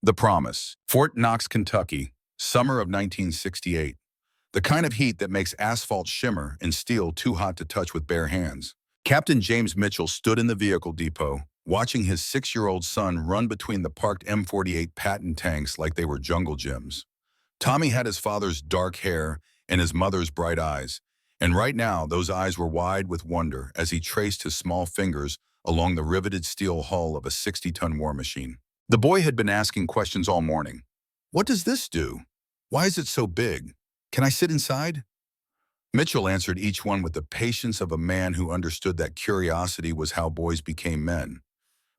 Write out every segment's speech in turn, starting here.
The Promise. Fort Knox, Kentucky, summer of 1968. The kind of heat that makes asphalt shimmer and steel too hot to touch with bare hands. Captain James Mitchell stood in the vehicle depot, watching his 6-year-old son run between the parked M48 Patton tanks like they were jungle gyms. Tommy had his father's dark hair and his mother's bright eyes, and right now those eyes were wide with wonder as he traced his small fingers along the riveted steel hull of a 60-ton war machine. The boy had been asking questions all morning. What does this do? Why is it so big? Can I sit inside? Mitchell answered each one with the patience of a man who understood that curiosity was how boys became men.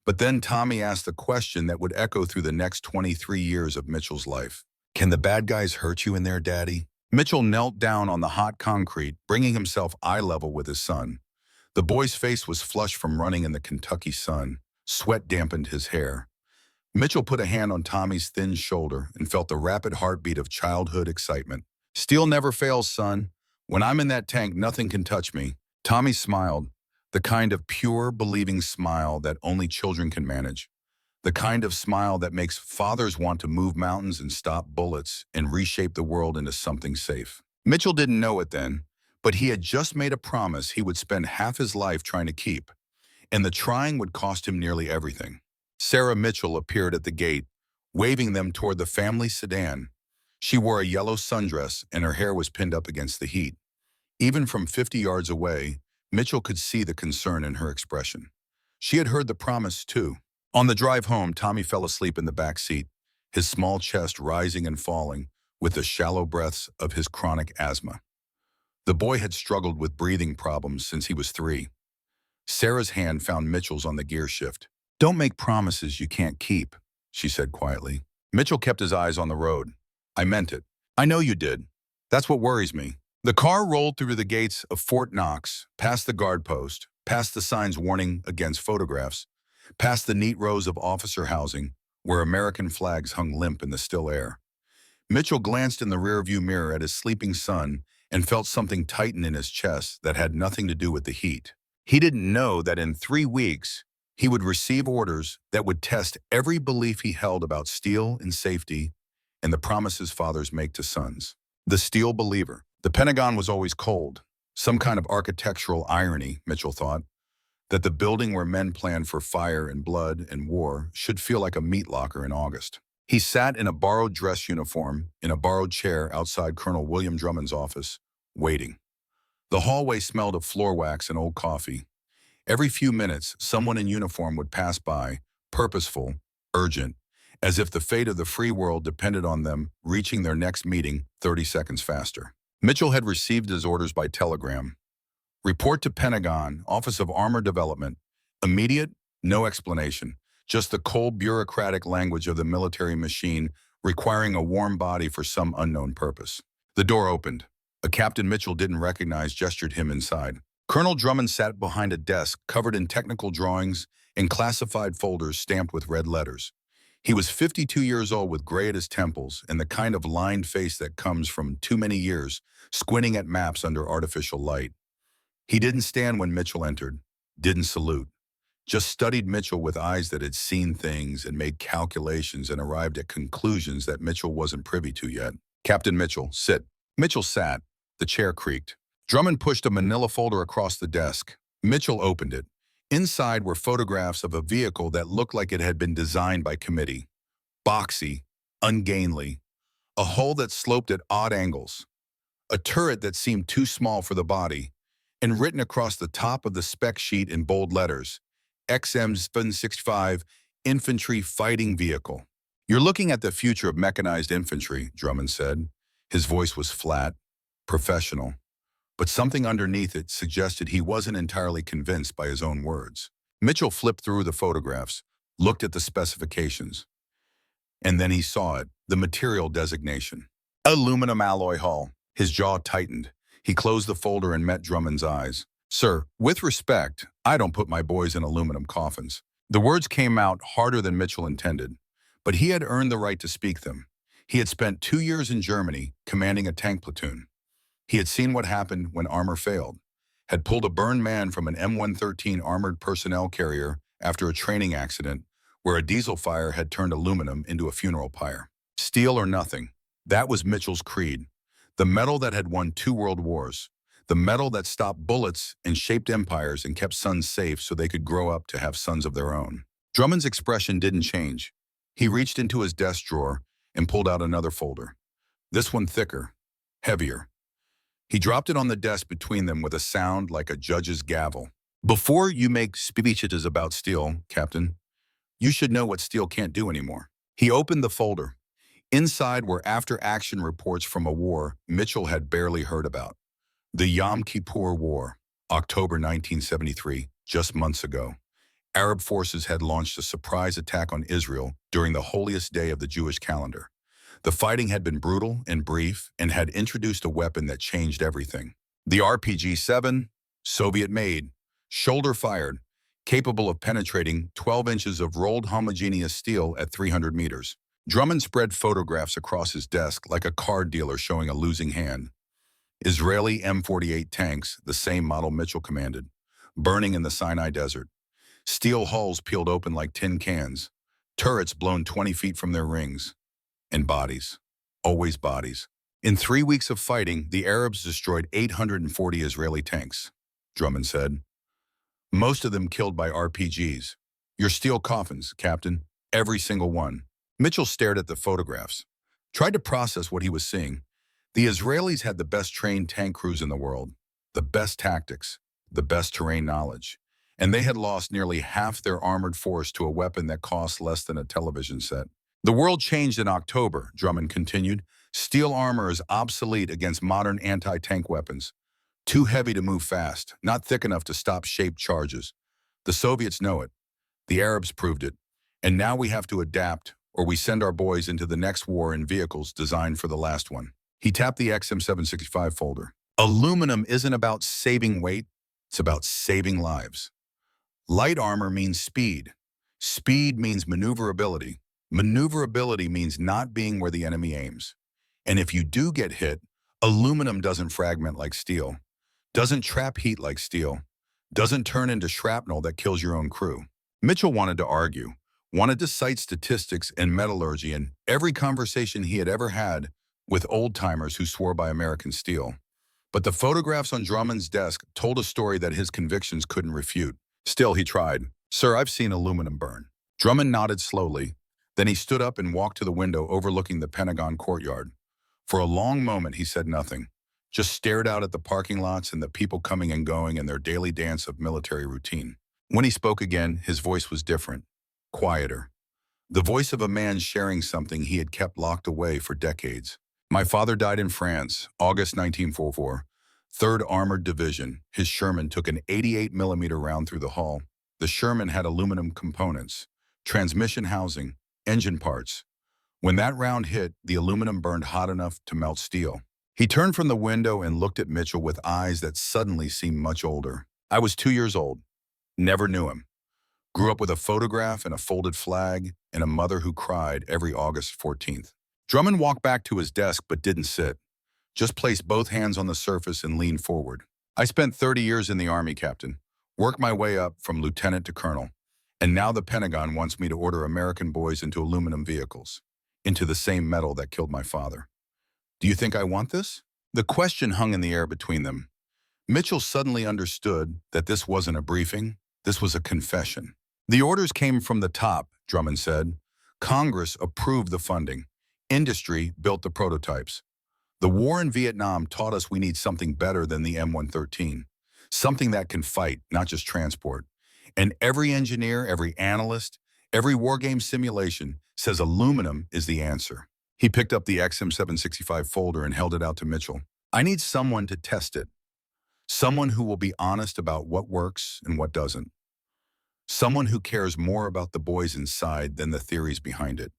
But then Tommy asked the question that would echo through the next 23 years of Mitchell's life. Can the bad guys hurt you in there, Daddy? Mitchell knelt down on the hot concrete, bringing himself eye level with his son. The boy's face was flushed from running in the Kentucky sun. Sweat dampened his hair. Mitchell put a hand on Tommy's thin shoulder and felt the rapid heartbeat of childhood excitement. Steel never fails, son. When I'm in that tank, nothing can touch me. Tommy smiled, the kind of pure, believing smile that only children can manage. The kind of smile that makes fathers want to move mountains and stop bullets and reshape the world into something safe. Mitchell didn't know it then, but he had just made a promise he would spend half his life trying to keep, and the trying would cost him nearly everything. Sarah Mitchell appeared at the gate, waving them toward the family sedan. She wore a yellow sundress and her hair was pinned up against the heat. Even from 50 yards away, Mitchell could see the concern in her expression. She had heard the promise, too. On the drive home, Tommy fell asleep in the back seat, his small chest rising and falling with the shallow breaths of his chronic asthma. The boy had struggled with breathing problems since he was 3. Sarah's hand found Mitchell's on the gear shift. Don't make promises you can't keep, she said quietly. Mitchell kept his eyes on the road. I meant it. I know you did. That's what worries me. The car rolled through the gates of Fort Knox, past the guard post, past the signs warning against photographs, past the neat rows of officer housing where American flags hung limp in the still air. Mitchell glanced in the rearview mirror at his sleeping son and felt something tighten in his chest that had nothing to do with the heat. He didn't know that in 3 weeks, he would receive orders that would test every belief he held about steel and safety and the promises fathers make to sons. The steel believer. The Pentagon was always cold. Some kind of architectural irony, Mitchell thought, that the building where men planned for fire and blood and war should feel like a meat locker in August. He sat in a borrowed dress uniform in a borrowed chair outside Colonel William Drummond's office, waiting. The hallway smelled of floor wax and old coffee. Every few minutes, someone in uniform would pass by, purposeful, urgent, as if the fate of the free world depended on them reaching their next meeting 30 seconds faster. Mitchell had received his orders by telegram. Report to Pentagon, Office of Armor Development. Immediate, no explanation, just the cold bureaucratic language of the military machine requiring a warm body for some unknown purpose. The door opened. A Captain Mitchell didn't recognize gestured him inside. Colonel Drummond sat behind a desk covered in technical drawings and classified folders stamped with red letters. He was 52 years old with gray at his temples and the kind of lined face that comes from too many years squinting at maps under artificial light. He didn't stand when Mitchell entered, didn't salute, just studied Mitchell with eyes that had seen things and made calculations and arrived at conclusions that Mitchell wasn't privy to yet. Captain Mitchell, sit. Mitchell sat. The chair creaked. Drummond pushed a manila folder across the desk. Mitchell opened it. Inside were photographs of a vehicle that looked like it had been designed by committee. Boxy, ungainly, a hull that sloped at odd angles, a turret that seemed too small for the body, and written across the top of the spec sheet in bold letters, XM-765 Infantry Fighting Vehicle. You're looking at the future of mechanized infantry, Drummond said. His voice was flat, professional, but something underneath it suggested he wasn't entirely convinced by his own words. Mitchell flipped through the photographs, looked at the specifications, and then he saw it, the material designation. Aluminum alloy hull. His jaw tightened. He closed the folder and met Drummond's eyes. Sir, with respect, I don't put my boys in aluminum coffins. The words came out harder than Mitchell intended, but he had earned the right to speak them. He had spent 2 years in Germany commanding a tank platoon. He had seen what happened when armor failed, had pulled a burned man from an M113 armored personnel carrier after a training accident where a diesel fire had turned aluminum into a funeral pyre. Steel or nothing. That was Mitchell's creed. The metal that had won 2 world wars. The metal that stopped bullets and shaped empires and kept sons safe so they could grow up to have sons of their own. Drummond's expression didn't change. He reached into his desk drawer and pulled out another folder. This one thicker, heavier. He dropped it on the desk between them with a sound like a judge's gavel. Before you make speeches about steel, Captain, you should know what steel can't do anymore. He opened the folder. Inside were after-action reports from a war Mitchell had barely heard about. The Yom Kippur War, October 1973, just months ago. Arab forces had launched a surprise attack on Israel during the holiest day of the Jewish calendar. The fighting had been brutal and brief and had introduced a weapon that changed everything. The RPG-7, Soviet-made, shoulder-fired, capable of penetrating 12 inches of rolled homogeneous steel at 300 meters. Drummond spread photographs across his desk like a card dealer showing a losing hand. Israeli M48 tanks, the same model Mitchell commanded, burning in the Sinai Desert. Steel hulls peeled open like tin cans, turrets blown 20 feet from their rings. And bodies. Always bodies. In 3 weeks of fighting, the Arabs destroyed 840 Israeli tanks, Drummond said. Most of them killed by RPGs. Your steel coffins, Captain. Every single one. Mitchell stared at the photographs, tried to process what he was seeing. The Israelis had the best trained tank crews in the world, the best tactics, the best terrain knowledge, and they had lost nearly half their armored force to a weapon that cost less than a television set. The world changed in October, Drummond continued. Steel armor is obsolete against modern anti-tank weapons. Too heavy to move fast, not thick enough to stop shaped charges. The Soviets know it. The Arabs proved it. And now we have to adapt, or we send our boys into the next war in vehicles designed for the last one. He tapped the XM765 folder. Aluminum isn't about saving weight, it's about saving lives. Light armor means speed. Speed means maneuverability. Maneuverability means not being where the enemy aims. And if you do get hit, aluminum doesn't fragment like steel, doesn't trap heat like steel, doesn't turn into shrapnel that kills your own crew. Mitchell wanted to argue, wanted to cite statistics and metallurgy in every conversation he had ever had with old-timers who swore by American steel. But the photographs on Drummond's desk told a story that his convictions couldn't refute. Still, he tried. Sir, I've seen aluminum burn. Drummond nodded slowly. Then he stood up and walked to the window overlooking the Pentagon courtyard. For a long moment, he said nothing, just stared out at the parking lots and the people coming and going in their daily dance of military routine. When he spoke again, his voice was different, quieter. The voice of a man sharing something he had kept locked away for decades. My father died in France, August 1944. 3rd Armored Division. His Sherman took an 88mm round through the hull. The Sherman had aluminum components, transmission housing, engine parts. When that round hit, the aluminum burned hot enough to melt steel. He turned from the window and looked at Mitchell with eyes that suddenly seemed much older. I was 2 years old. Never knew him. Grew up with a photograph and a folded flag and a mother who cried every August 14th. Drummond walked back to his desk but didn't sit. Just placed both hands on the surface and leaned forward. I spent 30 years in the Army, Captain. Worked my way up from lieutenant to colonel. And now the Pentagon wants me to order American boys into aluminum vehicles, into the same metal that killed my father. Do you think I want this? The question hung in the air between them. Mitchell suddenly understood that this wasn't a briefing, this was a confession. The orders came from the top, Drummond said. Congress approved the funding. Industry built the prototypes. The war in Vietnam taught us we need something better than the M113, something that can fight, not just transport. And every engineer, every analyst, every wargame simulation says aluminum is the answer. He picked up the XM765 folder and held it out to Mitchell. I need someone to test it. Someone who will be honest about what works and what doesn't. Someone who cares more about the boys inside than the theories behind it.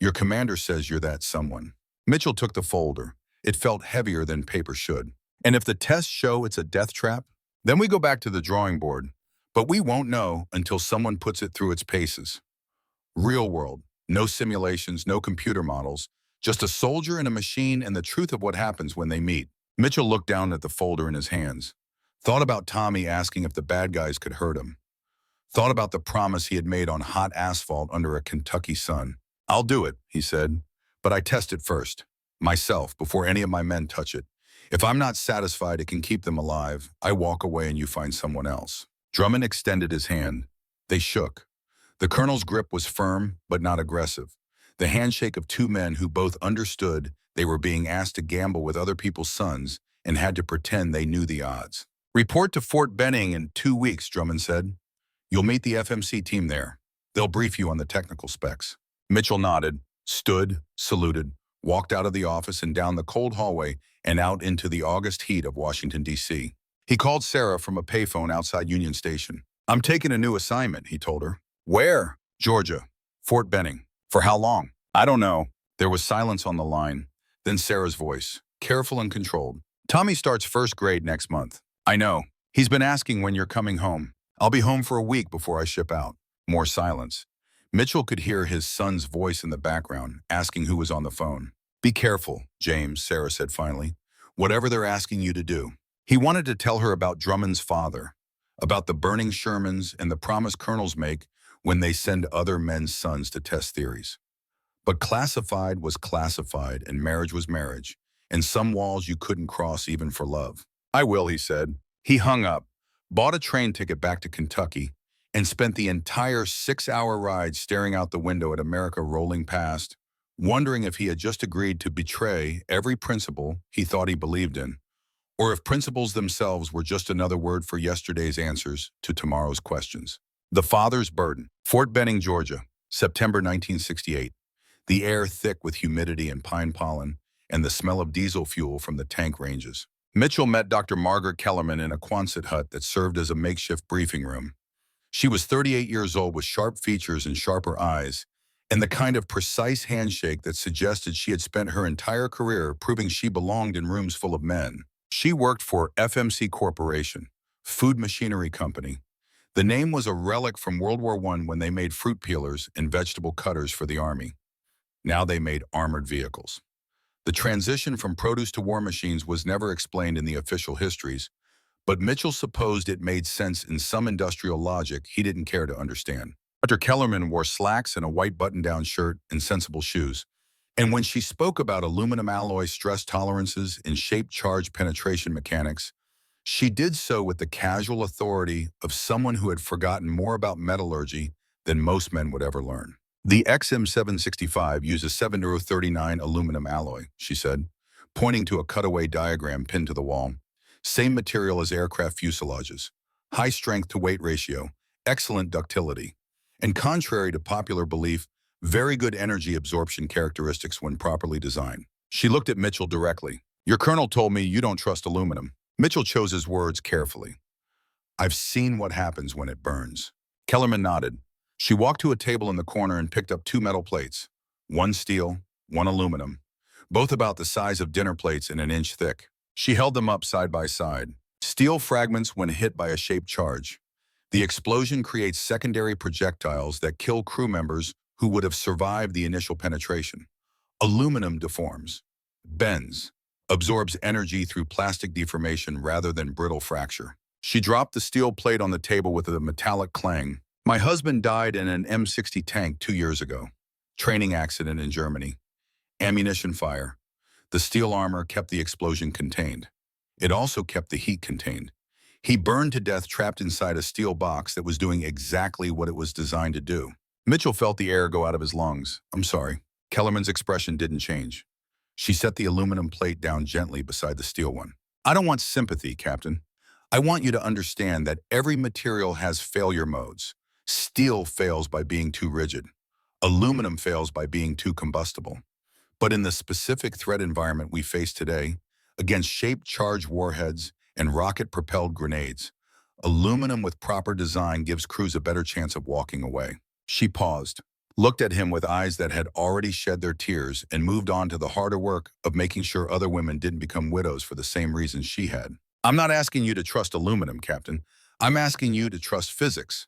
Your commander says you're that someone. Mitchell took the folder. It felt heavier than paper should. And if the tests show it's a death trap, then we go back to the drawing board. But we won't know until someone puts it through its paces. Real world, no simulations, no computer models, just a soldier and a machine and the truth of what happens when they meet. Mitchell looked down at the folder in his hands, thought about Tommy asking if the bad guys could hurt him. Thought about the promise he had made on hot asphalt under a Kentucky sun. "I'll do it," he said, "but I test it first. Myself, before any of my men touch it. If I'm not satisfied it can keep them alive, I walk away and you find someone else." Drummond extended his hand. They shook. The colonel's grip was firm, but not aggressive. The handshake of two men who both understood they were being asked to gamble with other people's sons and had to pretend they knew the odds. "Report to Fort Benning in 2 weeks," Drummond said. "You'll meet the FMC team there. They'll brief you on the technical specs." Mitchell nodded, stood, saluted, walked out of the office and down the cold hallway and out into the August heat of Washington, D.C. He called Sarah from a payphone outside Union Station. "I'm taking a new assignment," he told her. "Where?" "Georgia. Fort Benning." "For how long?" "I don't know." There was silence on the line. Then Sarah's voice, careful and controlled. "Tommy starts first grade next month." "I know. He's been asking when you're coming home." "I'll be home for a week before I ship out." More silence. Mitchell could hear his son's voice in the background, asking who was on the phone. "Be careful, James," Sarah said finally. "Whatever they're asking you to do." He wanted to tell her about Drummond's father, about the burning Shermans and the promise colonels make when they send other men's sons to test theories. But classified was classified and marriage was marriage, and some walls you couldn't cross even for love. "I will," he said. He hung up, bought a train ticket back to Kentucky, and spent the entire 6-hour ride staring out the window at America rolling past, wondering if he had just agreed to betray every principle he thought he believed in, or if principles themselves were just another word for yesterday's answers to tomorrow's questions. The Father's Burden. Fort Benning, Georgia, September 1968. The air thick with humidity and pine pollen, and the smell of diesel fuel from the tank ranges. Mitchell met Dr. Margaret Kellerman in a Quonset hut that served as a makeshift briefing room. She was 38 years old with sharp features and sharper eyes, and the kind of precise handshake that suggested she had spent her entire career proving she belonged in rooms full of men. She worked for FMC Corporation, food machinery company. The name was a relic from World War I when they made fruit peelers and vegetable cutters for the Army. Now they made armored vehicles. The transition from produce to war machines was never explained in the official histories, but Mitchell supposed it made sense in some industrial logic he didn't care to understand. Dr. Kellerman wore slacks and a white button-down shirt and sensible shoes. And when she spoke about aluminum alloy stress tolerances and shape charge penetration mechanics, she did so with the casual authority of someone who had forgotten more about metallurgy than most men would ever learn. "The XM765 uses 7039 aluminum alloy," she said, pointing to a cutaway diagram pinned to the wall. "Same material as aircraft fuselages. High strength-to-weight ratio, excellent ductility, and contrary to popular belief, very good energy absorption characteristics when properly designed." She looked at Mitchell directly. "Your colonel told me you don't trust aluminum." Mitchell chose his words carefully. "I've seen what happens when it burns." Kellerman nodded. She walked to a table in the corner and picked up 2 metal plates, one steel, one aluminum, both about the size of dinner plates and an inch thick. She held them up side by side. Steel fragments when hit by a shaped charge. The explosion creates secondary projectiles that kill crew members who would have survived the initial penetration. Aluminum deforms, bends, absorbs energy through plastic deformation rather than brittle fracture. She dropped the steel plate on the table with a metallic clang. "My husband died in an M60 tank 2 years ago. Training accident in Germany. Ammunition fire. The steel armor kept the explosion contained. It also kept the heat contained. He burned to death trapped inside a steel box that was doing exactly what it was designed to do." Mitchell felt the air go out of his lungs. "I'm sorry." Kellerman's expression didn't change. She set the aluminum plate down gently beside the steel one. "I don't want sympathy, Captain. I want you to understand that every material has failure modes. Steel fails by being too rigid. Aluminum fails by being too combustible. But in the specific threat environment we face today, against shaped charge warheads and rocket-propelled grenades, aluminum with proper design gives crews a better chance of walking away." She paused, looked at him with eyes that had already shed their tears, and moved on to the harder work of making sure other women didn't become widows for the same reasons she had. "I'm not asking you to trust aluminum, Captain. I'm asking you to trust physics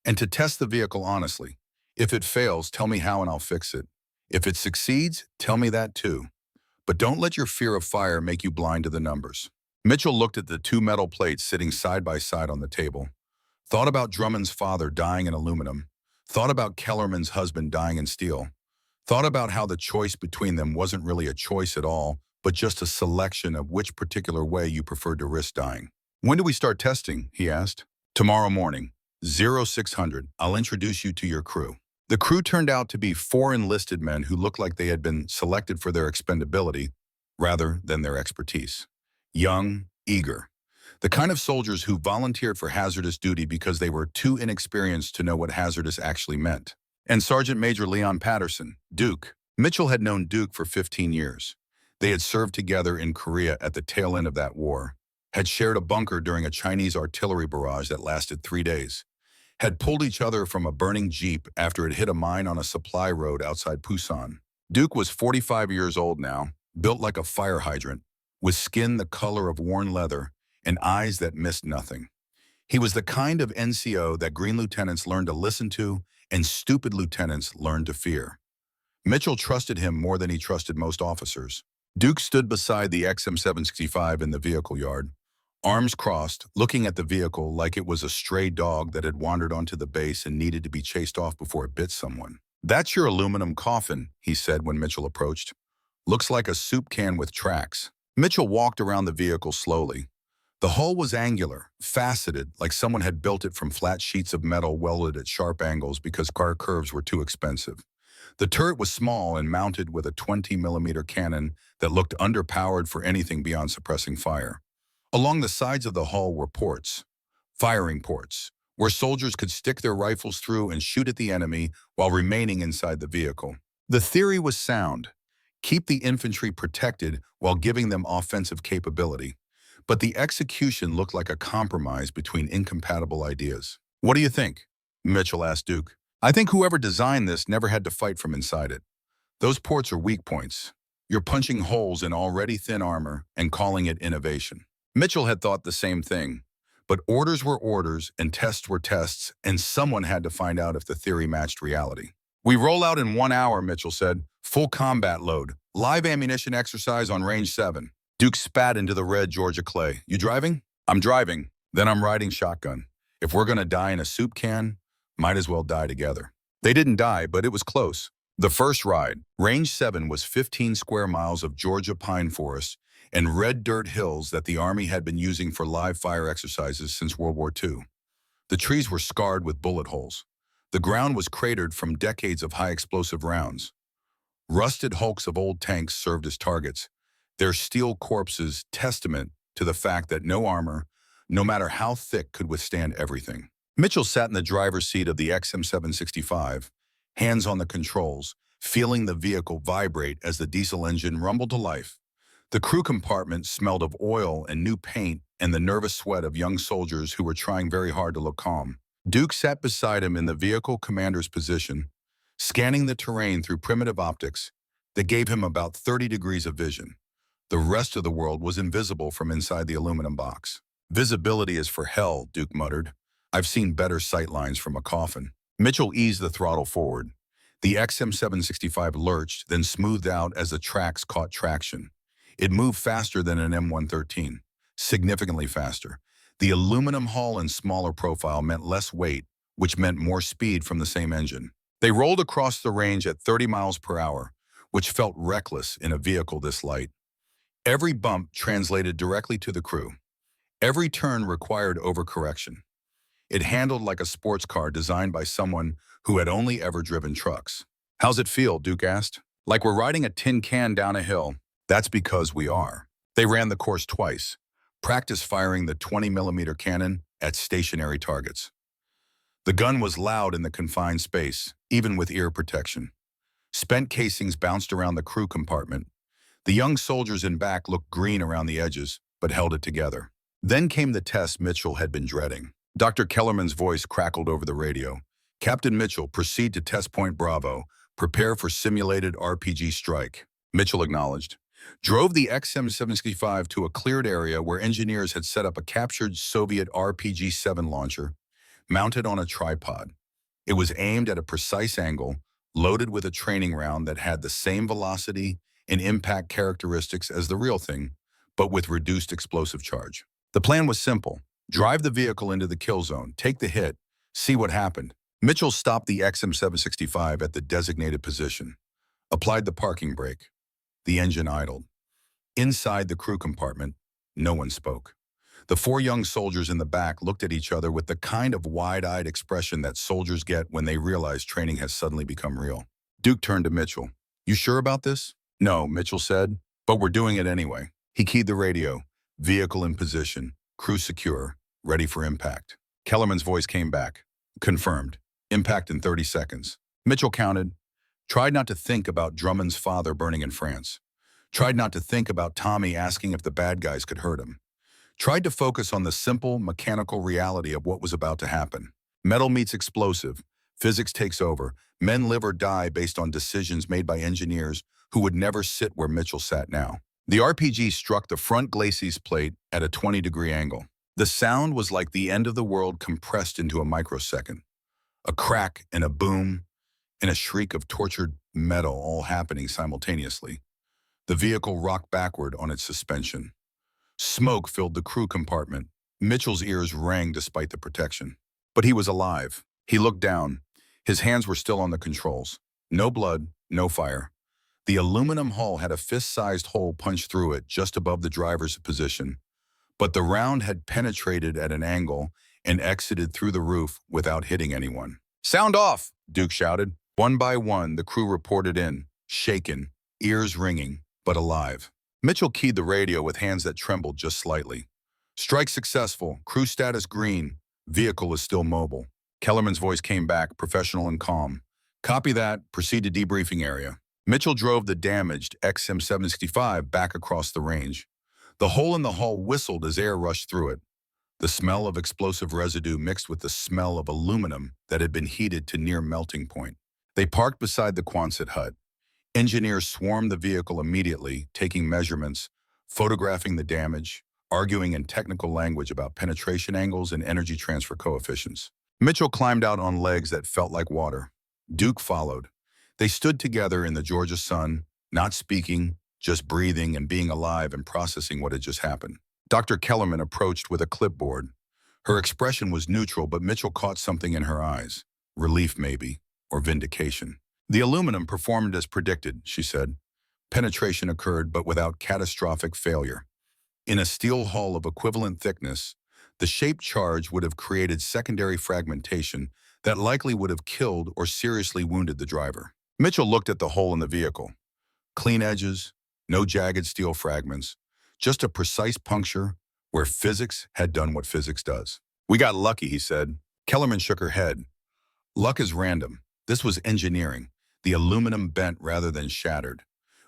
and to test the vehicle honestly. If it fails, tell me how and I'll fix it. If it succeeds, tell me that too. But don't let your fear of fire make you blind to the numbers." Mitchell looked at the 2 metal plates sitting side by side on the table. Thought about Drummond's father dying in aluminum. Thought about Kellerman's husband dying in steel. Thought about how the choice between them wasn't really a choice at all, but just a selection of which particular way you preferred to risk dying. When do we start testing? He asked. Tomorrow morning, 0600. I'll introduce you to your crew. The crew turned out to be 4 enlisted men who looked like they had been selected for their expendability rather than their expertise. Young, eager. The kind of soldiers who volunteered for hazardous duty because they were too inexperienced to know what hazardous actually meant. And Sergeant Major Leon Patterson, Duke. Mitchell had known Duke for 15 years. They had served together in Korea at the tail end of that war, had shared a bunker during a Chinese artillery barrage that lasted 3 days, had pulled each other from a burning Jeep after it hit a mine on a supply road outside Busan. Duke was 45 years old now, built like a fire hydrant, with skin the color of worn leather and eyes that missed nothing. He was the kind of NCO that green lieutenants learned to listen to and stupid lieutenants learned to fear. Mitchell trusted him more than he trusted most officers. Duke stood beside the XM765 in the vehicle yard, arms crossed, looking at the vehicle like it was a stray dog that had wandered onto the base and needed to be chased off before it bit someone. "That's your aluminum coffin," he said when Mitchell approached. "Looks like a soup can with tracks." Mitchell walked around the vehicle slowly. The hull was angular, faceted, like someone had built it from flat sheets of metal welded at sharp angles because car curves were too expensive. The turret was small and mounted with a 20mm cannon that looked underpowered for anything beyond suppressing fire. Along the sides of the hull were ports, firing ports, where soldiers could stick their rifles through and shoot at the enemy while remaining inside the vehicle. The theory was sound: keep the infantry protected while giving them offensive capability. But the execution looked like a compromise between incompatible ideas. "What do you think?" Mitchell asked Duke. "I think whoever designed this never had to fight from inside it. Those ports are weak points. You're punching holes in already thin armor and calling it innovation." Mitchell had thought the same thing. But orders were orders and tests were tests, and someone had to find out if the theory matched reality. "We roll out in 1 hour," Mitchell said. "Full combat load. Live ammunition exercise on range 7. Duke spat into the red Georgia clay. "You driving?" "I'm driving. Then I'm riding shotgun. If we're gonna die in a soup can, might as well die together." They didn't die, but it was close. The first ride, range 7, was 15 square miles of Georgia pine forest and red dirt hills that the Army had been using for live fire exercises since World War II. The trees were scarred with bullet holes. The ground was cratered from decades of high explosive rounds. Rusted hulks of old tanks served as targets, their steel corpses testament to the fact that no armor, no matter how thick, could withstand everything. Mitchell sat in the driver's seat of the XM765, hands on the controls, feeling the vehicle vibrate as the diesel engine rumbled to life. The crew compartment smelled of oil and new paint and the nervous sweat of young soldiers who were trying very hard to look calm. Duke sat beside him in the vehicle commander's position, scanning the terrain through primitive optics that gave him about 30 degrees of vision. The rest of the world was invisible from inside the aluminum box. "Visibility is for hell," Duke muttered. "I've seen better sight lines from a coffin." Mitchell eased the throttle forward. The XM765 lurched, then smoothed out as the tracks caught traction. It moved faster than an M113, significantly faster. The aluminum hull and smaller profile meant less weight, which meant more speed from the same engine. They rolled across the range at 30 miles per hour, which felt reckless in a vehicle this light. Every bump translated directly to the crew. Every turn required overcorrection. It handled like a sports car designed by someone who had only ever driven trucks. "How's it feel?" Duke asked. "Like we're riding a tin can down a hill." "That's because we are." They ran the course twice, practice firing the 20mm cannon at stationary targets. The gun was loud in the confined space, even with ear protection. Spent casings bounced around the crew compartment. The young soldiers in back looked green around the edges, but held it together. Then came the test Mitchell had been dreading. Dr. Kellerman's voice crackled over the radio. "Captain Mitchell, proceed to test point Bravo. Prepare for simulated RPG strike." Mitchell acknowledged. Drove the XM765 to a cleared area where engineers had set up a captured Soviet RPG-7 launcher mounted on a tripod. It was aimed at a precise angle, loaded with a training round that had the same velocity and impact characteristics as the real thing, but with reduced explosive charge. The plan was simple: Drive the vehicle into the kill zone, take the hit, see what happened. Mitchell stopped the XM765 at the designated position, applied the parking brake. The engine idled. Inside the crew compartment, no one spoke. The four young soldiers in the back looked at each other with the kind of wide-eyed expression that soldiers get when they realize training has suddenly become real. Duke turned to Mitchell. "You sure about this?" "No," Mitchell said, "but we're doing it anyway." He keyed the radio. Vehicle in position, crew secure, ready for impact. Kellerman's voice came back. "Confirmed. Impact in 30 seconds." Mitchell counted. Tried not to think about Drummond's father burning in France. Tried not to think about Tommy asking if the bad guys could hurt him. Tried to focus on the simple, mechanical reality of what was about to happen. Metal meets explosive. Physics takes over. Men live or die based on decisions made by engineers who would never sit where Mitchell sat now. The RPG struck the front glacis plate at a 20-degree angle. The sound was like the end of the world compressed into a microsecond. A crack and a boom and a shriek of tortured metal all happening simultaneously. The vehicle rocked backward on its suspension. Smoke filled the crew compartment. Mitchell's ears rang despite the protection. But he was alive. He looked down. His hands were still on the controls. No blood, no fire. The aluminum hull had a fist-sized hole punched through it just above the driver's position. But the round had penetrated at an angle and exited through the roof without hitting anyone. "Sound off!" Duke shouted. One by one, the crew reported in, shaken, ears ringing, but alive. Mitchell keyed the radio with hands that trembled just slightly. "Strike successful. Crew status green. Vehicle is still mobile." Kellerman's voice came back, professional and calm. "Copy that. Proceed to debriefing area." Mitchell drove the damaged XM765 back across the range. The hole in the hull whistled as air rushed through it. The smell of explosive residue mixed with the smell of aluminum that had been heated to near melting point. They parked beside the Quonset hut. Engineers swarmed the vehicle immediately, taking measurements, photographing the damage, arguing in technical language about penetration angles and energy transfer coefficients. Mitchell climbed out on legs that felt like water. Duke followed. They stood together in the Georgia sun, not speaking, just breathing and being alive and processing what had just happened. Dr. Kellerman approached with a clipboard. Her expression was neutral, but Mitchell caught something in her eyes. Relief, maybe, or vindication. "The aluminum performed as predicted," she said. "Penetration occurred, but without catastrophic failure. In a steel hull of equivalent thickness, the shape charge would have created secondary fragmentation that likely would have killed or seriously wounded the driver." Mitchell looked at the hole in the vehicle. Clean edges, no jagged steel fragments, just a precise puncture where physics had done what physics does. "We got lucky," he said. Kellerman shook her head. "Luck is random. This was engineering. The aluminum bent rather than shattered.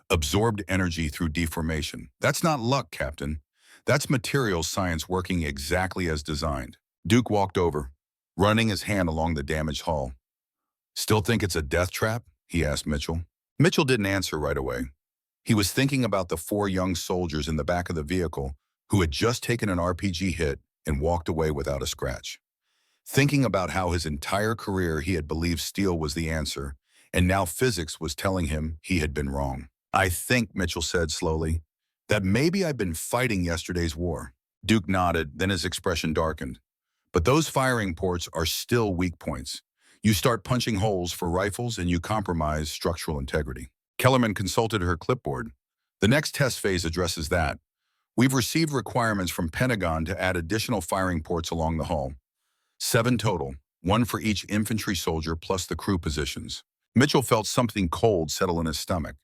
Absorbed energy through deformation. That's not luck, Captain. That's materials science working exactly as designed." Duke walked over, running his hand along the damaged hull. "Still think it's a death trap?" he asked Mitchell. Mitchell didn't answer right away. He was thinking about the four young soldiers in the back of the vehicle who had just taken an RPG hit and walked away without a scratch. Thinking about how his entire career he had believed steel was the answer, and now physics was telling him he had been wrong. "I think," Mitchell said slowly, "that maybe I've been fighting yesterday's war." Duke nodded, then his expression darkened. "But those firing ports are still weak points. You start punching holes for rifles and you compromise structural integrity." Kellerman consulted her clipboard. "The next test phase addresses that. We've received requirements from Pentagon to add additional firing ports along the hull. 7 total, 1 for each infantry soldier plus the crew positions." Mitchell felt something cold settle in his stomach.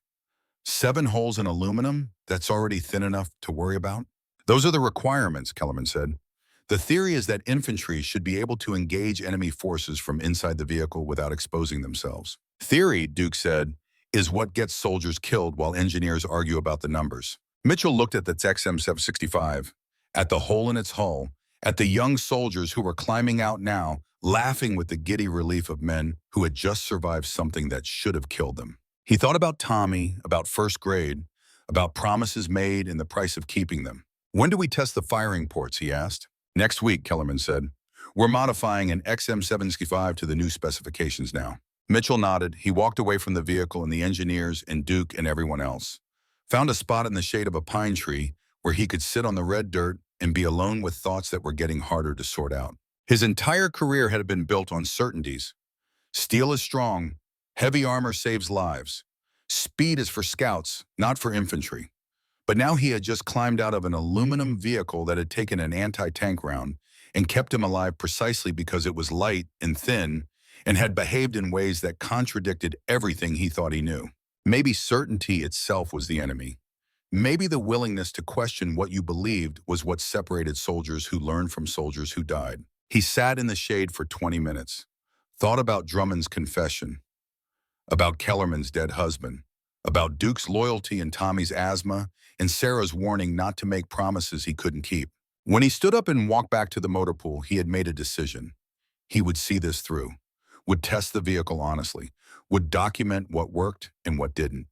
7 holes in aluminum that's already thin enough to worry about? "Those are the requirements," Kellerman said. "The theory is that infantry should be able to engage enemy forces from inside the vehicle without exposing themselves." "Theory," Duke said, "is what gets soldiers killed while engineers argue about the numbers." Mitchell looked at the XM765, at the hole in its hull, at the young soldiers who were climbing out now, laughing with the giddy relief of men who had just survived something that should have killed them. He thought about Tommy, about first grade, about promises made and the price of keeping them. "When do we test the firing ports?" he asked. "Next week," Kellerman said. "We're modifying an XM765 to the new specifications now." Mitchell nodded. He walked away from the vehicle and the engineers and Duke and everyone else. Found a spot in the shade of a pine tree where he could sit on the red dirt and be alone with thoughts that were getting harder to sort out. His entire career had been built on certainties. Steel is strong. Heavy armor saves lives. Speed is for scouts, not for infantry. But now he had just climbed out of an aluminum vehicle that had taken an anti-tank round and kept him alive precisely because it was light and thin and had behaved in ways that contradicted everything he thought he knew. Maybe certainty itself was the enemy. Maybe the willingness to question what you believed was what separated soldiers who learned from soldiers who died. He sat in the shade for 20 minutes, thought about Drummond's confession, about Kellerman's dead husband, about Duke's loyalty and Tommy's asthma, and Sarah's warning not to make promises he couldn't keep. When he stood up and walked back to the motor pool, he had made a decision. He would see this through, would test the vehicle honestly, would document what worked and what didn't.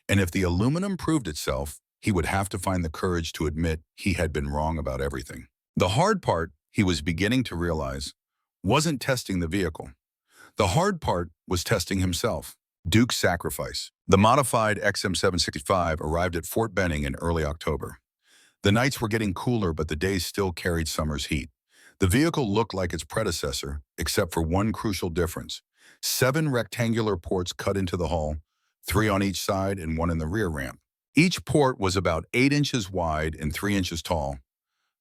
And if the aluminum proved itself, he would have to find the courage to admit he had been wrong about everything. The hard part, he was beginning to realize, wasn't testing the vehicle. The hard part was testing himself. Duke's sacrifice. The modified XM765 arrived at Fort Benning in early October. The nights were getting cooler, but the days still carried summer's heat. The vehicle looked like its predecessor, except for one crucial difference. 7 rectangular ports cut into the hull, 3 on each side and 1 in the rear ramp. Each port was about 8 inches wide and 3 inches tall,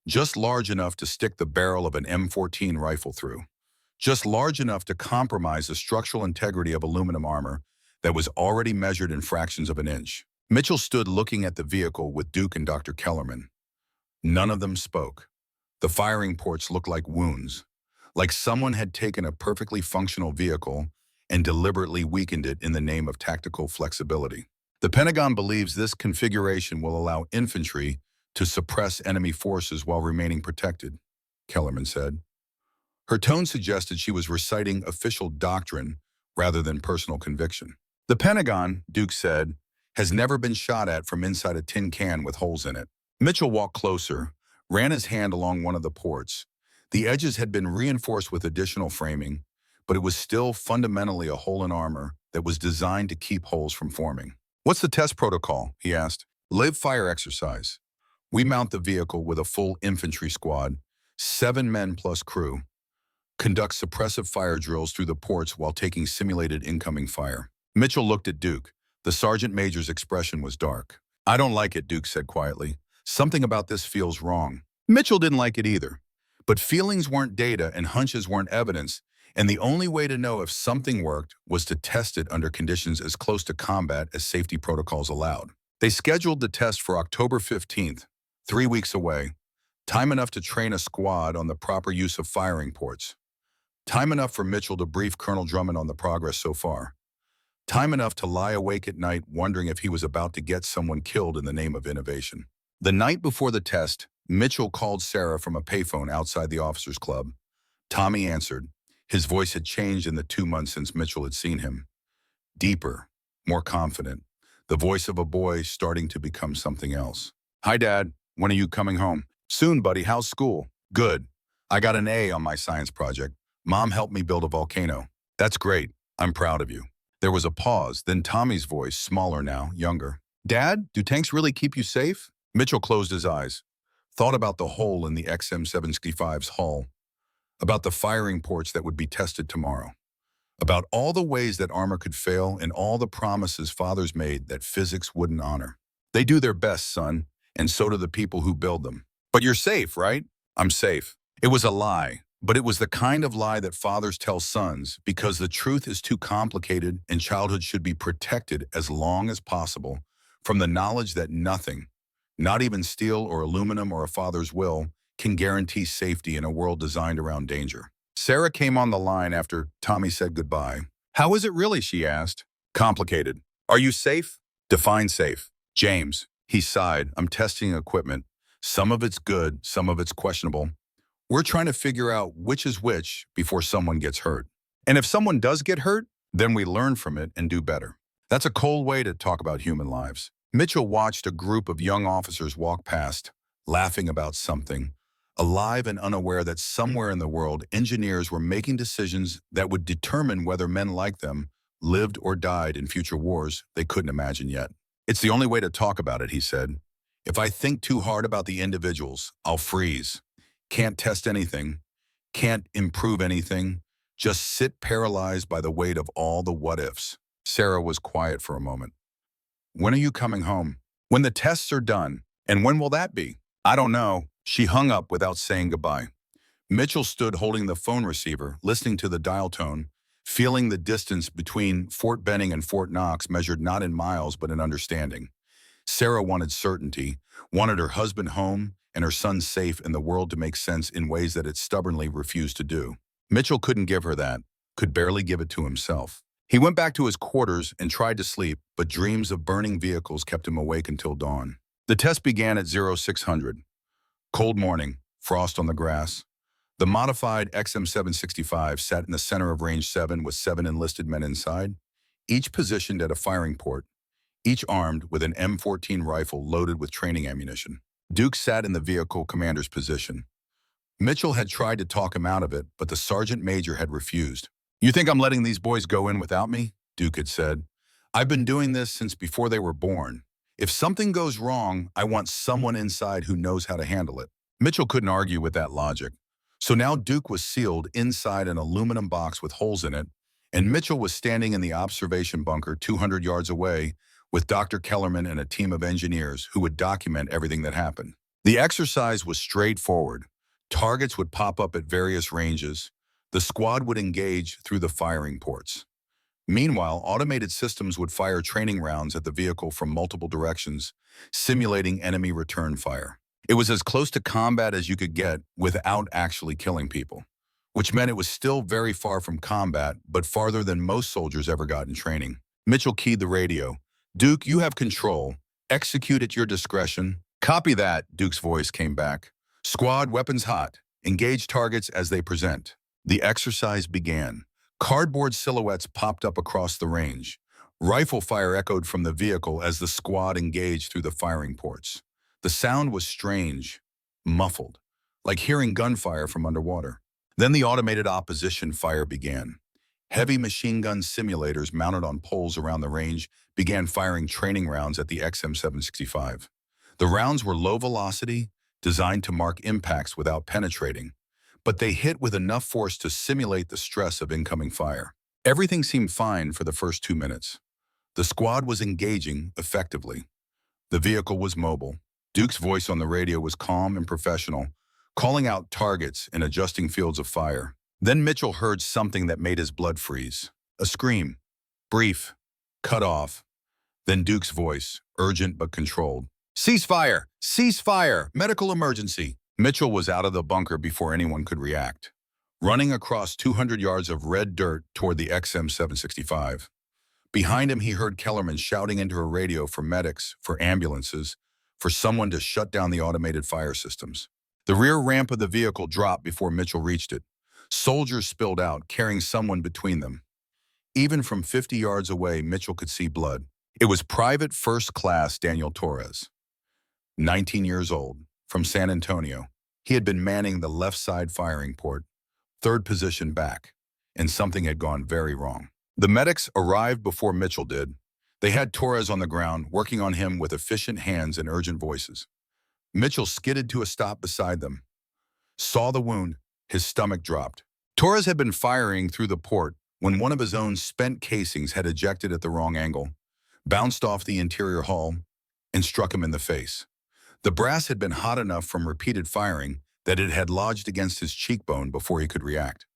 just large enough to stick the barrel of an M14 rifle through, just large enough to compromise the structural integrity of aluminum armor that was already measured in fractions of an inch. Mitchell stood looking at the vehicle with Duke and Dr. Kellerman. None of them spoke. The firing ports looked like wounds, like someone had taken a perfectly functional vehicle and deliberately weakened it in the name of tactical flexibility. The Pentagon believes this configuration will allow infantry to suppress enemy forces while remaining protected, Kellerman said. Her tone suggested she was reciting official doctrine rather than personal conviction. The Pentagon, Duke said, has never been shot at from inside a tin can with holes in it. Mitchell walked closer, ran his hand along one of the ports. The edges had been reinforced with additional framing, but it was still fundamentally a hole in armor that was designed to keep holes from forming. "What's the test protocol?" he asked. "Live fire exercise. We mount the vehicle with a full infantry squad, 7 men plus crew. Conduct suppressive fire drills through the ports while taking simulated incoming fire." Mitchell looked at Duke. The sergeant major's expression was dark. "I don't like it," Duke said quietly. "Something about this feels wrong." Mitchell didn't like it either. But feelings weren't data and hunches weren't evidence, and the only way to know if something worked was to test it under conditions as close to combat as safety protocols allowed. They scheduled the test for October 15th, 3 weeks away, time enough to train a squad on the proper use of firing ports, time enough for Mitchell to brief Colonel Drummond on the progress so far, time enough to lie awake at night wondering if he was about to get someone killed in the name of innovation. The night before the test, Mitchell called Sarah from a payphone outside the officers' club. Tommy answered. His voice had changed in the 2 months since Mitchell had seen him. Deeper, more confident, the voice of a boy starting to become something else. "Hi, Dad. When are you coming home?" "Soon, buddy. How's school?" "Good. I got an A on my science project. Mom helped me build a volcano." "That's great. I'm proud of you." There was a pause, then Tommy's voice, smaller now, younger. "Dad, do tanks really keep you safe?" Mitchell closed his eyes, thought about the hole in the XM765's hull, about the firing ports that would be tested tomorrow, about all the ways that armor could fail and all the promises fathers made that physics wouldn't honor. "They do their best, son, and so do the people who build them." "But you're safe, right?" "I'm safe." It was a lie, but it was the kind of lie that fathers tell sons because the truth is too complicated and childhood should be protected as long as possible from the knowledge that nothing, not even steel or aluminum or a father's will, can guarantee safety in a world designed around danger. Sarah came on the line after Tommy said goodbye. "How is it really?" she asked. "Complicated." "Are you safe?" "Define safe." "James," he sighed, "I'm testing equipment. Some of it's good, some of it's questionable. We're trying to figure out which is which before someone gets hurt. And if someone does get hurt, then we learn from it and do better." That's a cold way to talk about human lives. Mitchell watched a group of young officers walk past, laughing about something, alive and unaware that somewhere in the world, engineers were making decisions that would determine whether men like them lived or died in future wars they couldn't imagine yet. "It's the only way to talk about it," he said. If I think too hard about the individuals, I'll freeze. Can't test anything. Can't improve anything. Just sit paralyzed by the weight of all the what-ifs. Sarah was quiet for a moment. When are you coming home? When the tests are done. And when will that be? I don't know. She hung up without saying goodbye. Mitchell stood holding the phone receiver, listening to the dial tone, feeling the distance between Fort Benning and Fort Knox measured not in miles but in understanding. Sarah wanted certainty, wanted her husband home and her son safe and the world to make sense in ways that it stubbornly refused to do. Mitchell couldn't give her that, could barely give it to himself. He went back to his quarters and tried to sleep, but dreams of burning vehicles kept him awake until dawn. The test began at 0600. Cold morning, frost on the grass. The modified XM765 sat in the center of Range 7 with 7 enlisted men inside, each positioned at a firing port, each armed with an M14 rifle loaded with training ammunition. Duke sat in the vehicle commander's position. Mitchell had tried to talk him out of it, but the sergeant major had refused. "You think I'm letting these boys go in without me?" Duke had said. "I've been doing this since before they were born. If something goes wrong, I want someone inside who knows how to handle it." Mitchell couldn't argue with that logic. So now Duke was sealed inside an aluminum box with holes in it, and Mitchell was standing in the observation bunker 200 yards away with Dr. Kellerman and a team of engineers who would document everything that happened. The exercise was straightforward. Targets would pop up at various ranges. The squad would engage through the firing ports. Meanwhile, automated systems would fire training rounds at the vehicle from multiple directions, simulating enemy return fire. It was as close to combat as you could get without actually killing people, which meant it was still very far from combat, but farther than most soldiers ever got in training. Mitchell keyed the radio. "Duke, you have control. Execute at your discretion." "Copy that," Duke's voice came back. "Squad, weapons hot. Engage targets as they present." The exercise began. Cardboard silhouettes popped up across the range. Rifle fire echoed from the vehicle as the squad engaged through the firing ports. The sound was strange, muffled, like hearing gunfire from underwater. Then the automated opposition fire began. Heavy machine gun simulators mounted on poles around the range began firing training rounds at the XM765. The rounds were low velocity, designed to mark impacts without penetrating, but they hit with enough force to simulate the stress of incoming fire. Everything seemed fine for the first 2 minutes. The squad was engaging effectively. The vehicle was mobile. Duke's voice on the radio was calm and professional, calling out targets and adjusting fields of fire. Then Mitchell heard something that made his blood freeze. A scream. Brief. Cut off. Then Duke's voice, urgent but controlled. "Cease fire! Cease fire! Medical emergency!" Mitchell was out of the bunker before anyone could react, running across 200 yards of red dirt toward the XM765. Behind him, he heard Kellerman shouting into a radio for medics, for ambulances, for someone to shut down the automated fire systems. The rear ramp of the vehicle dropped before Mitchell reached it. Soldiers spilled out, carrying someone between them. Even from 50 yards away, Mitchell could see blood. It was Private First Class Daniel Torres, 19 years old, from San Antonio. He had been manning the left side firing port, third position back, and something had gone very wrong. The medics arrived before Mitchell did. They had Torres on the ground, working on him with efficient hands and urgent voices. Mitchell skidded to a stop beside them, saw the wound, his stomach dropped. Torres had been firing through the port when one of his own spent casings had ejected at the wrong angle, bounced off the interior hull, and struck him in the face. The brass had been hot enough from repeated firing that it had lodged against his cheekbone before he could react.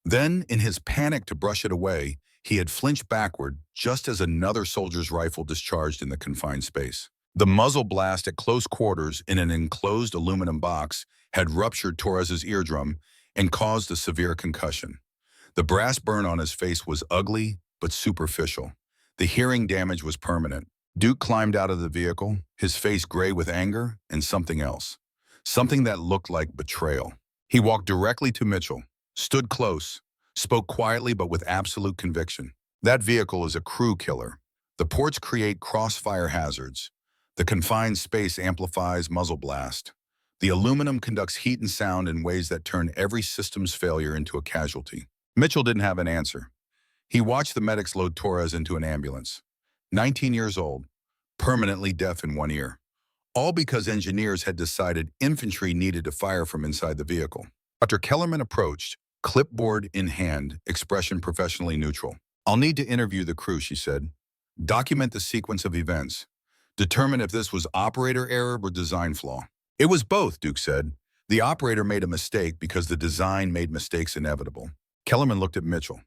Then, in his panic to brush it away, he had flinched backward just as another soldier's rifle discharged in the confined space. The muzzle blast at close quarters in an enclosed aluminum box had ruptured Torres's eardrum and caused a severe concussion. The brass burn on his face was ugly but superficial. The hearing damage was permanent. Duke climbed out of the vehicle, his face gray with anger and something else. Something that looked like betrayal. He walked directly to Mitchell, stood close, spoke quietly but with absolute conviction. "That vehicle is a crew killer. The ports create crossfire hazards. The confined space amplifies muzzle blast. The aluminum conducts heat and sound in ways that turn every system's failure into a casualty." Mitchell didn't have an answer. He watched the medics load Torres into an ambulance. 19 years old, permanently deaf in one ear. all because engineers had decided infantry needed to fire from inside the vehicle. Dr. Kellerman approached, clipboard in hand, expression professionally neutral. "I'll need to interview the crew," she said. "Document the sequence of events. Determine if this was operator error or design flaw." "It was both," Duke said. "The operator made a mistake because the design made mistakes inevitable." Kellerman looked at Mitchell.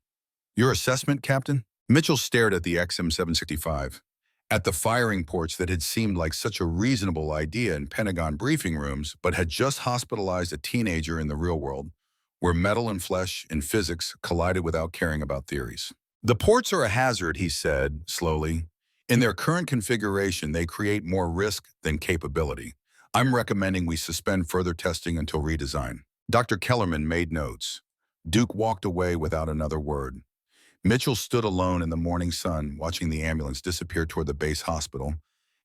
"Your assessment, Captain?" Mitchell stared at the XM-765, at the firing ports that had seemed like such a reasonable idea in Pentagon briefing rooms, but had just hospitalized a teenager in the real world, where metal and flesh and physics collided without caring about theories. "The ports are a hazard," he said, slowly. "In their current configuration, they create more risk than capability. I'm recommending we suspend further testing until redesign." Dr. Kellerman made notes. Duke walked away without another word. Mitchell stood alone in the morning sun, watching the ambulance disappear toward the base hospital,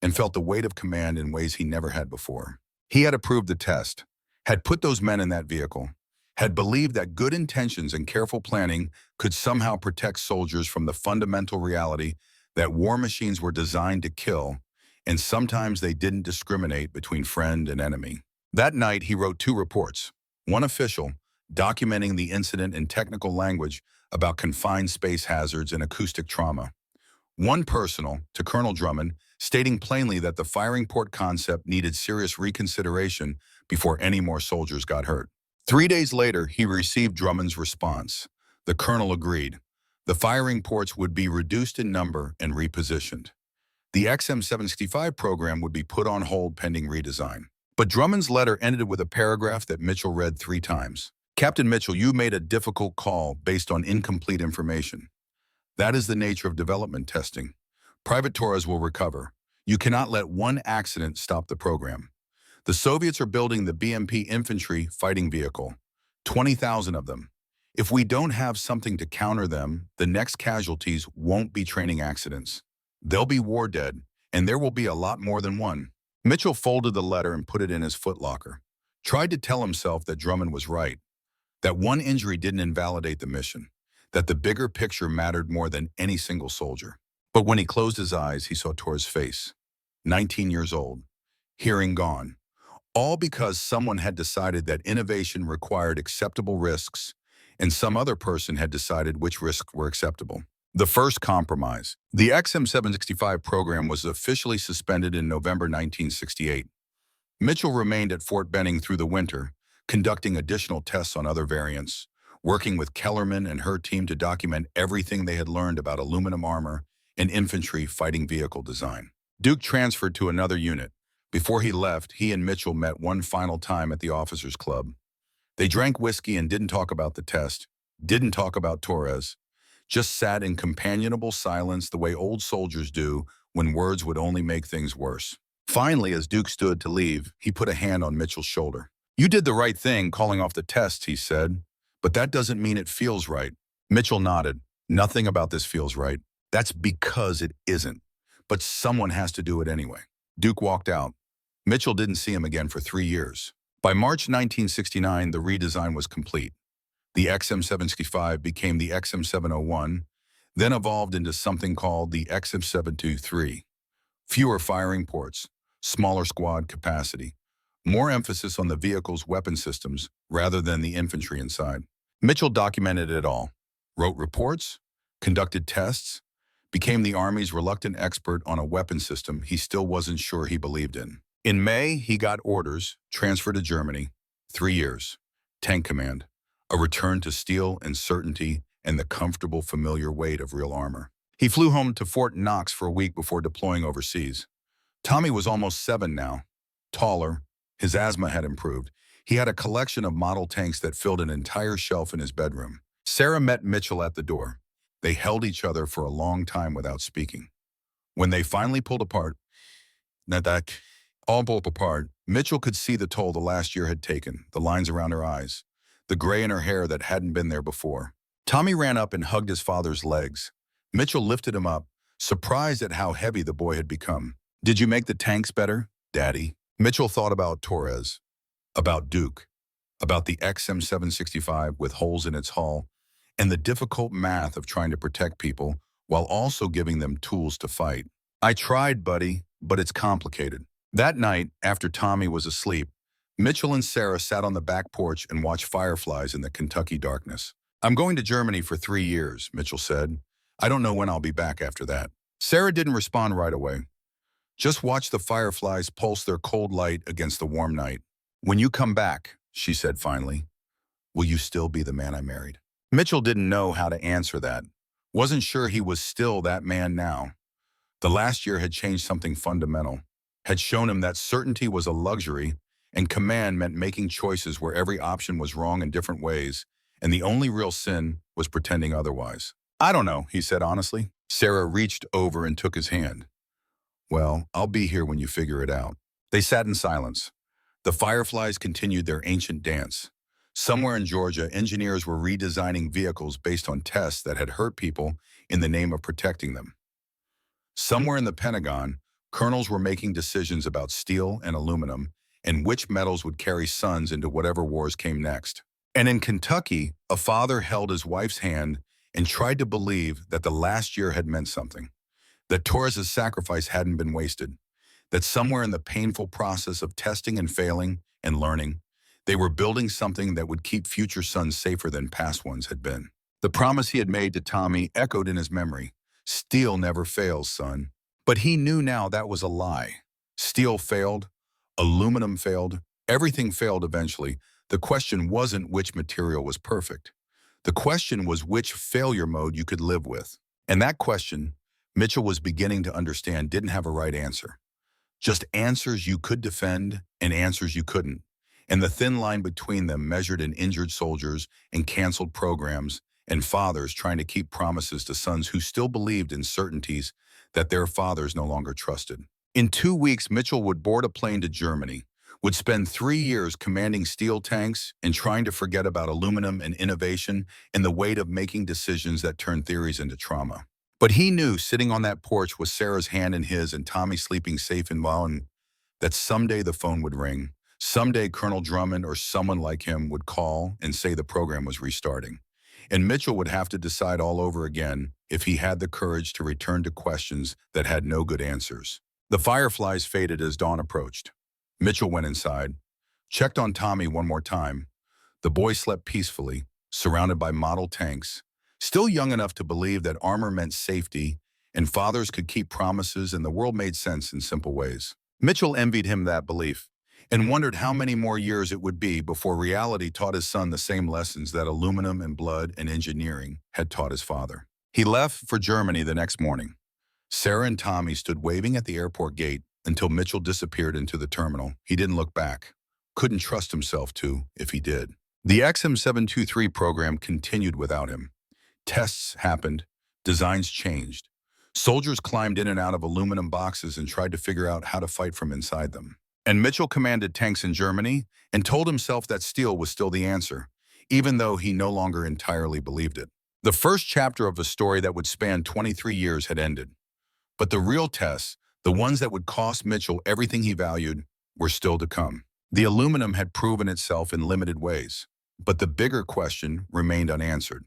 and felt the weight of command in ways he never had before. He had approved the test, had put those men in that vehicle, had believed that good intentions and careful planning could somehow protect soldiers from the fundamental reality that war machines were designed to kill, and sometimes they didn't discriminate between friend and enemy. That night, he wrote 2 reports, one official, documenting the incident in technical language about confined space hazards and acoustic trauma. One personal, to Colonel Drummond, stating plainly that the firing port concept needed serious reconsideration before any more soldiers got hurt. 3 days later, he received Drummond's response. The colonel agreed. The firing ports would be reduced in number and repositioned. The XM-765 program would be put on hold pending redesign. But Drummond's letter ended with a paragraph that Mitchell read 3 times. "Captain Mitchell, you made a difficult call based on incomplete information. That is the nature of development testing. Private Torres will recover. You cannot let one accident stop the program. The Soviets are building the BMP infantry fighting vehicle, 20,000 of them. If we don't have something to counter them, the next casualties won't be training accidents. They'll be war dead, and there will be a lot more than one." Mitchell folded the letter and put it in his footlocker. Tried to tell himself that Drummond was right, that one injury didn't invalidate the mission, that the bigger picture mattered more than any single soldier. But when he closed his eyes, he saw Tor's face, 19 years old, hearing gone, all because someone had decided that innovation required acceptable risks, and some other person had decided which risks were acceptable. The first compromise. The XM-765 program was officially suspended in November 1968. Mitchell remained at Fort Benning through the winter, conducting additional tests on other variants, working with Kellerman and her team to document everything they had learned about aluminum armor and infantry fighting vehicle design. Duke transferred to another unit. Before he left, he and Mitchell met one final time at the officers' club. They drank whiskey and didn't talk about the test, didn't talk about Torres, just sat in companionable silence the way old soldiers do when words would only make things worse. Finally, as Duke stood to leave, he put a hand on Mitchell's shoulder. "You did the right thing calling off the test," he said, "but that doesn't mean it feels right." Mitchell nodded. "Nothing about this feels right. That's because it isn't. But someone has to do it anyway." Duke walked out. Mitchell didn't see him again for 3 years. By March 1969, the redesign was complete. The XM-765 became the XM-701, then evolved into something called the XM-723. Fewer firing ports, smaller squad capacity, more emphasis on the vehicle's weapon systems rather than the infantry inside. Mitchell documented it all, wrote reports, conducted tests, became the Army's reluctant expert on a weapon system he still wasn't sure he believed in. In May, he got orders, transferred to Germany, 3 years, tank command, a return to steel and certainty and the comfortable, familiar weight of real armor. He flew home to Fort Knox for a week before deploying overseas. Tommy was almost 7 now, taller. His asthma had improved. He had a collection of model tanks that filled an entire shelf in his bedroom. Sarah met Mitchell at the door. They held each other for a long time without speaking. When they finally pulled apart, Mitchell could see the toll the last year had taken, the lines around her eyes, the gray in her hair that hadn't been there before. Tommy ran up and hugged his father's legs. Mitchell lifted him up, surprised at how heavy the boy had become. "Did you make the tanks better, Daddy?" Mitchell thought about Torres, about Duke, about the XM-765 with holes in its hull, and the difficult math of trying to protect people while also giving them tools to fight. "I tried, buddy, but it's complicated." That night, after Tommy was asleep, Mitchell and Sarah sat on the back porch and watched fireflies in the Kentucky darkness. "I'm going to Germany for 3 years," Mitchell said. "I don't know when I'll be back after that." Sarah didn't respond right away. Just watch the fireflies pulse their cold light against the warm night. "When you come back," she said finally, "will you still be the man I married?" Mitchell didn't know how to answer that. Wasn't sure he was still that man now. The last year had changed something fundamental, had shown him that certainty was a luxury and command meant making choices where every option was wrong in different ways, and the only real sin was pretending otherwise. "I don't know," he said honestly. Sarah reached over and took his hand. "Well, I'll be here when you figure it out." They sat in silence. The fireflies continued their ancient dance. Somewhere in Georgia, engineers were redesigning vehicles based on tests that had hurt people in the name of protecting them. Somewhere in the Pentagon, colonels were making decisions about steel and aluminum and which metals would carry sons into whatever wars came next. And in Kentucky, a father held his wife's hand and tried to believe that the last year had meant something, that Torres's sacrifice hadn't been wasted, that somewhere in the painful process of testing and failing and learning, they were building something that would keep future sons safer than past ones had been. The promise he had made to Tommy echoed in his memory. "Steel never fails, son." But he knew now that was a lie. Steel failed, aluminum failed, everything failed eventually. The question wasn't which material was perfect. The question was which failure mode you could live with. And that question, Mitchell was beginning to understand, didn't have a right answer. Just answers you could defend and answers you couldn't. And the thin line between them measured in injured soldiers and canceled programs and fathers trying to keep promises to sons who still believed in certainties that their fathers no longer trusted. In 2 weeks, Mitchell would board a plane to Germany, would spend 3 years commanding steel tanks and trying to forget about aluminum and innovation and the weight of making decisions that turned theories into trauma. But he knew, sitting on that porch with Sarah's hand in his and Tommy sleeping safe in Vaughan, that someday the phone would ring. Someday Colonel Drummond or someone like him would call and say the program was restarting. And Mitchell would have to decide all over again if he had the courage to return to questions that had no good answers. The fireflies faded as dawn approached. Mitchell went inside, checked on Tommy one more time. The boy slept peacefully, surrounded by model tanks, still young enough to believe that armor meant safety and fathers could keep promises and the world made sense in simple ways. Mitchell envied him that belief and wondered how many more years it would be before reality taught his son the same lessons that aluminum and blood and engineering had taught his father. He left for Germany the next morning. Sarah and Tommy stood waving at the airport gate until Mitchell disappeared into the terminal. He didn't look back. Couldn't trust himself to if he did. The XM723 program continued without him. Tests happened. Designs changed. Soldiers climbed in and out of aluminum boxes and tried to figure out how to fight from inside them. And Mitchell commanded tanks in Germany and told himself that steel was still the answer, even though he no longer entirely believed it. The first chapter of a story that would span 23 years had ended. But the real tests, the ones that would cost Mitchell everything he valued, were still to come. The aluminum had proven itself in limited ways, but the bigger question remained unanswered.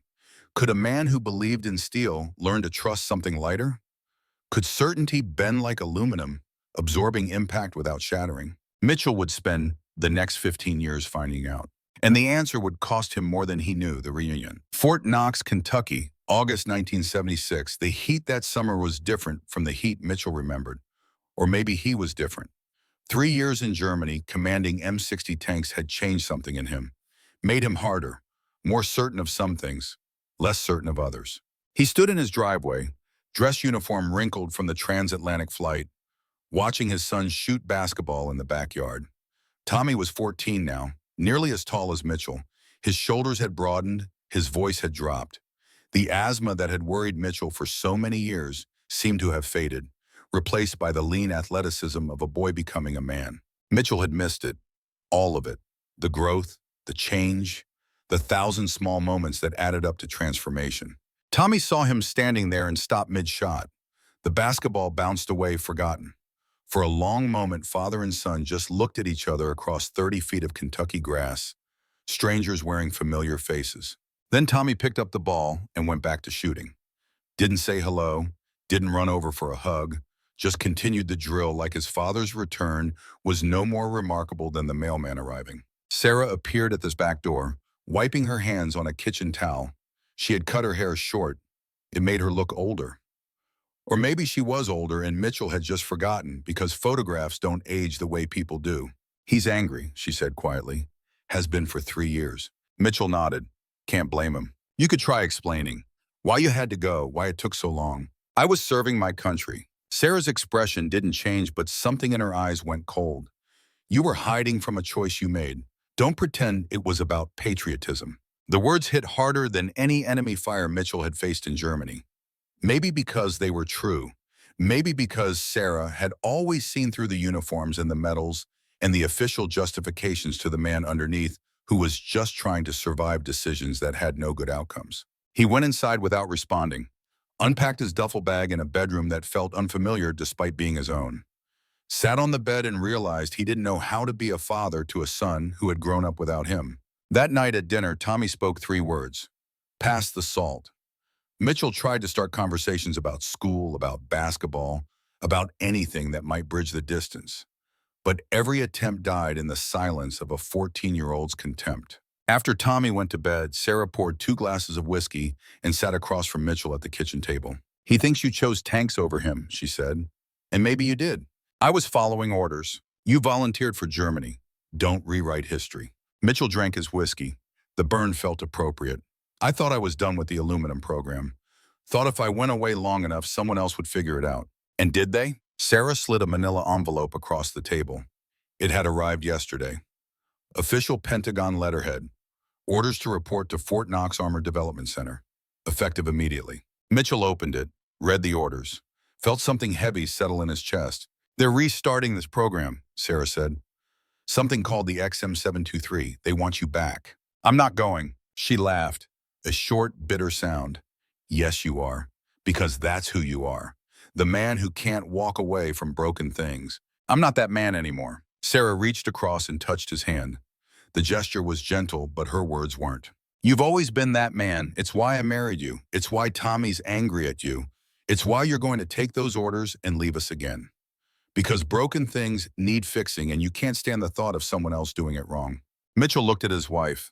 Could a man who believed in steel learn to trust something lighter? Could certainty bend like aluminum, absorbing impact without shattering? Mitchell would spend the next 15 years finding out. And the answer would cost him more than he knew, the reunion. Fort Knox, Kentucky, August 1976. The heat that summer was different from the heat Mitchell remembered. Or maybe he was different. 3 years in Germany, commanding M60 tanks had changed something in him, made him harder, more certain of some things, less certain of others. He stood in his driveway, dress uniform wrinkled from the transatlantic flight, watching his son shoot basketball in the backyard. Tommy was 14 now, nearly as tall as Mitchell. His shoulders had broadened, his voice had dropped. The asthma that had worried Mitchell for so many years seemed to have faded, replaced by the lean athleticism of a boy becoming a man. Mitchell had missed it, all of it, the growth, the change, the 1,000 small moments that added up to transformation. Tommy saw him standing there and stopped mid-shot. The basketball bounced away, forgotten. For a long moment, father and son just looked at each other across 30 feet of Kentucky grass, strangers wearing familiar faces. Then Tommy picked up the ball and went back to shooting. Didn't say hello, didn't run over for a hug, just continued the drill like his father's return was no more remarkable than the mailman arriving. Sarah appeared at this back door, wiping her hands on a kitchen towel. She had cut her hair short. It made her look older. Or maybe she was older and Mitchell had just forgotten because photographs don't age the way people do. He's angry, she said quietly. Has been for 3 years. Mitchell nodded. Can't blame him. You could try explaining. Why you had to go, why it took so long. I was serving my country. Sarah's expression didn't change, but something in her eyes went cold. You were hiding from a choice you made. Don't pretend it was about patriotism. The words hit harder than any enemy fire Mitchell had faced in Germany. Maybe because they were true. Maybe because Sarah had always seen through the uniforms and the medals and the official justifications to the man underneath who was just trying to survive decisions that had no good outcomes. He went inside without responding, unpacked his duffel bag in a bedroom that felt unfamiliar despite being his own, sat on the bed and realized he didn't know how to be a father to a son who had grown up without him. That night at dinner, Tommy spoke 3 words. Pass the salt. Mitchell tried to start conversations about school, about basketball, about anything that might bridge the distance. But every attempt died in the silence of a 14-year-old's contempt. After Tommy went to bed, Sarah poured 2 glasses of whiskey and sat across from Mitchell at the kitchen table. He thinks you chose tanks over him, she said. And maybe you did. I was following orders. You volunteered for Germany. Don't rewrite history. Mitchell drank his whiskey. The burn felt appropriate. I thought I was done with the aluminum program. Thought if I went away long enough, someone else would figure it out. And did they? Sarah slid a manila envelope across the table. It had arrived yesterday. Official Pentagon letterhead. Orders to report to Fort Knox Armored Development Center. Effective immediately. Mitchell opened it, read the orders, felt something heavy settle in his chest. They're restarting this program, Sarah said. Something called the XM723. They want you back. I'm not going. She laughed. A short, bitter sound. Yes, you are. Because that's who you are. The man who can't walk away from broken things. I'm not that man anymore. Sarah reached across and touched his hand. The gesture was gentle, but her words weren't. You've always been that man. It's why I married you. It's why Tommy's angry at you. It's why you're going to take those orders and leave us again. Because broken things need fixing and you can't stand the thought of someone else doing it wrong. Mitchell looked at his wife.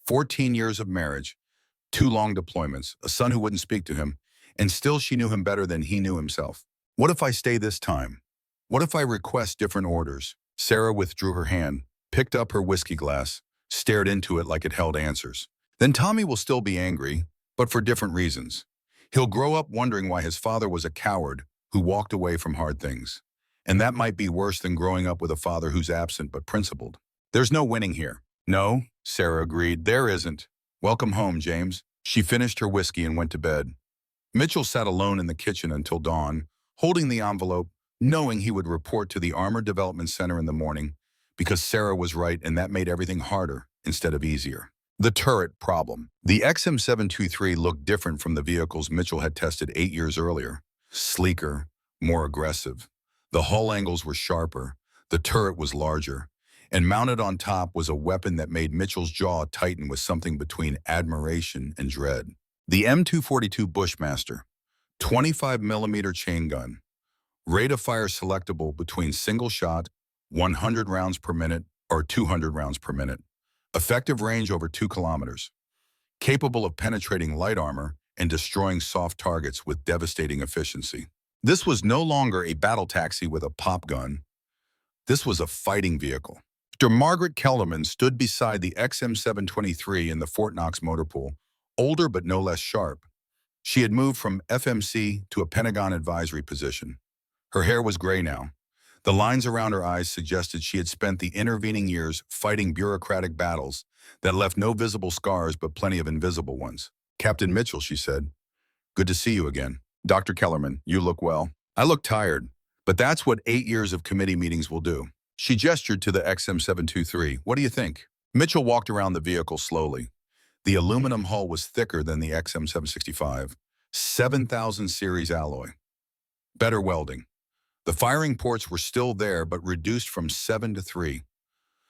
14 years of marriage, 2 long deployments, a son who wouldn't speak to him, and still she knew him better than he knew himself. What if I stay this time? What if I request different orders? Sarah withdrew her hand, picked up her whiskey glass, stared into it like it held answers. Then Tommy will still be angry, but for different reasons. He'll grow up wondering why his father was a coward who walked away from hard things. And that might be worse than growing up with a father who's absent but principled. There's no winning here. No, Sarah agreed, there isn't. Welcome home, James. She finished her whiskey and went to bed. Mitchell sat alone in the kitchen until dawn, holding the envelope, knowing he would report to the Armored Development Center in the morning because Sarah was right and that made everything harder instead of easier. The turret problem. The XM723 looked different from the vehicles Mitchell had tested 8 years earlier. Sleeker, more aggressive. The hull angles were sharper, the turret was larger, and mounted on top was a weapon that made Mitchell's jaw tighten with something between admiration and dread. The M242 Bushmaster, 25mm chain gun, rate of fire selectable between single shot, 100 rounds per minute or 200 rounds per minute, effective range over 2 kilometers, capable of penetrating light armor and destroying soft targets with devastating efficiency. This was no longer a battle taxi with a pop gun. This was a fighting vehicle. Dr. Margaret Kellerman stood beside the XM723 in the Fort Knox motor pool, older but no less sharp. She had moved from FMC to a Pentagon advisory position. Her hair was gray now. The lines around her eyes suggested she had spent the intervening years fighting bureaucratic battles that left no visible scars but plenty of invisible ones. Captain Mitchell, she said. Good to see you again. Dr. Kellerman, you look well. I look tired, but that's what 8 years of committee meetings will do. She gestured to the XM723. What do you think? Mitchell walked around the vehicle slowly. The aluminum hull was thicker than the XM765, 7000 series alloy. Better welding. The firing ports were still there but reduced from 7 to 3.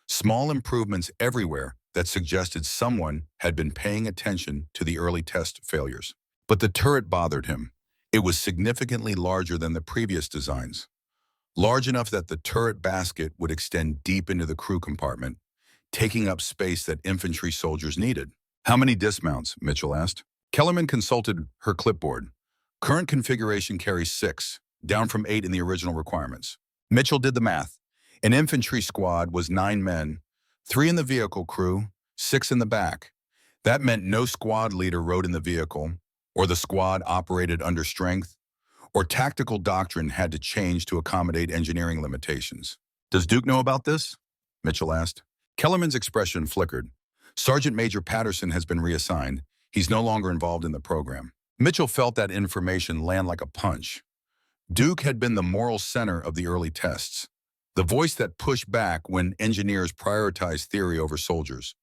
Small improvements everywhere that suggested someone had been paying attention to the early test failures. But the turret bothered him. It was significantly larger than the previous designs, large enough that the turret basket would extend deep into the crew compartment, taking up space that infantry soldiers needed. How many dismounts? Mitchell asked. Kellerman consulted her clipboard. Current configuration carries 6, down from 8 in the original requirements. Mitchell did the math. An infantry squad was 9 men, 3 in the vehicle crew, 6 in the back. That meant no squad leader rode in the vehicle, or the squad operated under strength, or tactical doctrine had to change to accommodate engineering limitations. Does Duke know about this? Mitchell asked. Kellerman's expression flickered. Sergeant Major Patterson has been reassigned. He's no longer involved in the program. Mitchell felt that information land like a punch. Duke had been the moral center of the early tests, the voice that pushed back when engineers prioritized theory over soldiers.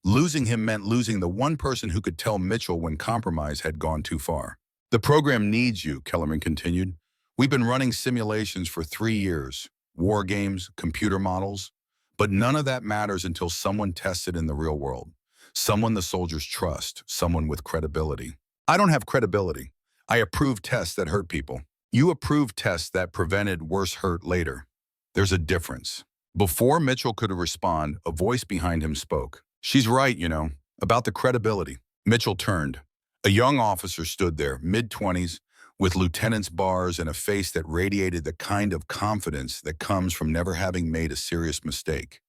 Losing him meant losing the one person who could tell Mitchell when compromise had gone too far. The program needs you, Kellerman continued. We've been running simulations for 3 years, war games, computer models, but none of that matters until someone tests it in the real world. Someone the soldiers trust, someone with credibility. I don't have credibility. I approve tests that hurt people. You approve tests that prevented worse hurt later. There's a difference. Before Mitchell could respond, a voice behind him spoke. She's right, about the credibility. Mitchell turned. A young officer stood there, mid-20s, with lieutenant's bars and a face that radiated the kind of confidence that comes from never having made a serious mistake.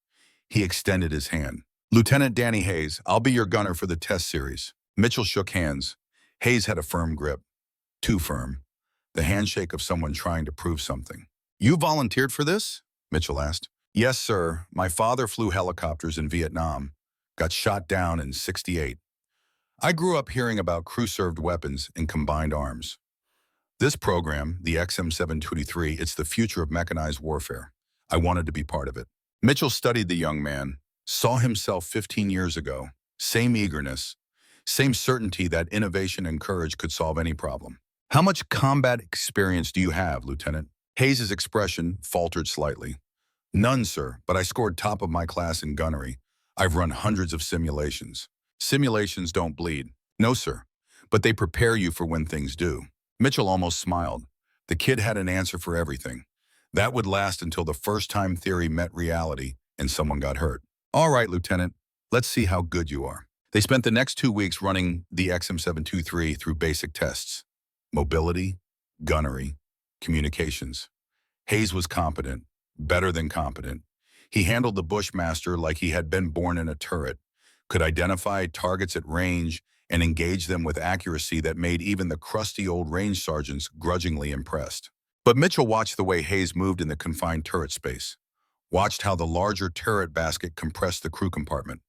He extended his hand. Lieutenant Danny Hayes, I'll be your gunner for the test series. Mitchell shook hands. Hayes had a firm grip. Too firm. The handshake of someone trying to prove something. You volunteered for this? Mitchell asked. Yes, sir. My father flew helicopters in Vietnam. Got shot down in '68. I grew up hearing about crew-served weapons and combined arms. This program, the XM723, it's the future of mechanized warfare. I wanted to be part of it. Mitchell studied the young man, saw himself 15 years ago. Same eagerness, same certainty that innovation and courage could solve any problem. How much combat experience do you have, Lieutenant? Hayes' expression faltered slightly. None, sir, but I scored top of my class in gunnery. I've run hundreds of simulations. Simulations don't bleed. No, sir, but they prepare you for when things do. Mitchell almost smiled. The kid had an answer for everything. That would last until the first time theory met reality and someone got hurt. All right, Lieutenant, let's see how good you are. They spent the next 2 weeks running the XM723 through basic tests. Mobility, gunnery, communications. Hayes was competent, better than competent. He handled the Bushmaster like he had been born in a turret, could identify targets at range and engage them with accuracy that made even the crusty old range sergeants grudgingly impressed. But Mitchell watched the way Hayes moved in the confined turret space, watched how the larger turret basket compressed the crew compartment,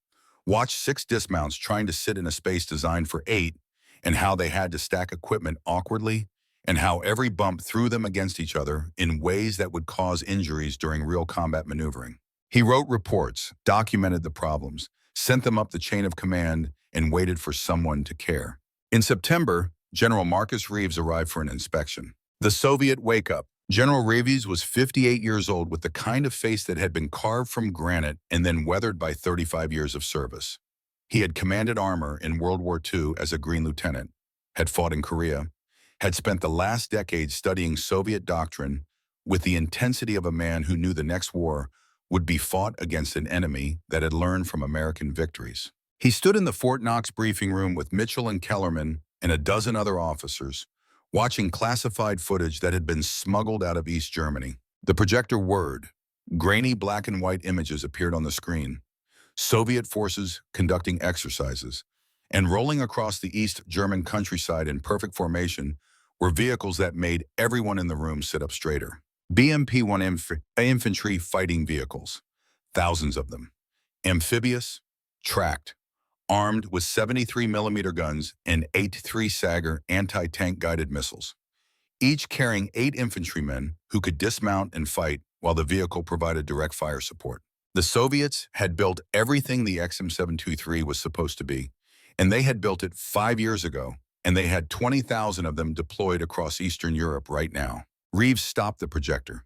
watched 6 dismounts trying to sit in a space designed for 8, and how they had to stack equipment awkwardly, and how every bump threw them against each other in ways that would cause injuries during real combat maneuvering. He wrote reports, documented the problems, sent them up the chain of command, and waited for someone to care. In September, General Marcus Reeves arrived for an inspection. The Soviet wake-up. General Reeves was 58 years old with the kind of face that had been carved from granite and then weathered by 35 years of service. He had commanded armor in World War II as a Green Lieutenant, had fought in Korea, had spent the last decade studying Soviet doctrine with the intensity of a man who knew the next war would be fought against an enemy that had learned from American victories. He stood in the Fort Knox briefing room with Mitchell and Kellerman and a dozen other officers, watching classified footage that had been smuggled out of East Germany. The projector whirred. Grainy black and white images appeared on the screen. Soviet forces conducting exercises, and rolling across the East German countryside in perfect formation were vehicles that made everyone in the room sit up straighter. BMP-1 infantry fighting vehicles, thousands of them, amphibious, tracked, armed with 73mm guns and 8-3 Sager anti-tank guided missiles, each carrying 8 infantrymen who could dismount and fight while the vehicle provided direct fire support. The Soviets had built everything the XM723 was supposed to be, and they had built it 5 years ago, and they had 20,000 of them deployed across Eastern Europe right now. Reeves stopped the projector.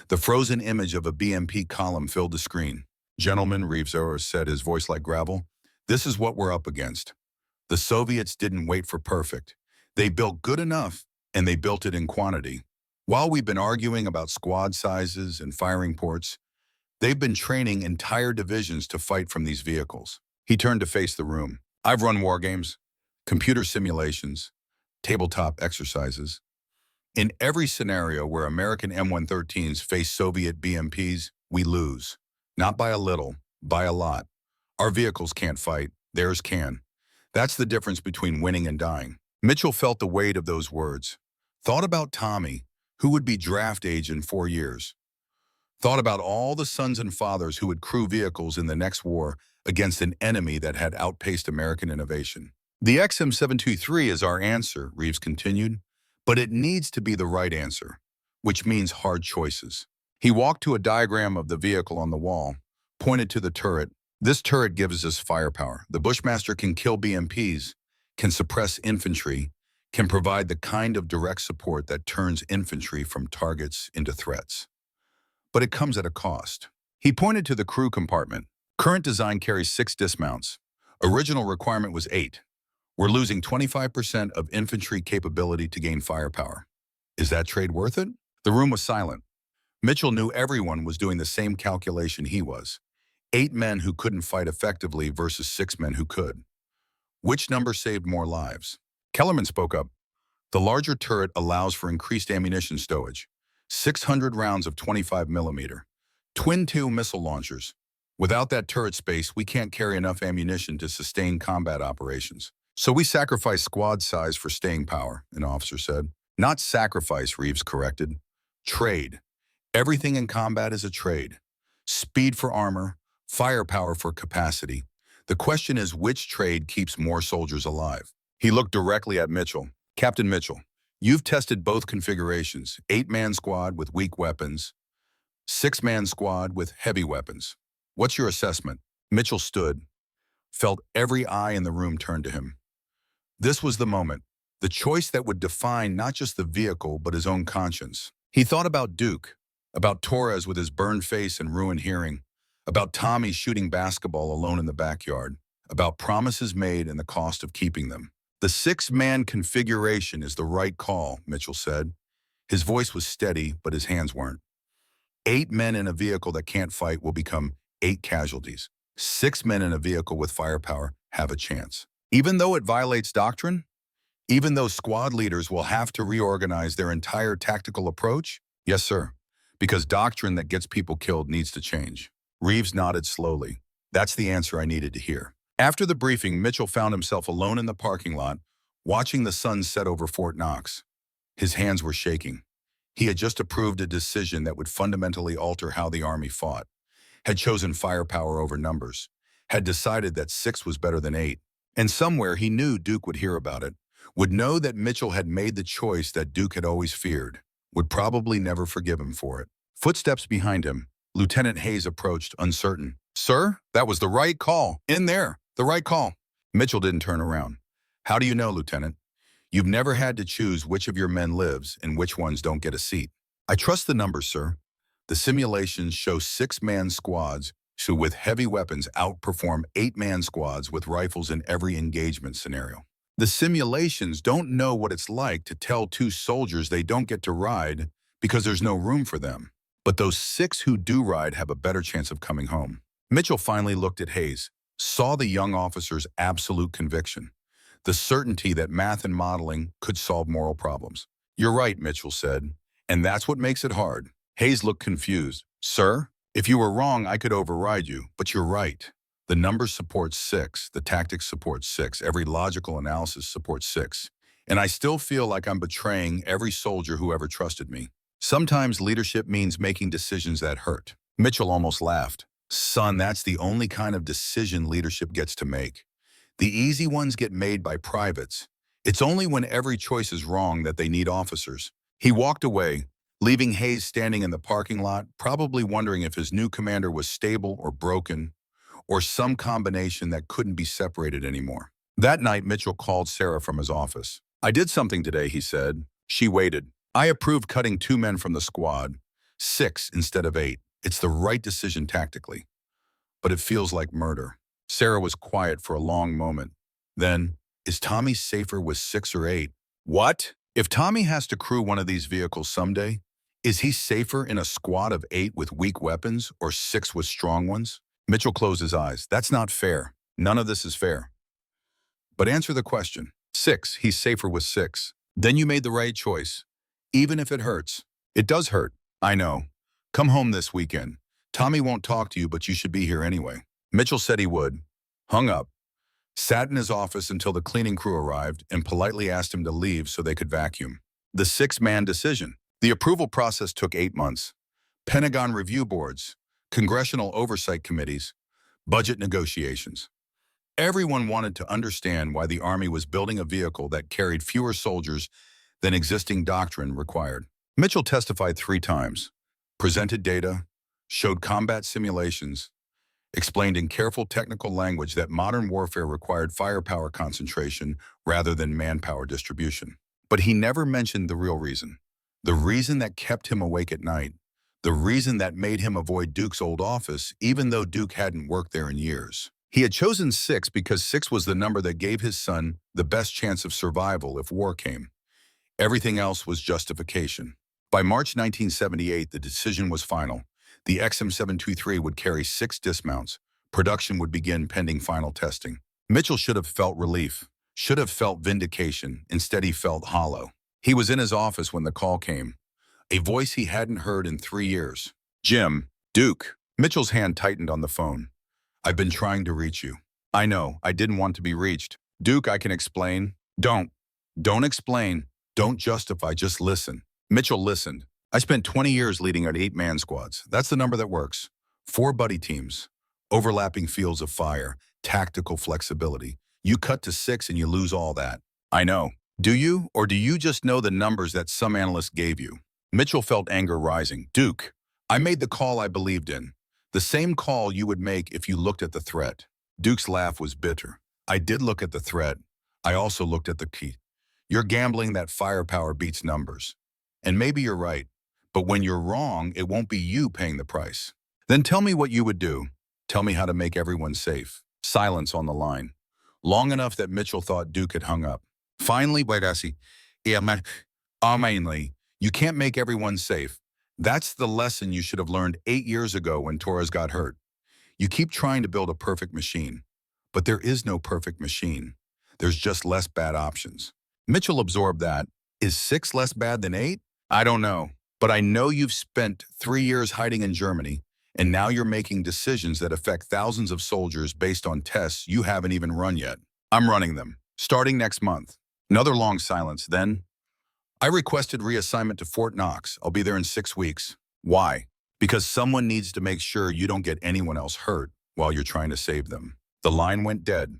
The frozen image of a BMP column filled the screen. Gentlemen, Reeves said, his voice like gravel, this is what we're up against. The Soviets didn't wait for perfect. They built good enough and they built it in quantity. While we've been arguing about squad sizes and firing ports, they've been training entire divisions to fight from these vehicles. He turned to face the room. I've run war games, computer simulations, tabletop exercises. In every scenario where American M113s face Soviet BMPs, we lose. Not by a little, by a lot. Our vehicles can't fight, theirs can. That's the difference between winning and dying. Mitchell felt the weight of those words. Thought about Tommy, who would be draft age in 4 years. Thought about all the sons and fathers who would crew vehicles in the next war against an enemy that had outpaced American innovation. The XM723 is our answer, Reeves continued, but it needs to be the right answer, which means hard choices. He walked to a diagram of the vehicle on the wall, pointed to the turret. This turret gives us firepower. The Bushmaster can kill BMPs, can suppress infantry, can provide the kind of direct support that turns infantry from targets into threats. But it comes at a cost. He pointed to the crew compartment. Current design carries 6 dismounts. Original requirement was 8. We're losing 25% of infantry capability to gain firepower. Is that trade worth it? The room was silent. Mitchell knew everyone was doing the same calculation he was. 8 men who couldn't fight effectively versus 6 men who could. Which number saved more lives? Kellerman spoke up. The larger turret allows for increased ammunition stowage. 600 rounds of 25mm. Twin-2 missile launchers. Without that turret space, we can't carry enough ammunition to sustain combat operations. So we sacrifice squad size for staying power, an officer said. Not sacrifice, Reeves corrected. Trade. Everything in combat is a trade. Speed for armor, firepower for capacity. The question is which trade keeps more soldiers alive? He looked directly at Mitchell. Captain Mitchell, you've tested both configurations, 8-man squad with weak weapons, 6-man squad with heavy weapons. What's your assessment? Mitchell stood, felt every eye in the room turn to him. This was the moment, the choice that would define not just the vehicle but his own conscience. He thought about Duke, about Torres with his burned face and ruined hearing, about Tommy shooting basketball alone in the backyard, about promises made and the cost of keeping them. The 6-man configuration is the right call, Mitchell said. His voice was steady, but his hands weren't. 8 men in a vehicle that can't fight will become 8 casualties. 6 men in a vehicle with firepower have a chance. Even though it violates doctrine? Even though squad leaders will have to reorganize their entire tactical approach? Yes, sir. Because doctrine that gets people killed needs to change. Reeves nodded slowly. That's the answer I needed to hear. After the briefing, Mitchell found himself alone in the parking lot, watching the sun set over Fort Knox. His hands were shaking. He had just approved a decision that would fundamentally alter how the Army fought, had chosen firepower over numbers, had decided that 6 was better than 8. And somewhere he knew Duke would hear about it, would know that Mitchell had made the choice that Duke had always feared, would probably never forgive him for it. Footsteps behind him, Lieutenant Hayes approached, uncertain. Sir, that was the right call. In there, the right call. Mitchell didn't turn around. How do you know, Lieutenant? You've never had to choose which of your men lives and which ones don't get a seat. I trust the numbers, sir. The simulations show 6-man squads who with heavy weapons outperform 8-man squads with rifles in every engagement scenario. The simulations don't know what it's like to tell 2 soldiers they don't get to ride because there's no room for them. But those 6 who do ride have a better chance of coming home. Mitchell finally looked at Hayes, saw the young officer's absolute conviction, the certainty that math and modeling could solve moral problems. You're right, Mitchell said, and that's what makes it hard. Hayes looked confused. Sir, if you were wrong, I could override you, but you're right. The numbers support 6, the tactics support 6, every logical analysis supports 6. And I still feel like I'm betraying every soldier who ever trusted me. Sometimes leadership means making decisions that hurt. Mitchell almost laughed. Son, that's the only kind of decision leadership gets to make. The easy ones get made by privates. It's only when every choice is wrong that they need officers. He walked away, leaving Hayes standing in the parking lot, probably wondering if his new commander was stable or broken, or some combination that couldn't be separated anymore. That night, Mitchell called Sarah from his office. I did something today, he said. She waited. I approved cutting 2 men from the squad, 6 instead of 8. It's the right decision tactically, but it feels like murder. Sarah was quiet for a long moment. Then, is Tommy safer with 6 or 8? What? If Tommy has to crew one of these vehicles someday, is he safer in a squad of 8 with weak weapons or 6 with strong ones? Mitchell closed his eyes. That's not fair. None of this is fair. But answer the question. 6, he's safer with 6. Then you made the right choice. Even if it hurts. It does hurt. I know. Come home this weekend. Tommy won't talk to you, but you should be here anyway. Mitchell said he would. Hung up. Sat in his office until the cleaning crew arrived and politely asked him to leave so they could vacuum. The 6-man decision. The approval process took 8 months. Pentagon review boards, congressional oversight committees, budget negotiations. Everyone wanted to understand why the Army was building a vehicle that carried fewer soldiers than existing doctrine required. Mitchell testified 3 times, presented data, showed combat simulations, explained in careful technical language that modern warfare required firepower concentration rather than manpower distribution. But he never mentioned the real reason. The reason that kept him awake at night. The reason that made him avoid Duke's old office, even though Duke hadn't worked there in years. He had chosen 6 because 6 was the number that gave his son the best chance of survival if war came. Everything else was justification. By March 1978, the decision was final. The XM723 would carry 6 dismounts. Production would begin pending final testing. Mitchell should have felt relief, should have felt vindication. Instead, he felt hollow. He was in his office when the call came, a voice he hadn't heard in 3 years. Jim, Duke. Mitchell's hand tightened on the phone. I've been trying to reach you. I know, I didn't want to be reached. Duke, I can explain. Don't explain. Don't justify, just listen. Mitchell listened. I spent 20 years leading at 8-man squads. That's the number that works. 4 buddy teams, overlapping fields of fire, tactical flexibility. You cut to 6 and you lose all that. I know. Do you, or do you just know the numbers that some analysts gave you? Mitchell felt anger rising. Duke, I made the call I believed in. The same call you would make if you looked at the threat. Duke's laugh was bitter. I did look at the threat. I also looked at the key. You're gambling that firepower beats numbers. And maybe you're right. But when you're wrong, it won't be you paying the price. Then tell me what you would do. Tell me how to make everyone safe. Silence on the line. Long enough that Mitchell thought Duke had hung up. Finally, mainly, you can't make everyone safe. That's the lesson you should have learned 8 years ago when Torres got hurt. You keep trying to build a perfect machine. But there is no perfect machine. There's just less bad options. Mitchell absorbed that. Is 6 less bad than 8? I don't know. But I know you've spent 3 years hiding in Germany, and now you're making decisions that affect thousands of soldiers based on tests you haven't even run yet. I'm running them, starting next month. Another long silence. Then, I requested reassignment to Fort Knox. I'll be there in 6 weeks. Why? Because someone needs to make sure you don't get anyone else hurt while you're trying to save them. The line went dead.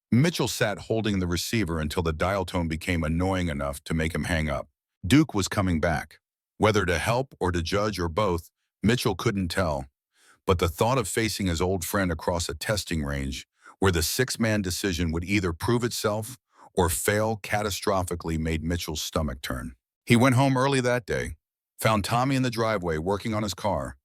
Mitchell sat holding the receiver until the dial tone became annoying enough to make him hang up. Duke was coming back. Whether to help or to judge or both, Mitchell couldn't tell. But the thought of facing his old friend across a testing range where the 6-man decision would either prove itself or fail catastrophically made Mitchell's stomach turn. He went home early that day, found Tommy in the driveway working on his car.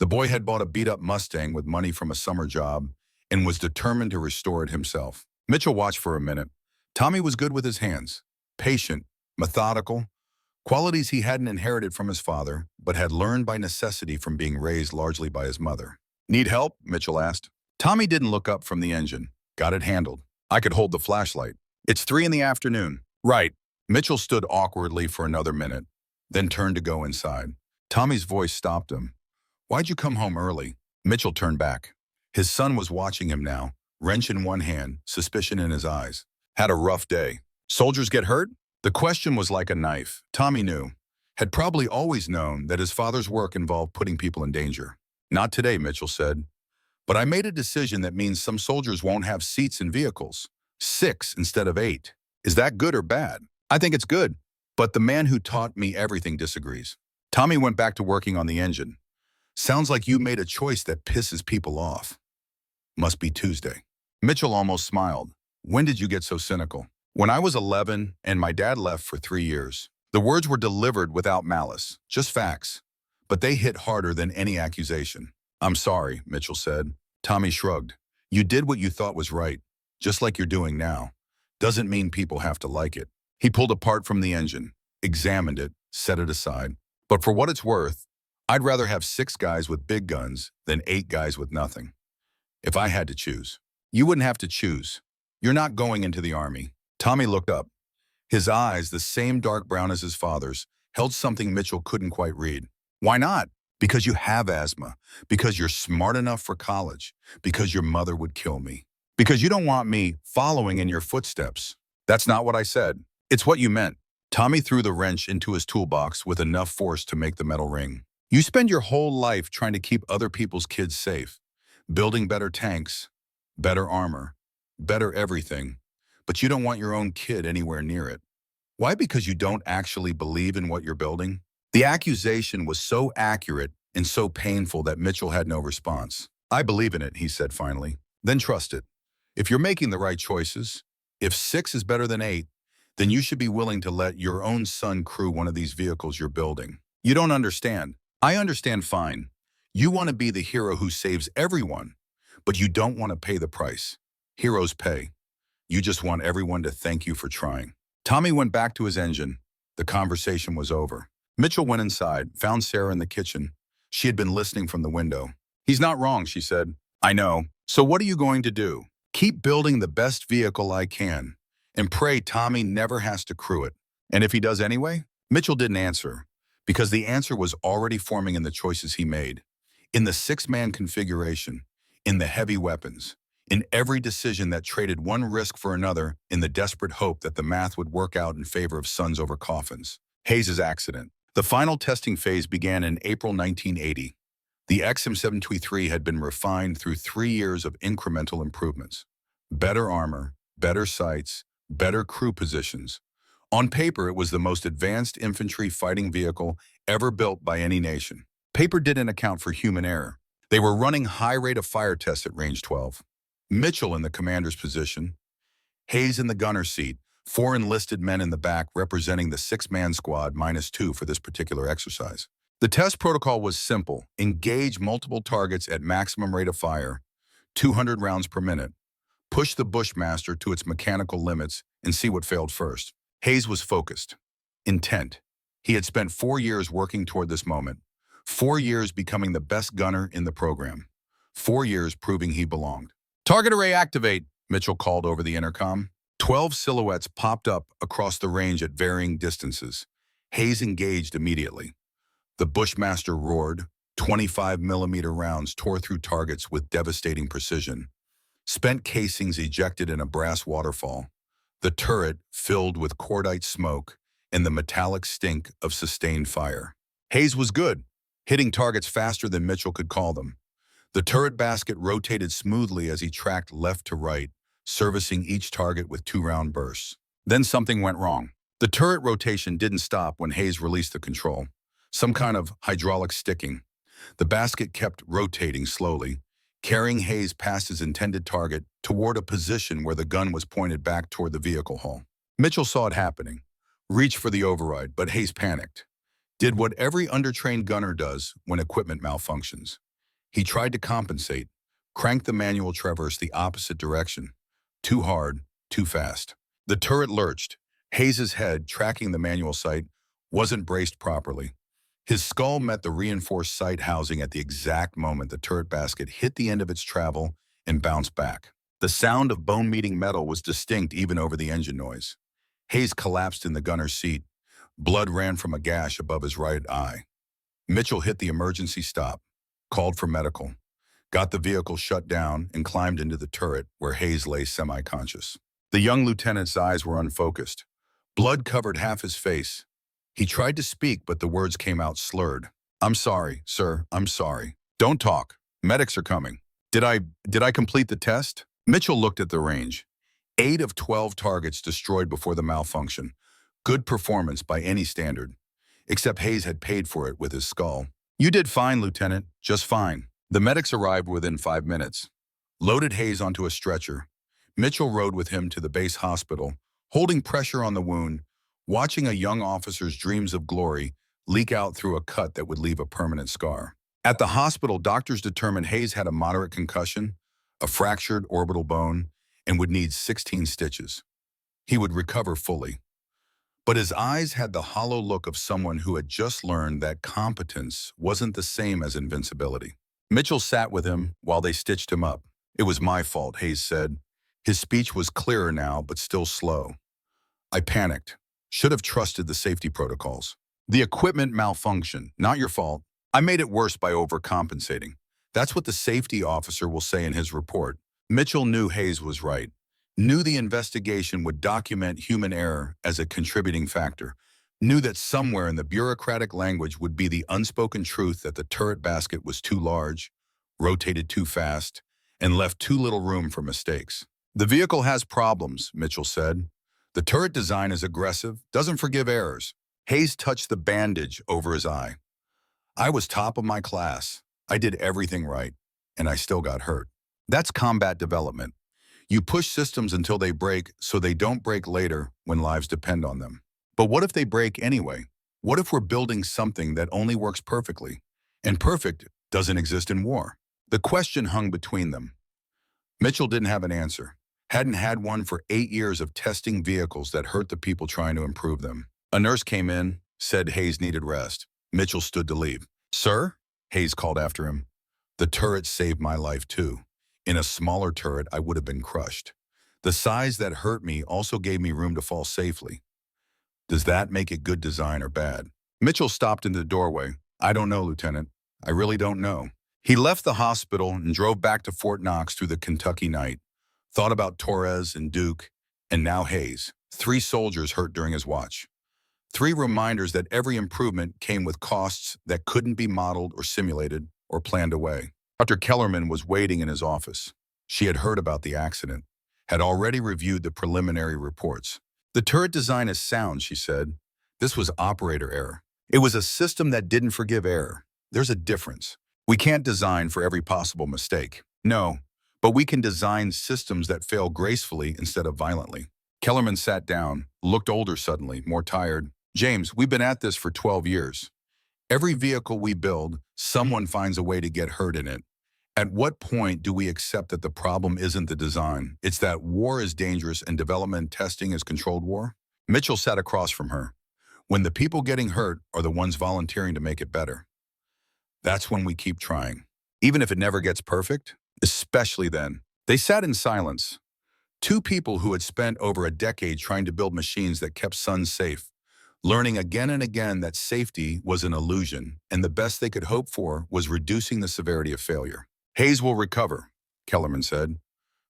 The boy had bought a beat-up Mustang with money from a summer job and was determined to restore it himself. Mitchell watched for a minute. Tommy was good with his hands, patient, methodical, qualities he hadn't inherited from his father, but had learned by necessity from being raised largely by his mother. Need help? Mitchell asked. Tommy didn't look up from the engine. Got it handled. I could hold the flashlight. It's 3 in the afternoon. Right. Mitchell stood awkwardly for another minute, then turned to go inside. Tommy's voice stopped him. Why'd you come home early? Mitchell turned back. His son was watching him now, wrench in one hand, suspicion in his eyes. Had a rough day. Soldiers get hurt? The question was like a knife. Tommy knew, had probably always known that his father's work involved putting people in danger. Not today, Mitchell said. But I made a decision that means some soldiers won't have seats in vehicles. 6 instead of 8. Is that good or bad? I think it's good. But the man who taught me everything disagrees. Tommy went back to working on the engine. Sounds like you made a choice that pisses people off. Must be Tuesday. Mitchell almost smiled. When did you get so cynical? When I was 11 and my dad left for 3 years. The words were delivered without malice, just facts. But they hit harder than any accusation. I'm sorry, Mitchell said. Tommy shrugged. You did what you thought was right, just like you're doing now. Doesn't mean people have to like it. He pulled a part from the engine, examined it, set it aside. But for what it's worth, I'd rather have 6 guys with big guns than 8 guys with nothing. If I had to choose. You wouldn't have to choose. You're not going into the Army. Tommy looked up. His eyes, the same dark brown as his father's, held something Mitchell couldn't quite read. Why not? Because you have asthma. Because you're smart enough for college. Because your mother would kill me. Because you don't want me following in your footsteps. That's not what I said. It's what you meant. Tommy threw the wrench into his toolbox with enough force to make the metal ring. You spend your whole life trying to keep other people's kids safe, building better tanks, better armor, better everything, but you don't want your own kid anywhere near it. Why? Because you don't actually believe in what you're building? The accusation was so accurate and so painful that Mitchell had no response. I believe in it, he said finally. Then trust it. If you're making the right choices, if 6 is better than 8, then you should be willing to let your own son crew one of these vehicles you're building. You don't understand. I understand fine. You want to be the hero who saves everyone, but you don't want to pay the price. Heroes pay. You just want everyone to thank you for trying. Tommy went back to his engine. The conversation was over. Mitchell went inside, found Sarah in the kitchen. She had been listening from the window. He's not wrong, she said. I know. So what are you going to do? Keep building the best vehicle I can, and pray Tommy never has to crew it. And if he does anyway? Mitchell didn't answer, because the answer was already forming in the choices he made. In the 6-man configuration, in the heavy weapons, in every decision that traded one risk for another in the desperate hope that the math would work out in favor of sons over coffins. Hayes' accident. The final testing phase began in April 1980. The XM723 had been refined through 3 years of incremental improvements. Better armor, better sights, better crew positions. On paper, it was the most advanced infantry fighting vehicle ever built by any nation. Paper didn't account for human error. They were running high rate of fire tests at range 12. Mitchell in the commander's position, Hayes in the gunner seat, 4 enlisted men in the back representing the 6-man squad -2 for this particular exercise. The test protocol was simple. Engage multiple targets at maximum rate of fire, 200 rounds per minute. Push the Bushmaster to its mechanical limits and see what failed first. Hayes was focused, intent. He had spent 4 years working toward this moment, 4 years becoming the best gunner in the program, 4 years proving he belonged. Target array activate, Mitchell called over the intercom. 12 silhouettes popped up across the range at varying distances. Hayes engaged immediately. The Bushmaster roared. 25-millimeter rounds tore through targets with devastating precision. Spent casings ejected in a brass waterfall. The turret filled with cordite smoke and the metallic stink of sustained fire. Hayes was good, hitting targets faster than Mitchell could call them. The turret basket rotated smoothly as he tracked left to right, servicing each target with 2-round bursts. Then something went wrong. The turret rotation didn't stop when Hayes released the control. Some kind of hydraulic sticking. The basket kept rotating slowly, carrying Hayes past his intended target toward a position where the gun was pointed back toward the vehicle hull. Mitchell saw it happening, reached for the override, but Hayes panicked. Did what every undertrained gunner does when equipment malfunctions. He tried to compensate, cranked the manual traverse the opposite direction. Too hard, too fast. The turret lurched. Hayes' head, tracking the manual sight, wasn't braced properly. His skull met the reinforced sight housing at the exact moment the turret basket hit the end of its travel and bounced back. The sound of bone-meeting metal was distinct even over the engine noise. Hayes collapsed in the gunner's seat. Blood ran from a gash above his right eye. Mitchell hit the emergency stop, called for medical, got the vehicle shut down, and climbed into the turret where Hayes lay semi-conscious. The young lieutenant's eyes were unfocused. Blood covered half his face. He tried to speak, but the words came out slurred. I'm sorry, sir, I'm sorry. Don't talk. Medics are coming. Did I complete the test? Mitchell looked at the range. 8 of 12 targets destroyed before the malfunction. Good performance by any standard. Except Hayes had paid for it with his skull. You did fine, Lieutenant. Just fine. The medics arrived within 5 minutes. Loaded Hayes onto a stretcher. Mitchell rode with him to the base hospital, holding pressure on the wound, watching a young officer's dreams of glory leak out through a cut that would leave a permanent scar. At the hospital, doctors determined Hayes had a moderate concussion, a fractured orbital bone, and would need 16 stitches. He would recover fully. But his eyes had the hollow look of someone who had just learned that competence wasn't the same as invincibility. Mitchell sat with him while they stitched him up. "It was my fault," Hayes said. His speech was clearer now, but still slow. "I panicked. Should have trusted the safety protocols. The equipment malfunctioned, not your fault. I made it worse by overcompensating." That's what the safety officer will say in his report. Mitchell knew Hayes was right, knew the investigation would document human error as a contributing factor, knew that somewhere in the bureaucratic language would be the unspoken truth that the turret basket was too large, rotated too fast, and left too little room for mistakes. "The vehicle has problems," Mitchell said. "The turret design is aggressive, doesn't forgive errors." Hayes touched the bandage over his eye. "I was top of my class. I did everything right, and I still got hurt." That's combat development. You push systems until they break so they don't break later when lives depend on them. But what if they break anyway? What if we're building something that only works perfectly? And perfect doesn't exist in war. The question hung between them. Mitchell didn't have an answer. Hadn't had one for 8 years of testing vehicles that hurt the people trying to improve them. A nurse came in, said Hayes needed rest. Mitchell stood to leave. "Sir?" Hayes called after him. "The turret saved my life too. In a smaller turret, I would have been crushed. The size that hurt me also gave me room to fall safely. Does that make it good design or bad?" Mitchell stopped in the doorway. "I don't know, Lieutenant. I really don't know." He left the hospital and drove back to Fort Knox through the Kentucky night. Thought about Torres and Duke, and now Hayes. 3 soldiers hurt during his watch. 3 reminders that every improvement came with costs that couldn't be modeled or simulated or planned away. Dr. Kellerman was waiting in his office. She had heard about the accident, had already reviewed the preliminary reports. "The turret design is sound," she said. "This was operator error. It was a system that didn't forgive error. There's a difference. We can't design for every possible mistake. No, but we can design systems that fail gracefully instead of violently." Kellerman sat down, looked older suddenly, more tired. "James, we've been at this for 12 years. Every vehicle we build, someone finds a way to get hurt in it. At what point do we accept that the problem isn't the design? It's that war is dangerous and development testing is controlled war?" Mitchell sat across from her. "When the people getting hurt are the ones volunteering to make it better. That's when we keep trying. Even if it never gets perfect, especially then." They sat in silence. 2 people who had spent over a decade trying to build machines that kept sons safe, learning again and again that safety was an illusion, and the best they could hope for was reducing the severity of failure. "Hayes will recover," Kellerman said.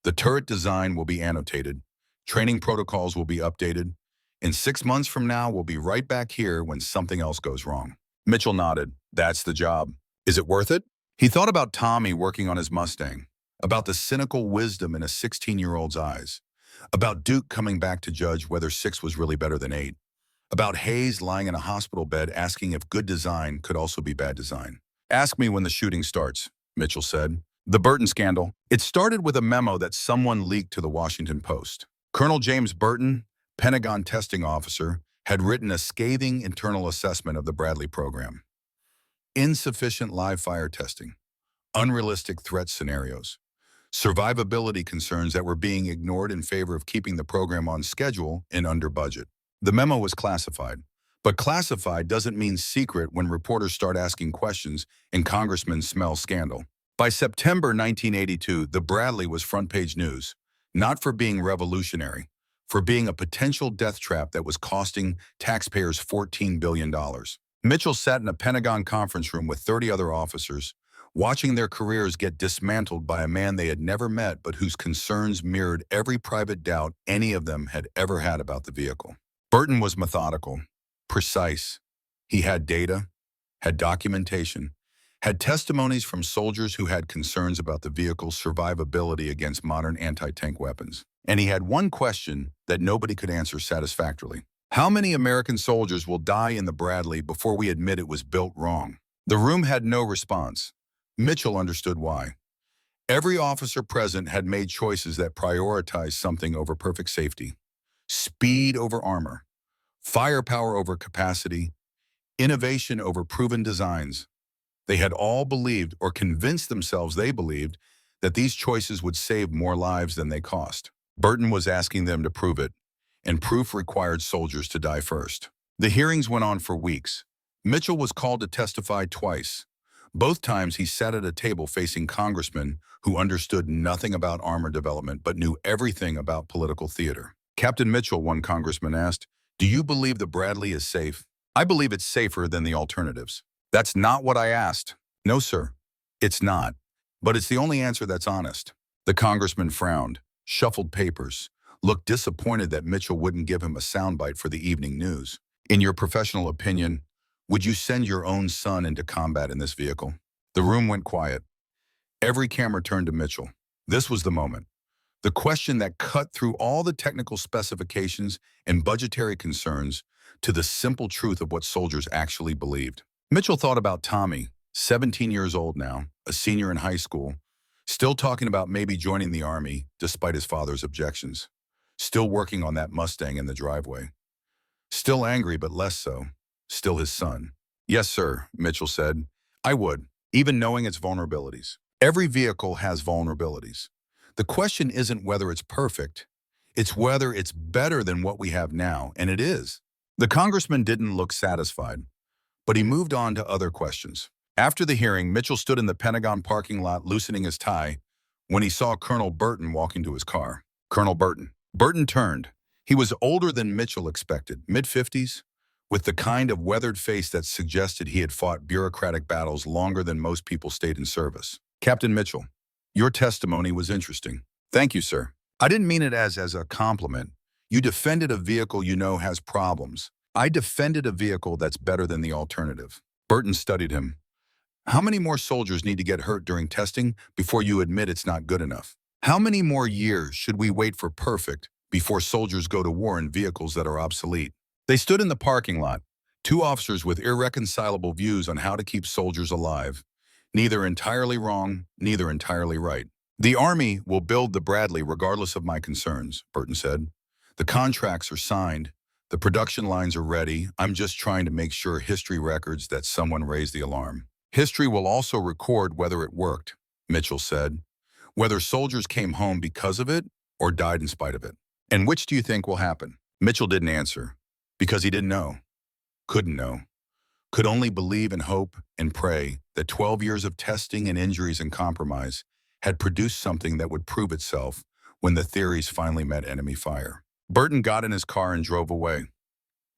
"The turret design will be annotated. Training protocols will be updated. In 6 months from now, we'll be right back here when something else goes wrong." Mitchell nodded. "That's the job. Is it worth it?" He thought about Tommy working on his Mustang, about the cynical wisdom in a 16-year-old's eyes, about Duke coming back to judge whether 6 was really better than 8. About Hayes lying in a hospital bed asking if good design could also be bad design. "Ask me when the shooting starts," Mitchell said. "The Burton scandal. It started with a memo that someone leaked to the Washington Post. Colonel James Burton, Pentagon testing officer, had written a scathing internal assessment of the Bradley program. Insufficient live fire testing, unrealistic threat scenarios, survivability concerns that were being ignored in favor of keeping the program on schedule and under budget. The memo was classified, but classified doesn't mean secret when reporters start asking questions and congressmen smell scandal. By September 1982, the Bradley was front-page news, not for being revolutionary, for being a potential death trap that was costing taxpayers $14 billion. Mitchell sat in a Pentagon conference room with 30 other officers, watching their careers get dismantled by a man they had never met but whose concerns mirrored every private doubt any of them had ever had about the vehicle. Burton was methodical, precise. He had data, had documentation, had testimonies from soldiers who had concerns about the vehicle's survivability against modern anti-tank weapons. And he had one question that nobody could answer satisfactorily. How many American soldiers will die in the Bradley before we admit it was built wrong? The room had no response. Mitchell understood why. Every officer present had made choices that prioritized something over perfect safety. Speed over armor, firepower over capacity, innovation over proven designs. They had all believed or convinced themselves they believed that these choices would save more lives than they cost. Burton was asking them to prove it. and proof required soldiers to die first. The hearings went on for weeks. Mitchell was called to testify twice. Both times he sat at a table facing congressmen who understood nothing about armor development but knew everything about political theater. Captain Mitchell, one congressman asked, "Do you believe the Bradley is safe?" "I believe it's safer than the alternatives." "That's not what I asked." "No, sir, it's not. But it's the only answer that's honest." The congressman frowned, shuffled papers, looked disappointed that Mitchell wouldn't give him a soundbite for the evening news. "In your professional opinion, would you send your own son into combat in this vehicle?" The room went quiet. Every camera turned to Mitchell. This was the moment. The question that cut through all the technical specifications and budgetary concerns to the simple truth of what soldiers actually believed. Mitchell thought about Tommy, 17 years old now, a senior in high school, still talking about maybe joining the Army despite his father's objections, still working on that Mustang in the driveway, still angry but less so, still his son. "Yes, sir," Mitchell said. "I would, even knowing its vulnerabilities." Every vehicle has vulnerabilities. The question isn't whether it's perfect, it's whether it's better than what we have now, and it is. The congressman didn't look satisfied, but he moved on to other questions. After the hearing, Mitchell stood in the Pentagon parking lot loosening his tie when he saw Colonel Burton walking to his car. Colonel Burton. Burton turned. He was older than Mitchell expected, mid-50s, with the kind of weathered face that suggested he had fought bureaucratic battles longer than most people stayed in service. "Captain Mitchell, your testimony was interesting." "Thank you, sir. I didn't mean it as a compliment. You defended a vehicle you know has problems. I defended a vehicle that's better than the alternative." Burton studied him. "How many more soldiers need to get hurt during testing before you admit it's not good enough? How many more years should we wait for perfect before soldiers go to war in vehicles that are obsolete?" They stood in the parking lot, two officers with irreconcilable views on how to keep soldiers alive. Neither entirely wrong, neither entirely right. "The Army will build the Bradley regardless of my concerns," Burton said. "The contracts are signed. The production lines are ready. I'm just trying to make sure history records that someone raised the alarm." "History will also record whether it worked," Mitchell said. "Whether soldiers came home because of it or died in spite of it." "And which do you think will happen?" Mitchell didn't answer, because he didn't know, couldn't know, could only believe and hope and pray that 12 years of testing and injuries and compromise had produced something that would prove itself when the theories finally met enemy fire. Burton got in his car and drove away.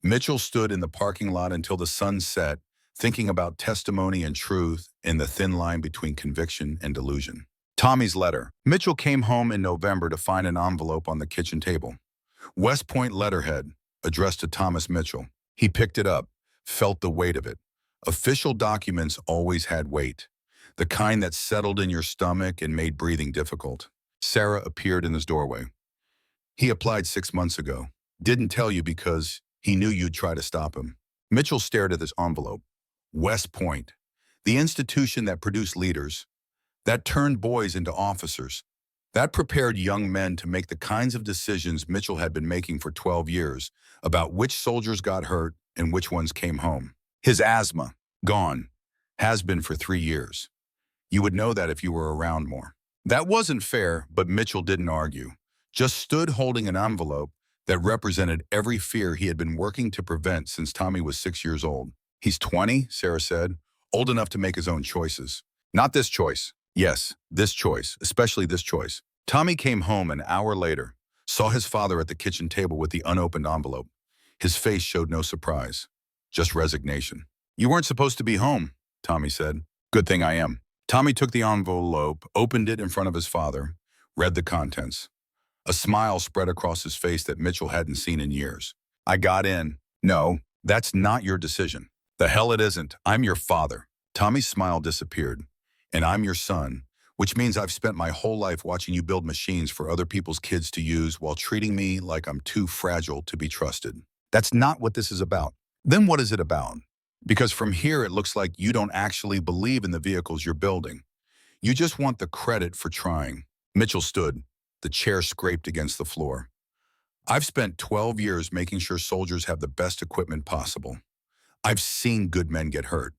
Mitchell stood in the parking lot until the sun set, thinking about testimony and truth and the thin line between conviction and delusion. Tommy's letter. Mitchell came home in November to find an envelope on the kitchen table. West Point letterhead, addressed to Thomas Mitchell. He picked it up, felt the weight of it. Official documents always had weight, the kind that settled in your stomach and made breathing difficult. Sarah appeared in his doorway. "He applied 6 months ago. Didn't tell you because he knew you'd try to stop him." Mitchell stared at this envelope. West Point, the institution that produced leaders, that turned boys into officers, that prepared young men to make the kinds of decisions Mitchell had been making for 12 years about which soldiers got hurt and which ones came home. His asthma, gone, has been for 3 years. You would know that if you were around more. That wasn't fair, but Mitchell didn't argue, just stood holding an envelope that represented every fear he had been working to prevent since Tommy was 6 years old. "He's 20, Sarah said, "old enough to make his own choices. Not this choice. Yes, this choice, especially this choice." Tommy came home an hour later, saw his father at the kitchen table with the unopened envelope. His face showed no surprise, just resignation. "You weren't supposed to be home," Tommy said. "Good thing I am." Tommy took the envelope, opened it in front of his father, read the contents. A smile spread across his face that Mitchell hadn't seen in years. "I got in." "No, that's not your decision." "The hell it isn't. I'm your father." Tommy's smile disappeared. "And I'm your son, which means I've spent my whole life watching you build machines for other people's kids to use while treating me like I'm too fragile to be trusted." "That's not what this is about." "Then what is it about? Because from here it looks like you don't actually believe in the vehicles you're building. You just want the credit for trying." Mitchell stood. The chair scraped against the floor. "I've spent 12 years making sure soldiers have the best equipment possible. I've seen good men get hurt.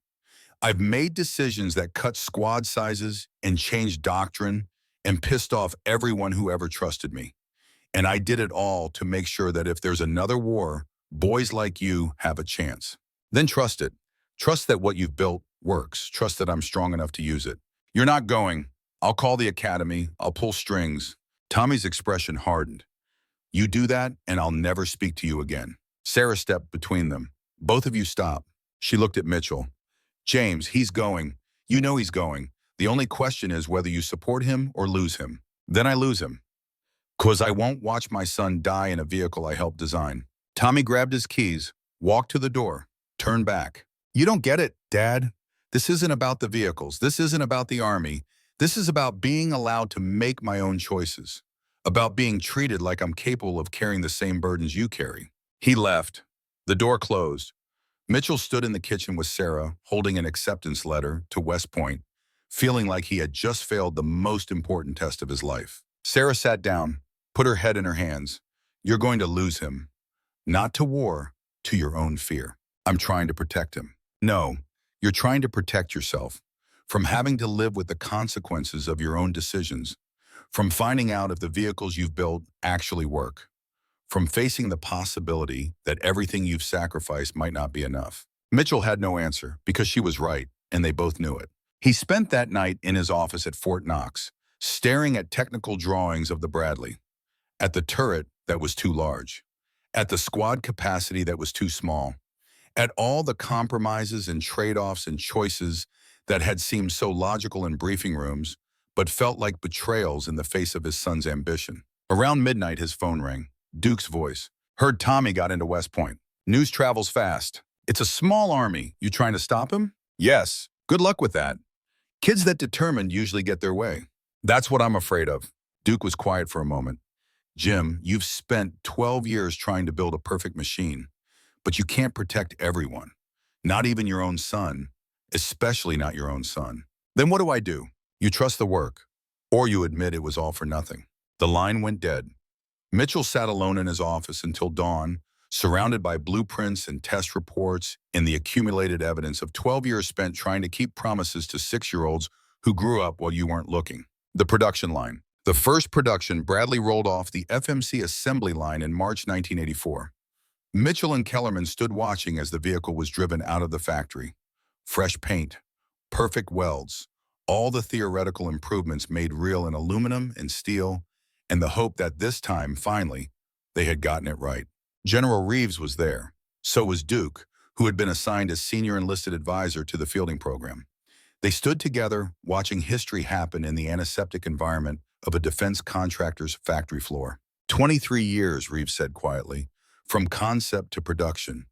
I've made decisions that cut squad sizes and changed doctrine and pissed off everyone who ever trusted me. And I did it all to make sure that if there's another war, boys like you have a chance. Then trust it. Trust that what you've built works. Trust that I'm strong enough to use it. You're not going. I'll call the academy. I'll pull strings. Tommy's expression hardened. You do that, and I'll never speak to you again. Sarah stepped between them. Both of you stop. She looked at Mitchell. James, he's going. You know he's going. The only question is whether you support him or lose him. Then I lose him. 'Cause I won't watch my son die in a vehicle I helped design. Tommy grabbed his keys, walked to the door, turned back. You don't get it, Dad. This isn't about the vehicles. This isn't about the Army. This is about being allowed to make my own choices. About being treated like I'm capable of carrying the same burdens you carry. He left. The door closed. Mitchell stood in the kitchen with Sarah, holding an acceptance letter to West Point, feeling like he had just failed the most important test of his life. Sarah sat down, put her head in her hands. You're going to lose him. Not to war, to your own fear. I'm trying to protect him. No, you're trying to protect yourself from having to live with the consequences of your own decisions, from finding out if the vehicles you've built actually work, from facing the possibility that everything you've sacrificed might not be enough. Mitchell had no answer because she was right, and they both knew it. He spent that night in his office at Fort Knox, staring at technical drawings of the Bradley, at the turret that was too large, at the squad capacity that was too small, at all the compromises and trade-offs and choices that had seemed so logical in briefing rooms, but felt like betrayals in the face of his son's ambition. Around midnight, his phone rang. Duke's voice. Heard Tommy got into West Point. News travels fast. It's a small army. You trying to stop him? Yes. Good luck with that. Kids that determined usually get their way. That's what I'm afraid of. Duke was quiet for a moment. Jim, you've spent 12 years trying to build a perfect machine, but you can't protect everyone, not even your own son, especially not your own son. Then what do I do? You trust the work, or you admit it was all for nothing. The line went dead. Mitchell sat alone in his office until dawn, surrounded by blueprints and test reports and the accumulated evidence of 12 years spent trying to keep promises to 6-year-olds who grew up while you weren't looking. The production line. The first production, Bradley rolled off the FMC assembly line in March 1984. Mitchell and Kellerman stood watching as the vehicle was driven out of the factory. Fresh paint, perfect welds, all the theoretical improvements made real in aluminum and steel, and the hope that this time, finally, they had gotten it right. General Reeves was there. So was Duke, who had been assigned as senior enlisted advisor to the fielding program. They stood together, watching history happen in the antiseptic environment of a defense contractor's factory floor. 23 years, Reeves said quietly, from concept to production.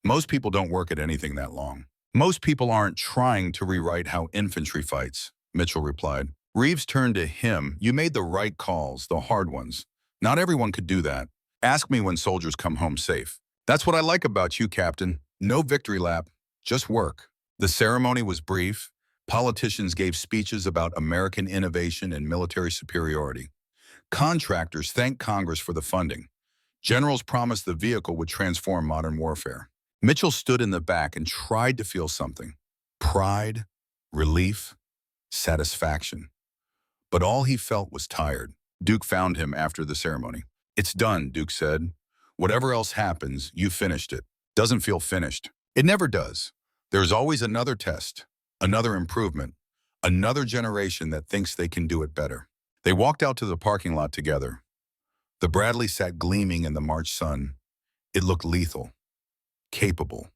Most people don't work at anything that long. Most people aren't trying to rewrite how infantry fights, Mitchell replied. Reeves turned to him. You made the right calls, the hard ones. Not everyone could do that. Ask me when soldiers come home safe. That's what I like about you, Captain. No victory lap, just work. The ceremony was brief. Politicians gave speeches about American innovation and military superiority. Contractors thanked Congress for the funding. Generals promised the vehicle would transform modern warfare. Mitchell stood in the back and tried to feel something. Pride, relief, satisfaction. But all he felt was tired. Duke found him after the ceremony. It's done, Duke said. Whatever else happens, you finished it. Doesn't feel finished. It never does. There's always another test, another improvement, another generation that thinks they can do it better. They walked out to the parking lot together. The Bradley sat gleaming in the March sun. It looked lethal, capable,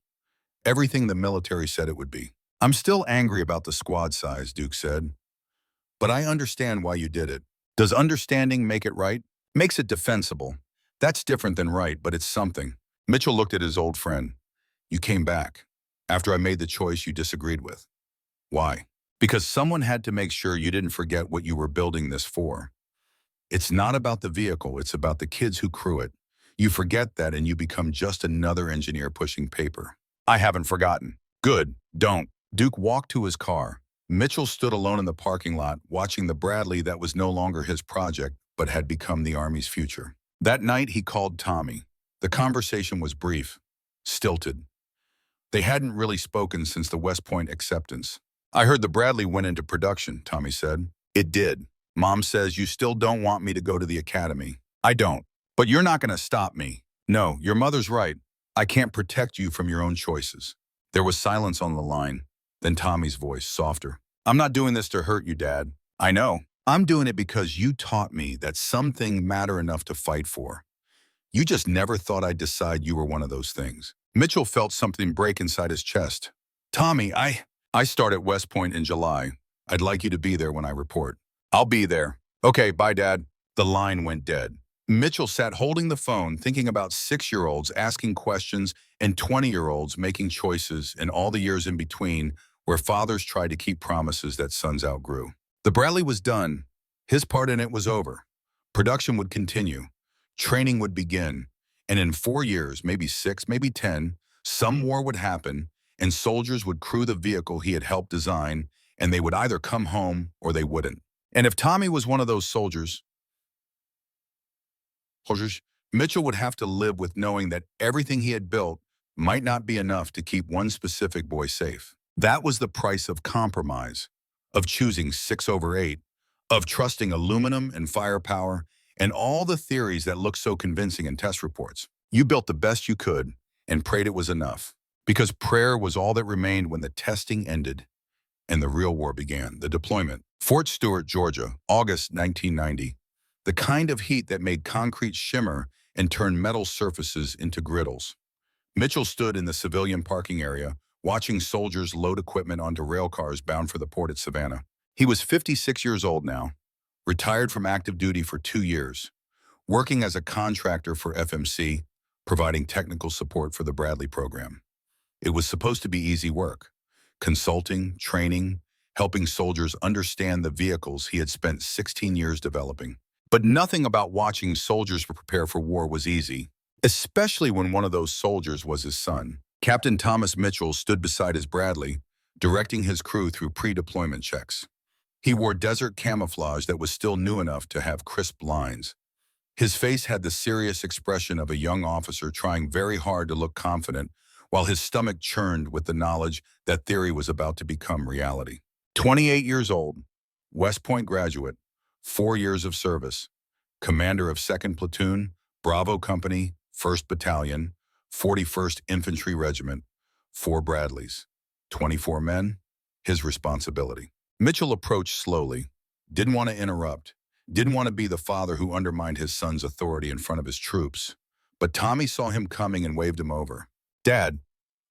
everything the military said it would be. I'm still angry about the squad size, Duke said. But I understand why you did it. Does understanding make it right? Makes it defensible. That's different than right, but it's something. Mitchell looked at his old friend. You came back, after I made the choice you disagreed with. Why? Because someone had to make sure you didn't forget what you were building this for. It's not about the vehicle, it's about the kids who crew it. You forget that and you become just another engineer pushing paper. I haven't forgotten. Good, don't. Duke walked to his car. Mitchell stood alone in the parking lot, watching the Bradley that was no longer his project, but had become the Army's future. That night, he called Tommy. The conversation was brief, stilted. They hadn't really spoken since the West Point acceptance. I heard the Bradley went into production, Tommy said. It did. Mom says you still don't want me to go to the academy. I don't. But you're not going to stop me. No, your mother's right. I can't protect you from your own choices. There was silence on the line. Then Tommy's voice, softer. I'm not doing this to hurt you, Dad. I know. I'm doing it because you taught me that some things matter enough to fight for. You just never thought I'd decide you were one of those things. Mitchell felt something break inside his chest. Tommy, I start at West Point in July. I'd like you to be there when I report. I'll be there. Okay, bye, Dad. The line went dead. Mitchell sat holding the phone, thinking about 6-year-olds asking questions and 20-year-olds making choices and all the years in between where fathers tried to keep promises that sons outgrew. The Bradley was done. His part in it was over. Production would continue. Training would begin. And in 4 years, maybe 6, maybe 10, some war would happen, and soldiers would crew the vehicle he had helped design, and they would either come home or they wouldn't. And if Tommy was one of those soldiers, Mitchell would have to live with knowing that everything he had built might not be enough to keep one specific boy safe. That was the price of compromise, of choosing 6 over 8, of trusting aluminum and firepower, and all the theories that looked so convincing in test reports. You built the best you could and prayed it was enough, because prayer was all that remained when the testing ended and the real war began, the deployment. Fort Stewart, Georgia, August 1990. The kind of heat that made concrete shimmer and turned metal surfaces into griddles. Mitchell stood in the civilian parking area, watching soldiers load equipment onto rail cars bound for the port at Savannah. He was 56 years old now, retired from active duty for 2 years, working as a contractor for FMC, providing technical support for the Bradley program. It was supposed to be easy work, consulting, training, helping soldiers understand the vehicles he had spent 16 years developing. But nothing about watching soldiers prepare for war was easy, especially when one of those soldiers was his son. Captain Thomas Mitchell stood beside his Bradley, directing his crew through pre-deployment checks. He wore desert camouflage that was still new enough to have crisp lines. His face had the serious expression of a young officer trying very hard to look confident, while his stomach churned with the knowledge that theory was about to become reality. 28 years old, West Point graduate, 4 years of service, commander of 2nd Platoon, Bravo Company, 1st Battalion, 41st Infantry Regiment, 4 Bradleys, 24 men, his responsibility. Mitchell approached slowly, didn't want to interrupt, didn't want to be the father who undermined his son's authority in front of his troops. But Tommy saw him coming and waved him over. Dad,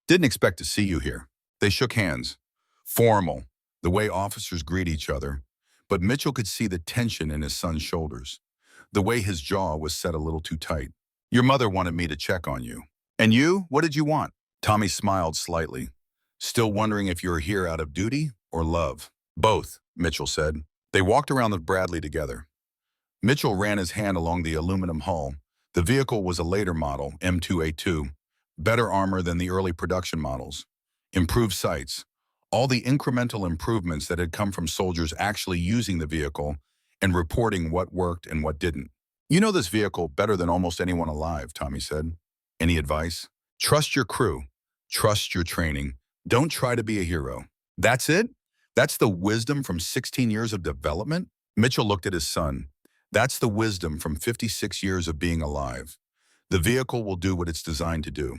didn't expect to see you here. They shook hands. Formal, the way officers greet each other. But Mitchell could see the tension in his son's shoulders, the way his jaw was set a little too tight. Your mother wanted me to check on you. And you, what did you want? Tommy smiled slightly, still wondering if you were here out of duty or love. Both, Mitchell said. They walked around the Bradley together. Mitchell ran his hand along the aluminum hull. The vehicle was a later model, M2A2, better armor than the early production models, improved sights, all the incremental improvements that had come from soldiers actually using the vehicle and reporting what worked and what didn't. You know this vehicle better than almost anyone alive, Tommy said. Any advice? Trust your crew. Trust your training. Don't try to be a hero. That's it? That's the wisdom from 16 years of development? Mitchell looked at his son. That's the wisdom from 56 years of being alive. The vehicle will do what it's designed to do.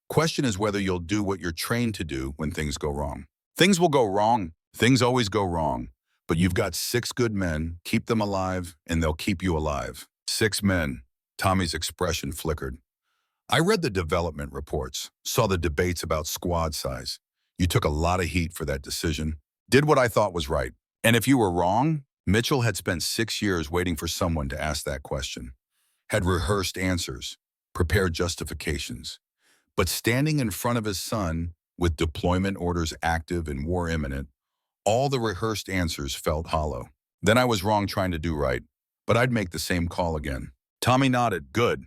Question is whether you'll do what you're trained to do when things go wrong. Things will go wrong. Things always go wrong. But you've got 6 good men. Keep them alive, and they'll keep you alive. 6 men. Tommy's expression flickered. I read the development reports, saw the debates about squad size. You took a lot of heat for that decision. Did what I thought was right. And if you were wrong, Mitchell had spent 6 years waiting for someone to ask that question. Had rehearsed answers, prepared justifications. But standing in front of his son, with deployment orders active and war imminent, all the rehearsed answers felt hollow. Then I was wrong trying to do right, but I'd make the same call again. Tommy nodded, good,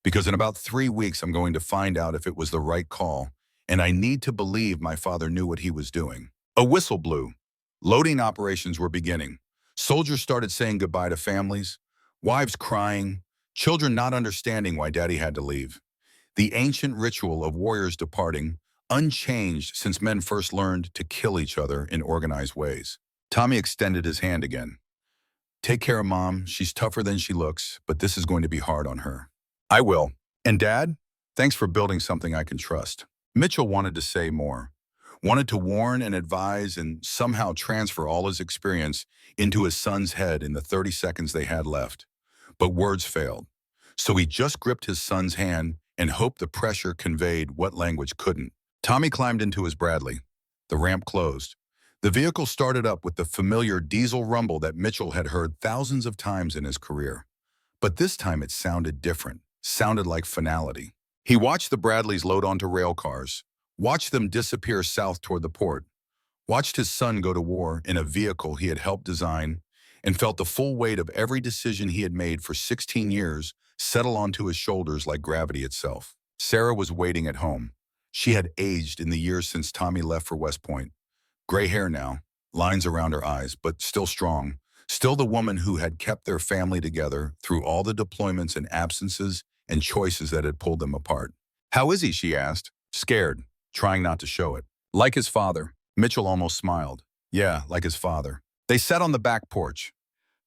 because in about 3 weeks I'm going to find out if it was the right call, and I need to believe my father knew what he was doing. A whistle blew. Loading operations were beginning. Soldiers started saying goodbye to families, wives crying, children not understanding why daddy had to leave. The ancient ritual of warriors departing, unchanged since men first learned to kill each other in organized ways. Tommy extended his hand again. Take care of Mom. She's tougher than she looks, but this is going to be hard on her. I will. And Dad, thanks for building something I can trust. Mitchell wanted to say more, wanted to warn and advise and somehow transfer all his experience into his son's head in the 30 seconds they had left. But words failed. So he just gripped his son's hand and hoped the pressure conveyed what language couldn't. Tommy climbed into his Bradley. The ramp closed. The vehicle started up with the familiar diesel rumble that Mitchell had heard thousands of times in his career. But this time it sounded different, sounded like finality. He watched the Bradleys load onto rail cars, watched them disappear south toward the port, watched his son go to war in a vehicle he had helped design, and felt the full weight of every decision he had made for 16 years settle onto his shoulders like gravity itself. Sarah was waiting at home. She had aged in the years since Tommy left for West Point. Gray hair now, lines around her eyes, but still strong. Still the woman who had kept their family together through all the deployments and absences and choices that had pulled them apart. How is he, she asked, scared, trying not to show it. Like his father. Mitchell almost smiled. Yeah, like his father. They sat on the back porch,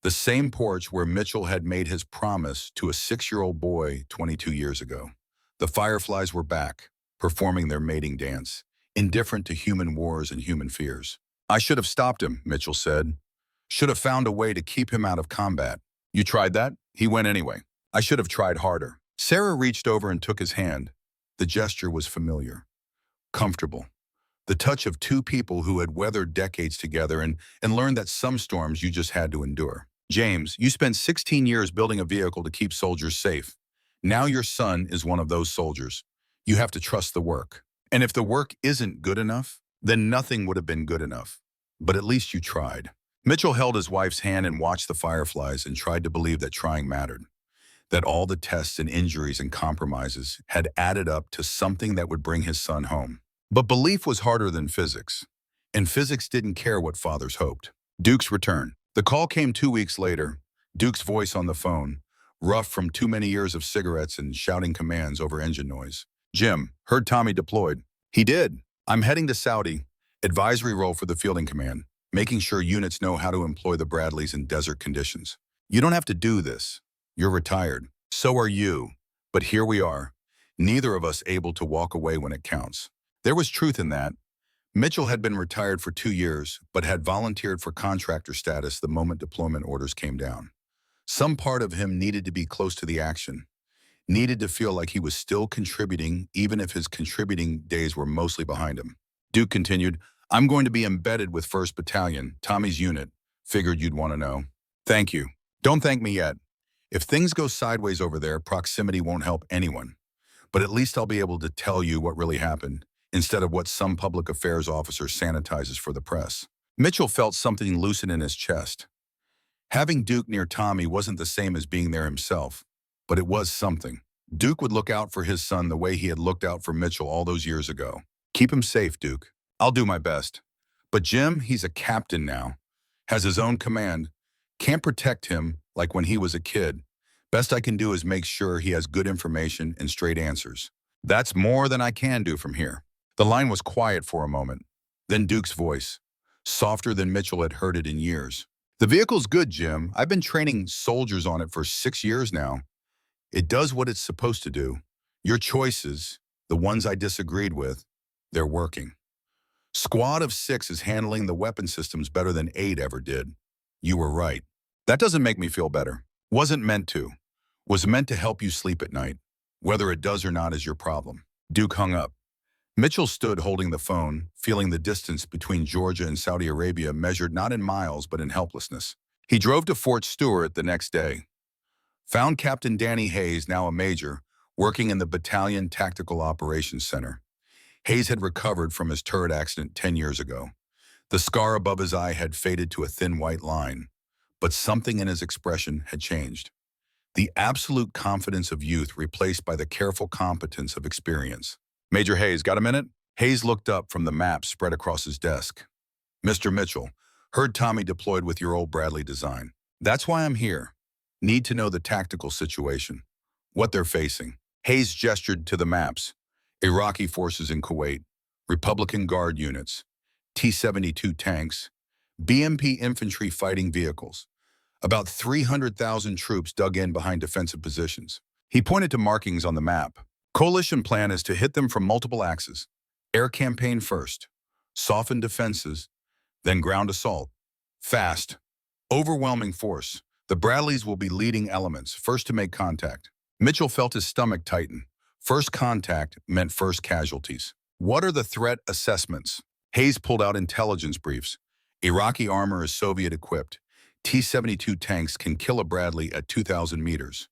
the same porch where Mitchell had made his promise to a 6-year-old boy 22 years ago. The fireflies were back, performing their mating dance, indifferent to human wars and human fears. I should have stopped him, Mitchell said. Should have found a way to keep him out of combat. You tried that? He went anyway. I should have tried harder. Sarah reached over and took his hand. The gesture was familiar, comfortable. The touch of two people who had weathered decades together and learned that some storms you just had to endure. James, you spent 16 years building a vehicle to keep soldiers safe. Now your son is one of those soldiers. You have to trust the work. And if the work isn't good enough, then nothing would have been good enough. But at least you tried. Mitchell held his wife's hand and watched the fireflies and tried to believe that trying mattered. That all the tests and injuries and compromises had added up to something that would bring his son home. But belief was harder than physics. And physics didn't care what fathers hoped. Duke's return. The call came 2 weeks later. Duke's voice on the phone, rough from too many years of cigarettes and shouting commands over engine noise. Jim, heard Tommy deployed. He did. I'm heading to Saudi. Advisory role for the fielding command, making sure units know how to employ the Bradleys in desert conditions. You don't have to do this. You're retired. So are you. But here we are, neither of us able to walk away when it counts. There was truth in that. Mitchell had been retired for 2 years, but had volunteered for contractor status the moment deployment orders came down. Some part of him needed to be close to the action, needed to feel like he was still contributing, even if his contributing days were mostly behind him. Duke continued, I'm going to be embedded with 1st Battalion, Tommy's unit. Figured you'd want to know. Thank you. Don't thank me yet. If things go sideways over there, proximity won't help anyone. But at least I'll be able to tell you what really happened, instead of what some public affairs officer sanitizes for the press. Mitchell felt something loosen in his chest. Having Duke near Tommy wasn't the same as being there himself, but it was something. Duke would look out for his son the way he had looked out for Mitchell all those years ago. Keep him safe, Duke. I'll do my best. But Jim, he's a captain now, has his own command. Can't protect him like when he was a kid. Best I can do is make sure he has good information and straight answers. That's more than I can do from here. The line was quiet for a moment. Then Duke's voice, softer than Mitchell had heard it in years. The vehicle's good, Jim. I've been training soldiers on it for 6 years now. It does what it's supposed to do. Your choices, the ones I disagreed with, they're working. Squad of 6 is handling the weapon systems better than 8 ever did. You were right. That doesn't make me feel better. Wasn't meant to. Was meant to help you sleep at night. Whether it does or not is your problem. Duke hung up. Mitchell stood holding the phone, feeling the distance between Georgia and Saudi Arabia measured not in miles but in helplessness. He drove to Fort Stewart the next day. Found Captain Danny Hayes, now a major, working in the Battalion Tactical Operations Center. Hayes had recovered from his turret accident 10 years ago. The scar above his eye had faded to a thin white line, but something in his expression had changed. The absolute confidence of youth replaced by the careful competence of experience. Major Hayes, got a minute? Hayes looked up from the map spread across his desk. Mr. Mitchell, heard Tommy deployed with your old Bradley design. That's why I'm here. Need to know the tactical situation, what they're facing. Hayes gestured to the maps. Iraqi forces in Kuwait, Republican Guard units, T-72 tanks, BMP infantry fighting vehicles, About 300,000 troops dug in behind defensive positions. He pointed to markings on the map. Coalition plan is to hit them from multiple axes. Air campaign first, soften defenses, then ground assault. Fast, overwhelming force. The Bradleys will be leading elements, first to make contact. Mitchell felt his stomach tighten. First contact meant first casualties. What are the threat assessments? Hayes pulled out intelligence briefs. Iraqi armor is Soviet-equipped. T-72 tanks can kill a Bradley at 2,000 meters.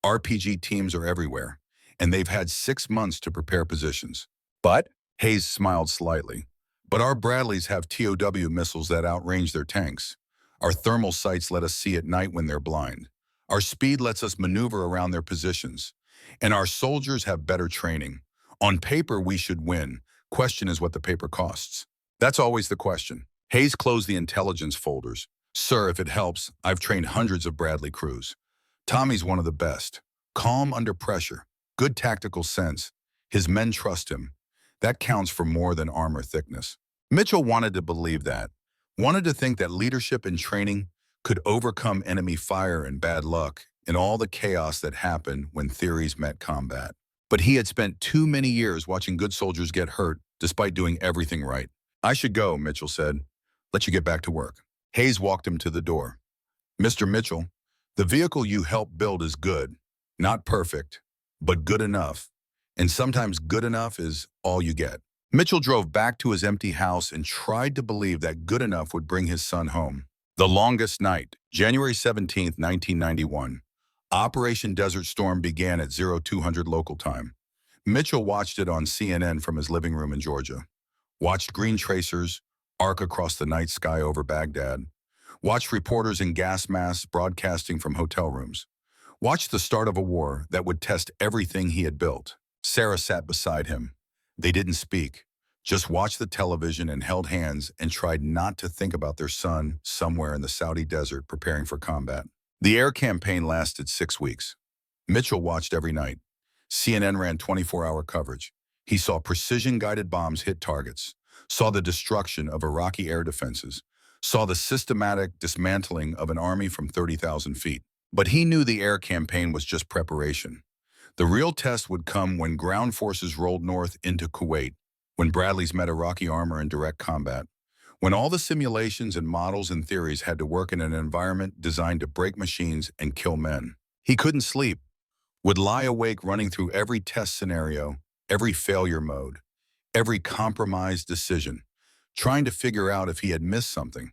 RPG teams are everywhere, and they've had 6 months to prepare positions. But, Hayes smiled slightly, but our Bradleys have TOW missiles that outrange their tanks. Our thermal sights let us see at night when they're blind. Our speed lets us maneuver around their positions. And our soldiers have better training. On paper, we should win. Question is what the paper costs. That's always the question. Hayes closed the intelligence folders. Sir, if it helps, I've trained hundreds of Bradley crews. Tommy's one of the best. Calm under pressure. Good tactical sense. His men trust him. That counts for more than armor thickness. Mitchell wanted to believe that. Wanted to think that leadership and training could overcome enemy fire and bad luck and all the chaos that happened when theories met combat. But he had spent too many years watching good soldiers get hurt despite doing everything right. I should go, Mitchell said. Let you get back to work. Hayes walked him to the door. Mr. Mitchell, the vehicle you helped build is good. Not perfect, but good enough. And sometimes good enough is all you get. Mitchell drove back to his empty house and tried to believe that good enough would bring his son home. The longest night, January 17, 1991. Operation Desert Storm began at 0200 local time. Mitchell watched it on CNN from his living room in Georgia. Watched green tracers arc across the night sky over Baghdad. Watched reporters in gas masks broadcasting from hotel rooms. Watched the start of a war that would test everything he had built. Sarah sat beside him. They didn't speak, just watched the television and held hands and tried not to think about their son somewhere in the Saudi desert preparing for combat. The air campaign lasted 6 weeks. Mitchell watched every night. CNN ran 24-hour coverage. He saw precision-guided bombs hit targets, saw the destruction of Iraqi air defenses, saw the systematic dismantling of an army from 30,000 feet. But he knew the air campaign was just preparation. The real test would come when ground forces rolled north into Kuwait, when Bradleys met Iraqi armor in direct combat, when all the simulations and models and theories had to work in an environment designed to break machines and kill men. He couldn't sleep, would lie awake running through every test scenario, every failure mode, every compromised decision, trying to figure out if he had missed something,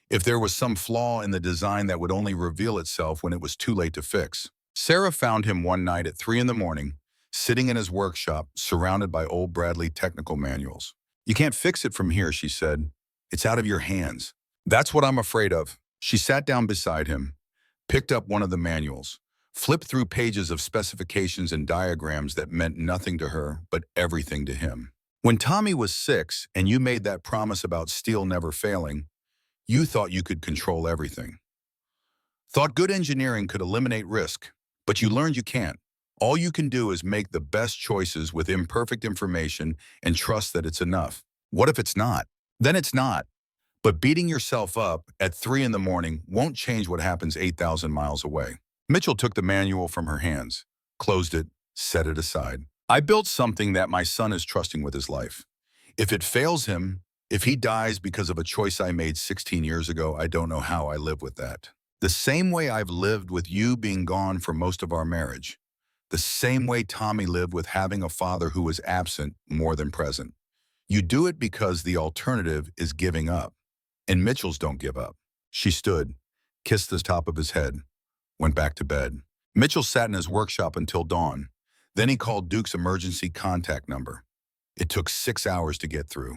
if there was some flaw in the design that would only reveal itself when it was too late to fix. Sarah found him one night at 3 in the morning, sitting in his workshop, surrounded by old Bradley technical manuals. You can't fix it from here, she said. It's out of your hands. That's what I'm afraid of. She sat down beside him, picked up one of the manuals, flipped through pages of specifications and diagrams that meant nothing to her, but everything to him. When Tommy was 6 and you made that promise about steel never failing, you thought you could control everything. Thought good engineering could eliminate risk, but you learned you can't. All you can do is make the best choices with imperfect information and trust that it's enough. What if it's not? Then it's not. But beating yourself up at 3 in the morning won't change what happens 8,000 miles away. Mitchell took the manual from her hands, closed it, set it aside. I built something that my son is trusting with his life. If it fails him, if he dies because of a choice I made 16 years ago, I don't know how I live with that. The same way I've lived with you being gone for most of our marriage. The same way Tommy lived with having a father who was absent more than present. You do it because the alternative is giving up. And Mitchell's don't give up. She stood, kissed the top of his head, went back to bed. Mitchell sat in his workshop until dawn. Then he called Duke's emergency contact number. It took 6 hours to get through.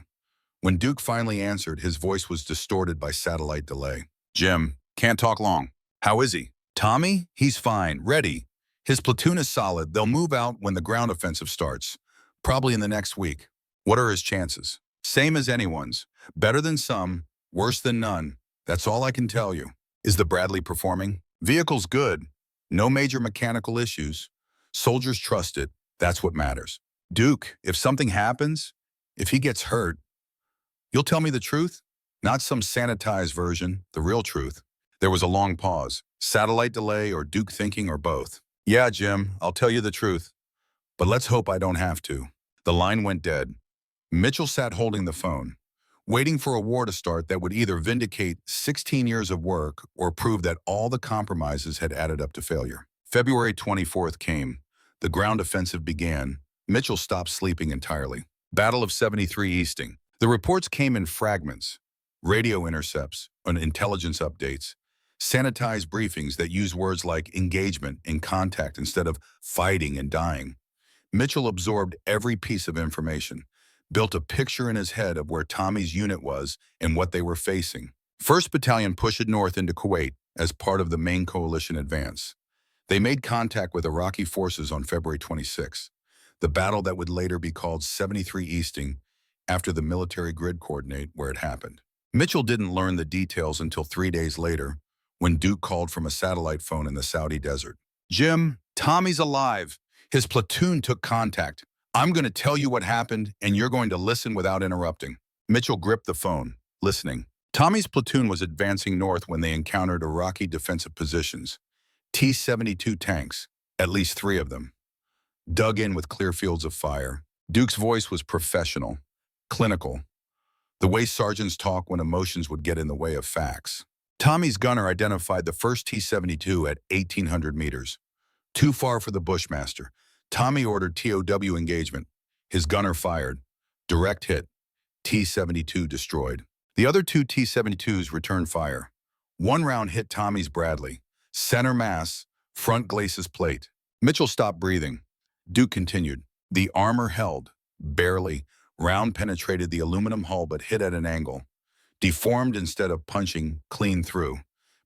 When Duke finally answered, his voice was distorted by satellite delay. Jim, can't talk long. How is he? Tommy? He's fine, ready. His platoon is solid. They'll move out when the ground offensive starts, probably in the next week. What are his chances? Same as anyone's. Better than some, worse than none. That's all I can tell you. Is the Bradley performing? Vehicle's good. No major mechanical issues. Soldiers trust it. That's what matters. Duke, if something happens, if he gets hurt, you'll tell me the truth? Not some sanitized version, the real truth. There was a long pause. Satellite delay or Duke thinking or both? Yeah, Jim, I'll tell you the truth. But let's hope I don't have to. The line went dead. Mitchell sat holding the phone, waiting for a war to start that would either vindicate 16 years of work or prove that all the compromises had added up to failure. February 24th came. The ground offensive began. Mitchell stopped sleeping entirely. Battle of 73 Easting. The reports came in fragments. Radio intercepts and intelligence updates. Sanitized briefings that use words like engagement and contact instead of fighting and dying. Mitchell absorbed every piece of information, built a picture in his head of where Tommy's unit was and what they were facing. 1st Battalion pushed north into Kuwait as part of the main coalition advance. They made contact with Iraqi forces on February 26, the battle that would later be called 73 Easting after the military grid coordinate where it happened. Mitchell didn't learn the details until 3 days later when Duke called from a satellite phone in the Saudi desert. Jim, Tommy's alive. His platoon took contact. I'm going to tell you what happened, and you're going to listen without interrupting. Mitchell gripped the phone, listening. Tommy's platoon was advancing north when they encountered Iraqi defensive positions. T-72 tanks, at least 3 of them, dug in with clear fields of fire. Duke's voice was professional, clinical, the way sergeants talk when emotions would get in the way of facts. Tommy's gunner identified the first T-72 at 1,800 meters. Too far for the Bushmaster. Tommy ordered TOW engagement. His gunner fired. Direct hit. T-72 destroyed. The other 2 T-72s returned fire. 1 round hit Tommy's Bradley. Center mass, front glacis plate. Mitchell stopped breathing. Duke continued. The armor held. Barely. Round penetrated the aluminum hull but hit at an angle. Deformed instead of punching clean through.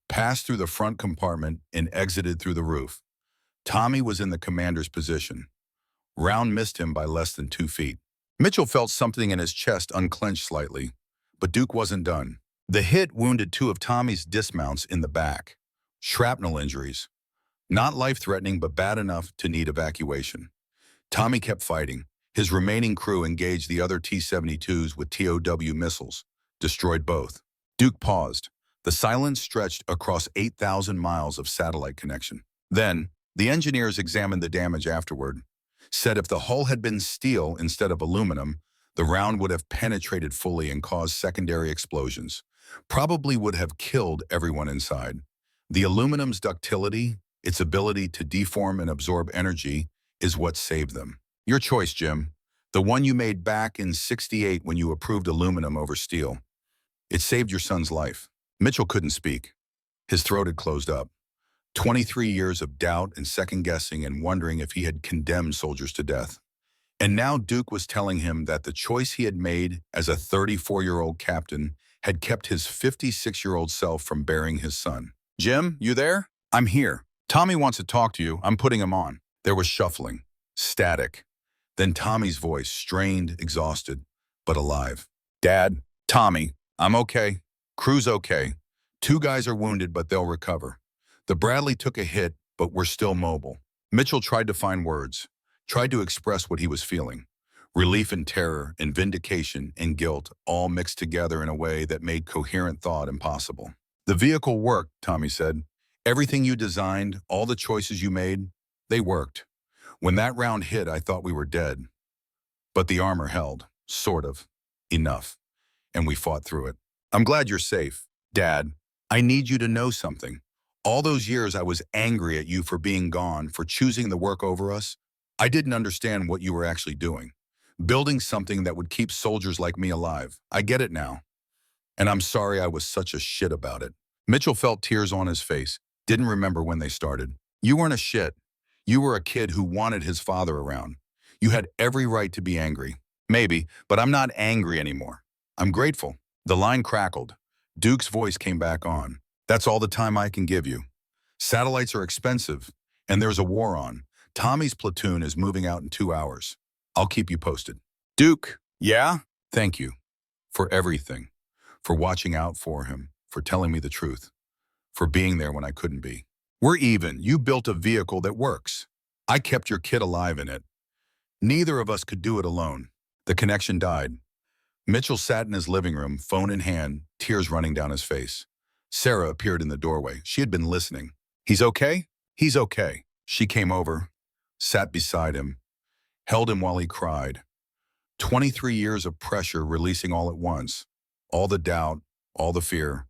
Passed through the front compartment and exited through the roof. Tommy was in the commander's position. Round missed him by less than 2 feet. Mitchell felt something in his chest unclench slightly, but Duke wasn't done. The hit wounded 2 of Tommy's dismounts in the back. Shrapnel injuries. Not life-threatening, but bad enough to need evacuation. Tommy kept fighting. His remaining crew engaged the other T-72s with TOW missiles, destroyed both. Duke paused. The silence stretched across 8,000 miles of satellite connection. Then, the engineers examined the damage afterward, said if the hull had been steel instead of aluminum, the round would have penetrated fully and caused secondary explosions. Probably would have killed everyone inside. The aluminum's ductility, its ability to deform and absorb energy, is what saved them. Your choice, Jim. The one you made back in '68 when you approved aluminum over steel. It saved your son's life. Mitchell couldn't speak. His throat had closed up. 23 years of doubt and second-guessing and wondering if he had condemned soldiers to death. And now Duke was telling him that the choice he had made as a 34-year-old captain had kept his 56-year-old self from burying his son. Jim, you there? I'm here. Tommy wants to talk to you. I'm putting him on. There was shuffling, static. Then Tommy's voice, strained, exhausted, but alive. Dad, Tommy, I'm okay. Crew's okay. 2 guys are wounded, but they'll recover. The Bradley took a hit, but we're still mobile. Mitchell tried to find words, tried to express what he was feeling. Relief and terror and vindication and guilt all mixed together in a way that made coherent thought impossible. The vehicle worked, Tommy said. Everything you designed, all the choices you made, they worked. When that round hit, I thought we were dead. But the armor held, sort of, enough, and we fought through it. I'm glad you're safe. Dad, I need you to know something. All those years I was angry at you for being gone, for choosing the work over us. I didn't understand what you were actually doing. Building something that would keep soldiers like me alive. I get it now. And I'm sorry I was such a shit about it. Mitchell felt tears on his face, didn't remember when they started. You weren't a shit. You were a kid who wanted his father around. You had every right to be angry. Maybe, but I'm not angry anymore. I'm grateful. The line crackled. Duke's voice came back on. That's all the time I can give you. Satellites are expensive, and there's a war on. Tommy's platoon is moving out in 2 hours. I'll keep you posted. Duke, yeah? Thank you for everything, for watching out for him, for telling me the truth, for being there when I couldn't be. We're even. You built a vehicle that works. I kept your kid alive in it. Neither of us could do it alone. The connection died. Mitchell sat in his living room, phone in hand, tears running down his face. Sarah appeared in the doorway. She had been listening. "He's okay?" "He's okay." She came over, sat beside him, held him while he cried. 23 years of pressure releasing all at once. All the doubt, all the fear,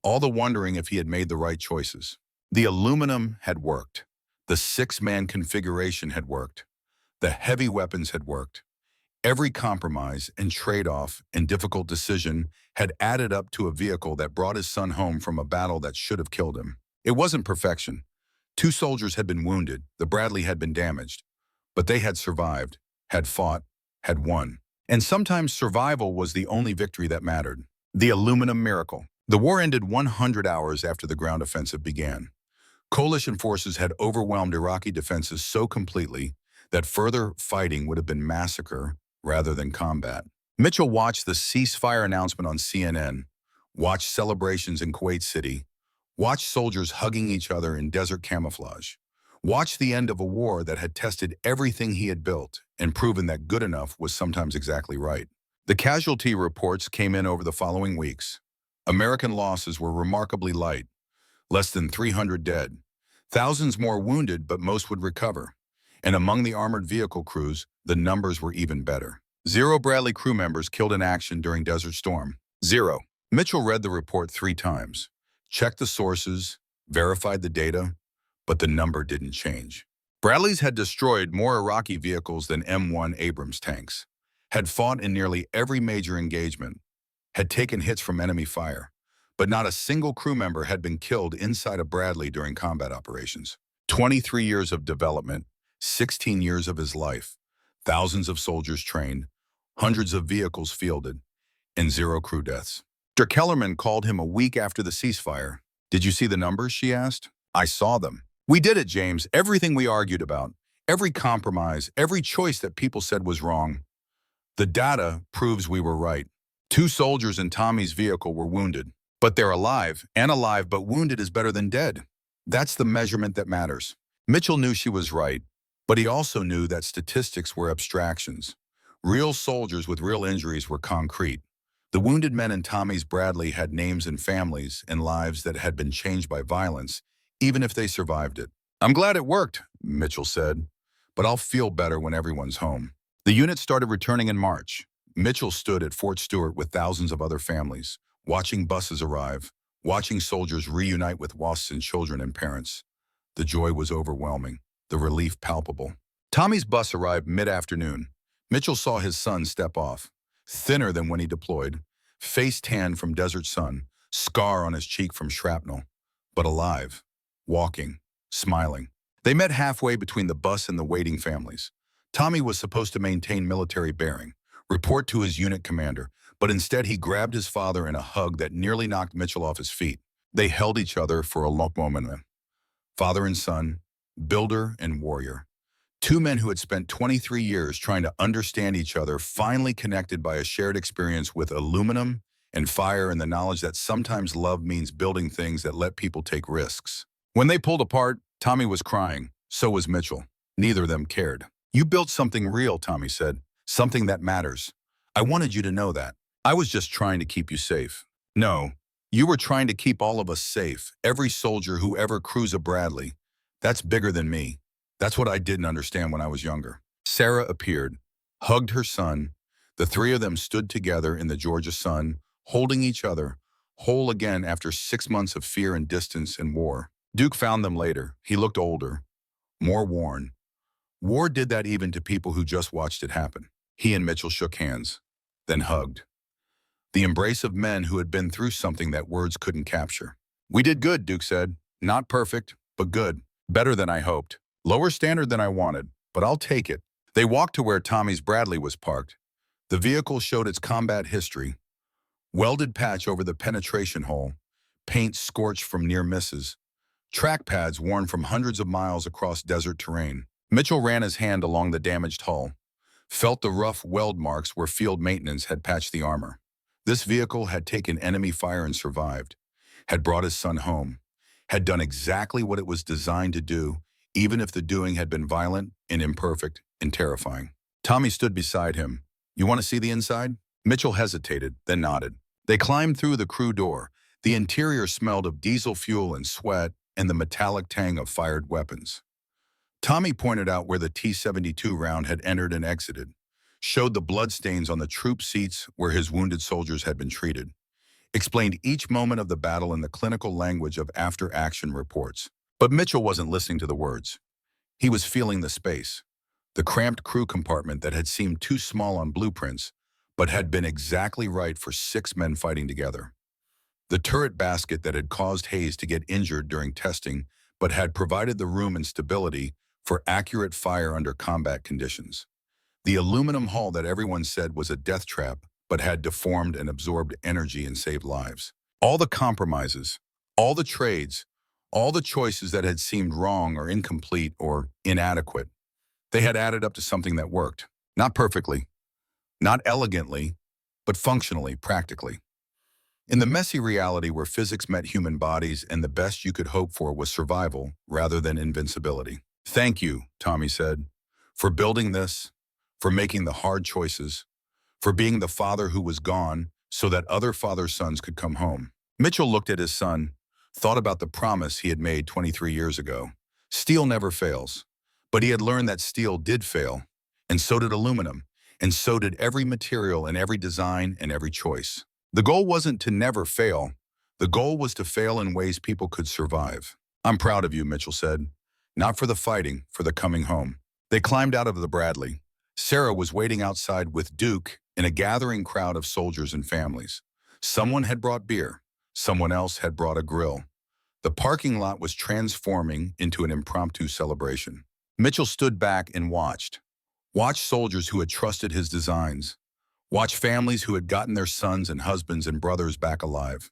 all the wondering if he had made the right choices. The aluminum had worked. The six-man configuration had worked. The heavy weapons had worked. Every compromise and trade-off and difficult decision had added up to a vehicle that brought his son home from a battle that should have killed him. It wasn't perfection. 2 soldiers had been wounded, the Bradley had been damaged, but they had survived, had fought, had won. And sometimes survival was the only victory that mattered. The aluminum miracle. The war ended 100 hours after the ground offensive began. Coalition forces had overwhelmed Iraqi defenses so completely that further fighting would have been massacre rather than combat. Mitchell watched the ceasefire announcement on CNN, watched celebrations in Kuwait City, watched soldiers hugging each other in desert camouflage, watched the end of a war that had tested everything he had built and proven that good enough was sometimes exactly right. The casualty reports came in over the following weeks. American losses were remarkably light, less than 300 dead, thousands more wounded, but most would recover. And among the armored vehicle crews, the numbers were even better. 0 Bradley crew members killed in action during Desert Storm. 0. Mitchell read the report 3 times, checked the sources, verified the data, but the number didn't change. Bradleys had destroyed more Iraqi vehicles than M1 Abrams tanks, had fought in nearly every major engagement, had taken hits from enemy fire, but not a single crew member had been killed inside a Bradley during combat operations. 23 years of development, 16 years of his life, thousands of soldiers trained, hundreds of vehicles fielded, and 0 crew deaths. Dr. Kellerman called him a week after the ceasefire. "Did you see the numbers?" she asked. "I saw them. We did it, James. Everything we argued about, every compromise, every choice that people said was wrong. The data proves we were right. 2 soldiers in Tommy's vehicle were wounded, but they're alive, and alive but wounded is better than dead. That's the measurement that matters." Mitchell knew she was right, but he also knew that statistics were abstractions. Real soldiers with real injuries were concrete. The wounded men in Tommy's Bradley had names and families and lives that had been changed by violence, even if they survived it. "I'm glad it worked," Mitchell said, "but I'll feel better when everyone's home." The unit started returning in March. Mitchell stood at Fort Stewart with thousands of other families, watching buses arrive, watching soldiers reunite with wives and children and parents. The joy was overwhelming, the relief palpable. Tommy's bus arrived mid-afternoon. Mitchell saw his son step off, thinner than when he deployed, face tanned from desert sun, scar on his cheek from shrapnel, but alive, walking, smiling. They met halfway between the bus and the waiting families. Tommy was supposed to maintain military bearing, report to his unit commander, but instead he grabbed his father in a hug that nearly knocked Mitchell off his feet. They held each other for a long moment. Father and son, builder and warrior. 2 men who had spent 23 years trying to understand each other, finally connected by a shared experience with aluminum and fire and the knowledge that sometimes love means building things that let people take risks. When they pulled apart, Tommy was crying. So was Mitchell. Neither of them cared. "You built something real," Tommy said. "Something that matters. I wanted you to know that. I was just trying to keep you safe." "No, you were trying to keep all of us safe. Every soldier who ever crews a Bradley. That's bigger than me. That's what I didn't understand when I was younger." Sarah appeared, hugged her son. The 3 of them stood together in the Georgia sun, holding each other, whole again after 6 months of fear and distance and war. Duke found them later. He looked older, more worn. War did that even to people who just watched it happen. He and Mitchell shook hands, then hugged. The embrace of men who had been through something that words couldn't capture. "We did good," Duke said. "Not perfect, but good. Better than I hoped. Lower standard than I wanted, but I'll take it." They walked to where Tommy's Bradley was parked. The vehicle showed its combat history. Welded patch over the penetration hole, paint scorched from near misses, track pads worn from hundreds of miles across desert terrain. Mitchell ran his hand along the damaged hull, felt the rough weld marks where field maintenance had patched the armor. This vehicle had taken enemy fire and survived, had brought his son home, had done exactly what it was designed to do, even if the doing had been violent and imperfect and terrifying. Tommy stood beside him. "You want to see the inside?" Mitchell hesitated, then nodded. They climbed through the crew door, The interior smelled of diesel fuel and sweat and the metallic tang of fired weapons. Tommy pointed out where the T-72 round had entered and exited, showed the bloodstains on the troop seats where his wounded soldiers had been treated, explained each moment of the battle in the clinical language of after-action reports. But Mitchell wasn't listening to the words. He was feeling the space, the cramped crew compartment that had seemed too small on blueprints, but had been exactly right for 6 men fighting together. The turret basket that had caused Hayes to get injured during testing, but had provided the room and stability for accurate fire under combat conditions. The aluminum hull that everyone said was a death trap, but had deformed and absorbed energy and saved lives. All the compromises, all the trades, all the choices that had seemed wrong or incomplete or inadequate, they had added up to something that worked. Not perfectly, not elegantly, but functionally, practically. In the messy reality where physics met human bodies and the best you could hope for was survival rather than invincibility. "Thank you," Tommy said, "for building this, for making the hard choices, for being the father who was gone so that other father sons could come home." Mitchell looked at his son, thought about the promise he had made 23 years ago. Steel never fails, but he had learned that steel did fail, and so did aluminum, and so did every material and every design and every choice. The goal wasn't to never fail. The goal was to fail in ways people could survive. "I'm proud of you," Mitchell said. "Not for the fighting, for the coming home." They climbed out of the Bradley. Sarah was waiting outside with Duke in a gathering crowd of soldiers and families. Someone had brought beer. Someone else had brought a grill. The parking lot was transforming into an impromptu celebration. Mitchell stood back and watched. Watched soldiers who had trusted his designs. Watched families who had gotten their sons and husbands and brothers back alive.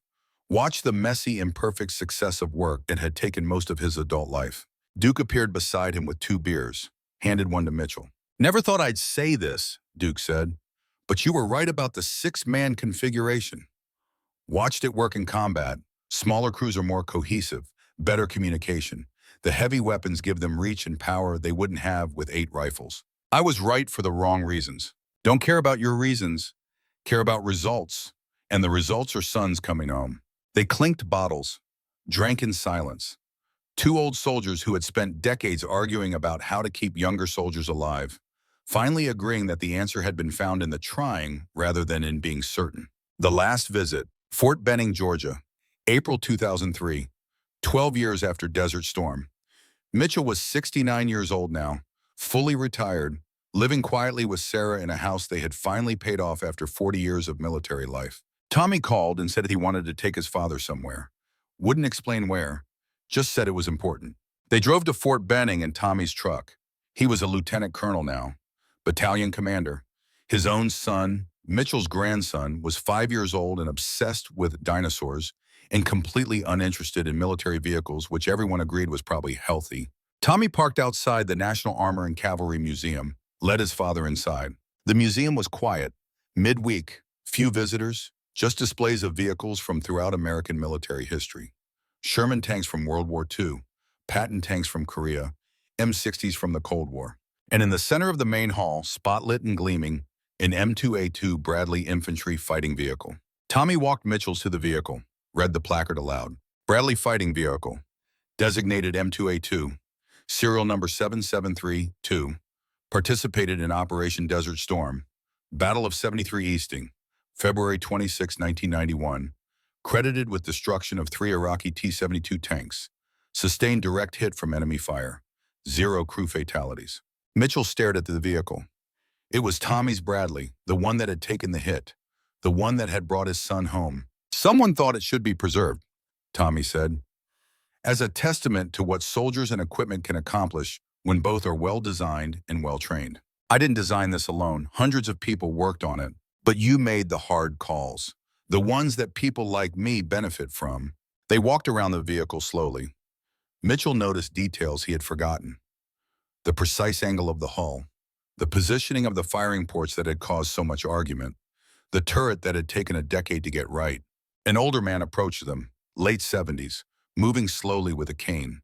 Watched the messy, imperfect success of work that had taken most of his adult life. Duke appeared beside him with 2 beers, handed one to Mitchell. "Never thought I'd say this," Duke said, "but you were right about the 6-man configuration. Watched it work in combat. Smaller crews are more cohesive, better communication. The heavy weapons give them reach and power they wouldn't have with 8 rifles. I was right for the wrong reasons. Don't care about your reasons. Care about results. And the results are sons coming home." They clinked bottles, drank in silence. 2 old soldiers who had spent decades arguing about how to keep younger soldiers alive, finally agreeing that the answer had been found in the trying rather than in being certain. The last visit, Fort Benning, Georgia, April 2003, 12 years after Desert Storm. Mitchell was 69 years old now, fully retired, living quietly with Sarah in a house they had finally paid off after 40 years of military life. Tommy called and said he wanted to take his father somewhere. Wouldn't explain where, just said it was important. They drove to Fort Benning in Tommy's truck. He was a lieutenant colonel now, battalion commander. His own son, Mitchell's grandson, was 5 years old and obsessed with dinosaurs and completely uninterested in military vehicles, which everyone agreed was probably healthy. Tommy parked outside the National Armor and Cavalry Museum, led his father inside. The museum was quiet, midweek, few visitors, just displays of vehicles from throughout American military history. Sherman tanks from World War II, Patton tanks from Korea, M60s from the Cold War. And in the center of the main hall, spotlit and gleaming, an M2A2 Bradley infantry fighting vehicle. Tommy walked Mitchell to the vehicle, read the placard aloud. "Bradley fighting vehicle, designated M2A2, serial number 7732, participated in Operation Desert Storm, Battle of 73 Easting, February 26, 1991, credited with destruction of 3 Iraqi T-72 tanks, sustained direct hit from enemy fire, 0 crew fatalities." Mitchell stared at the vehicle. It was Tommy's Bradley, the one that had taken the hit, the one that had brought his son home. "Someone thought it should be preserved," Tommy said, "as a testament to what soldiers and equipment can accomplish when both are well-designed and well-trained. I didn't design this alone. Hundreds of people worked on it, but you made the hard calls, the ones that people like me benefit from." They walked around the vehicle slowly. Mitchell noticed details he had forgotten. The precise angle of the hull, the positioning of the firing ports that had caused so much argument, the turret that had taken a decade to get right. An older man approached them, late 70s, moving slowly with a cane.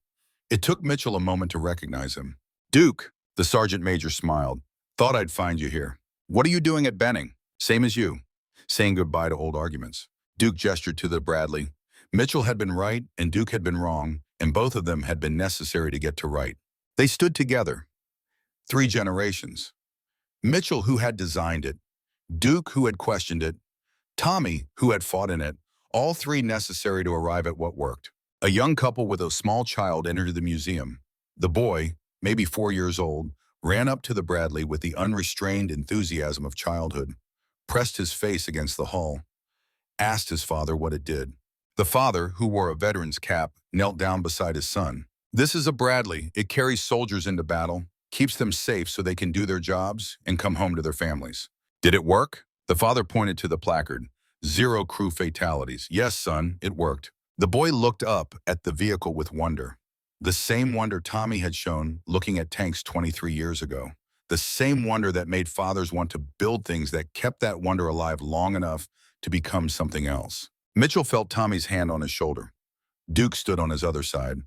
It took Mitchell a moment to recognize him. "Duke," the sergeant major smiled. "Thought I'd find you here. What are you doing at Benning?" "Same as you. Saying goodbye to old arguments." Duke gestured to the Bradley. Mitchell had been right and Duke had been wrong, and both of them had been necessary to get to right. They stood together. 3 generations. Mitchell, who had designed it, Duke, who had questioned it, Tommy, who had fought in it, all three necessary to arrive at what worked. A young couple with a small child entered the museum. The boy, maybe 4 years old, ran up to the Bradley with the unrestrained enthusiasm of childhood, pressed his face against the hull, asked his father what it did. The father, who wore a veteran's cap, knelt down beside his son. "This is a Bradley. It carries soldiers into battle, keeps them safe so they can do their jobs and come home to their families." "Did it work?" The father pointed to the placard. "0 crew fatalities." "Yes, son, it worked." The boy looked up at the vehicle with wonder. The same wonder Tommy had shown looking at tanks 23 years ago. The same wonder that made fathers want to build things that kept that wonder alive long enough to become something else. Mitchell felt Tommy's hand on his shoulder. Duke stood on his other side.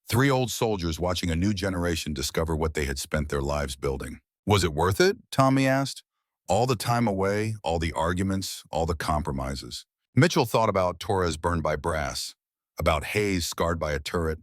3 old soldiers watching a new generation discover what they had spent their lives building. "Was it worth it?" Tommy asked. "All the time away, all the arguments, all the compromises." Mitchell thought about Torres burned by brass, about Hayes scarred by a turret,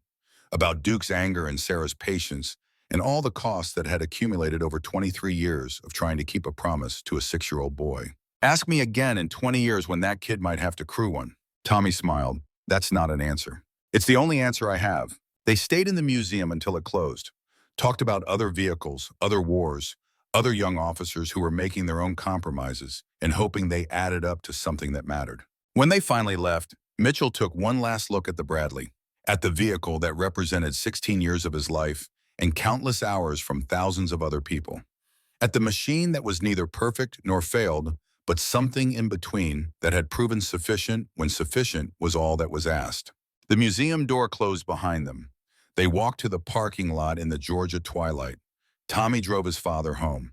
about Duke's anger and Sarah's patience, and all the costs that had accumulated over 23 years of trying to keep a promise to a 6-year-old boy. "Ask me again in 20 years when that kid might have to crew one." Tommy smiled. "That's not an answer." "It's the only answer I have." They stayed in the museum until it closed, talked about other vehicles, other wars, other young officers who were making their own compromises and hoping they added up to something that mattered. When they finally left, Mitchell took one last look at the Bradley, at the vehicle that represented 16 years of his life and countless hours from thousands of other people, at the machine that was neither perfect nor failed, but something in between that had proven sufficient when sufficient was all that was asked. The museum door closed behind them. They walked to the parking lot in the Georgia twilight. Tommy drove his father home.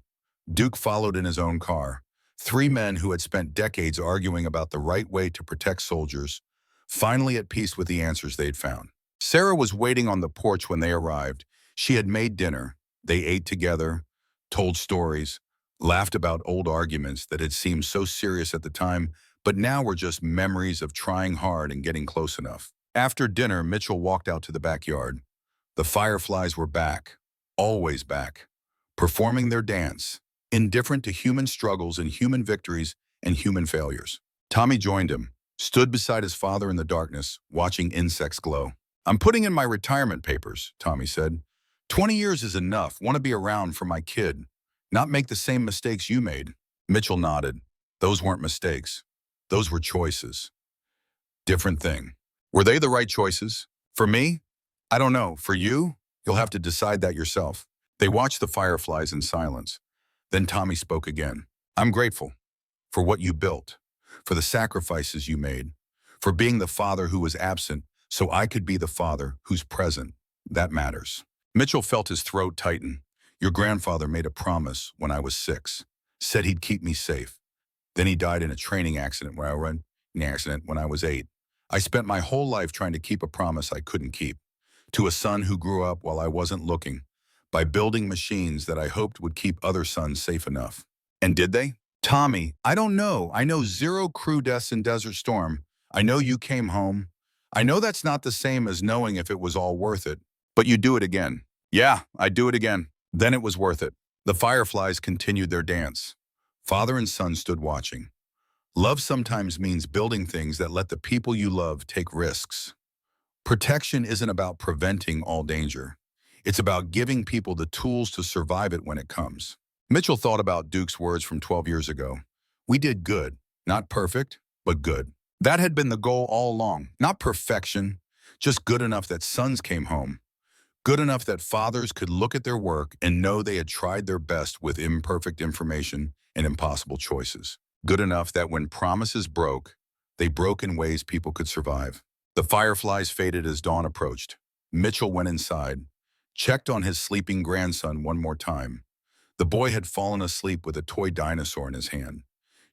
Duke followed in his own car. 3 men who had spent decades arguing about the right way to protect soldiers, finally at peace with the answers they'd found. Sarah was waiting on the porch when they arrived. She had made dinner. They ate together, told stories, laughed about old arguments that had seemed so serious at the time, but now were just memories of trying hard and getting close enough. After dinner, Mitchell walked out to the backyard. The fireflies were back, always back, performing their dance, indifferent to human struggles and human victories and human failures. Tommy joined him, stood beside his father in the darkness, watching insects glow. "I'm putting in my retirement papers," Tommy said. 20 years is enough. Want to be around for my kid, not make the same mistakes you made." Mitchell nodded. "Those weren't mistakes. Those were choices." Different thing. Were they the right choices? For me? I don't know. For you? You'll have to decide that yourself. They watched the fireflies in silence. Then Tommy spoke again. "I'm grateful for what you built, for the sacrifices you made, for being the father who was absent so I could be the father who's present. That matters." Mitchell felt his throat tighten. "Your grandfather made a promise when I was 6, said he'd keep me safe. Then he died in a training accident when I was 8. I spent my whole life trying to keep a promise I couldn't keep, to a son who grew up while I wasn't looking, by building machines that I hoped would keep other sons safe enough. And did they?" "Tommy, I don't know. I know 0 crew deaths in Desert Storm. I know you came home. I know that's not the same as knowing if it was all worth it. But you do it again." "Yeah, I'd do it again." Then it was worth it. The fireflies continued their dance. Father and son stood watching. Love sometimes means building things that let the people you love take risks. Protection isn't about preventing all danger. It's about giving people the tools to survive it when it comes. Mitchell thought about Duke's words from 12 years ago. "We did good, not perfect, but good." That had been the goal all along. Not perfection, just good enough that sons came home. Good enough that fathers could look at their work and know they had tried their best with imperfect information and impossible choices. Good enough that when promises broke, they broke in ways people could survive. The fireflies faded as dawn approached. Mitchell went inside, checked on his sleeping grandson one more time. The boy had fallen asleep with a toy dinosaur in his hand,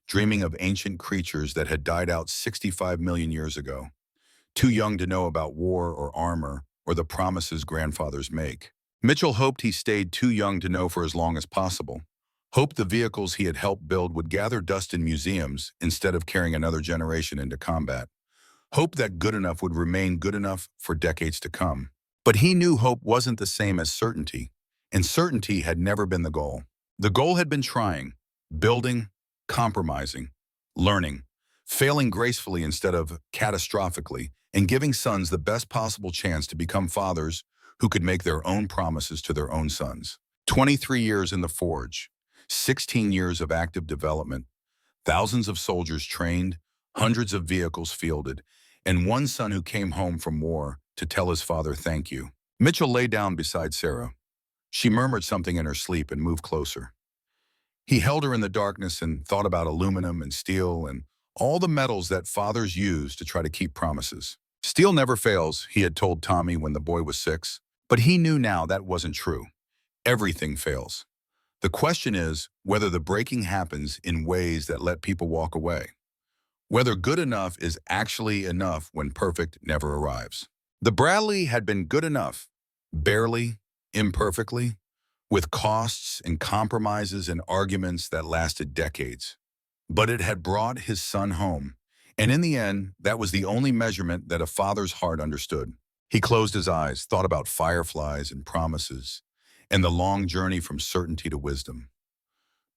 dreaming of ancient creatures that had died out 65 million years ago, too young to know about war or armor or the promises grandfathers make. Mitchell hoped he stayed too young to know for as long as possible, hoped the vehicles he had helped build would gather dust in museums instead of carrying another generation into combat, Hope that good enough would remain good enough for decades to come. But he knew hope wasn't the same as certainty, and certainty had never been the goal. The goal had been trying, building, compromising, learning, failing gracefully instead of catastrophically, and giving sons the best possible chance to become fathers who could make their own promises to their own sons. 23 years in the forge, 16 years of active development, thousands of soldiers trained, hundreds of vehicles fielded, and one son who came home from war to tell his father thank you. Mitchell lay down beside Sarah. She murmured something in her sleep and moved closer. He held her in the darkness and thought about aluminum and steel and all the metals that fathers use to try to keep promises. Steel never fails, he had told Tommy when the boy was 6, but he knew now that wasn't true. Everything fails. The question is whether the breaking happens in ways that let people walk away. Whether good enough is actually enough when perfect never arrives. The Bradley had been good enough, barely, imperfectly, with costs and compromises and arguments that lasted decades. But it had brought his son home, and in the end, that was the only measurement that a father's heart understood. He closed his eyes, thought about fireflies and promises, and the long journey from certainty to wisdom.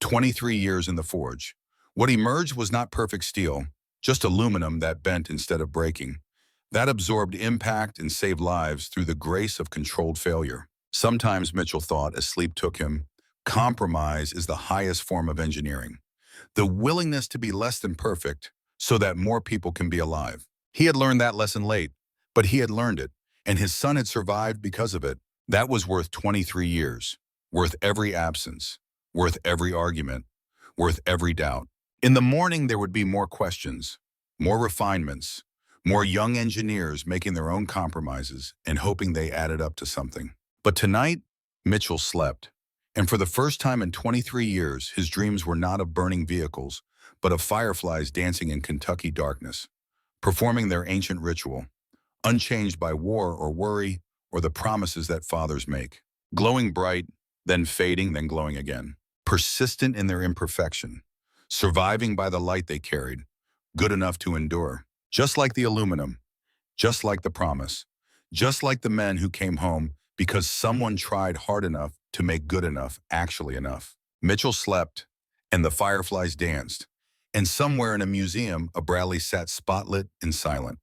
23 years in the forge. What emerged was not perfect steel, just aluminum that bent instead of breaking. That absorbed impact and saved lives through the grace of controlled failure. Sometimes, Mitchell thought, as sleep took him, compromise is the highest form of engineering. The willingness to be less than perfect so that more people can be alive. He had learned that lesson late, but he had learned it, and his son had survived because of it. That was worth 23 years, worth every absence, worth every argument, worth every doubt. In the morning, there would be more questions, more refinements, more young engineers making their own compromises and hoping they added up to something. But tonight, Mitchell slept. And for the first time in 23 years, his dreams were not of burning vehicles, but of fireflies dancing in Kentucky darkness, performing their ancient ritual, unchanged by war or worry or the promises that fathers make. Glowing bright, then fading, then glowing again. Persistent in their imperfection. Surviving by the light they carried, good enough to endure. Just like the aluminum, just like the promise, just like the men who came home because someone tried hard enough to make good enough actually enough. Mitchell slept, and the fireflies danced, and somewhere in a museum, a Bradley sat spotlit and silent.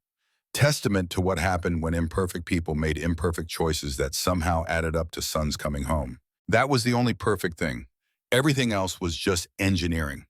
Testament to what happened when imperfect people made imperfect choices that somehow added up to sons coming home. That was the only perfect thing. Everything else was just engineering.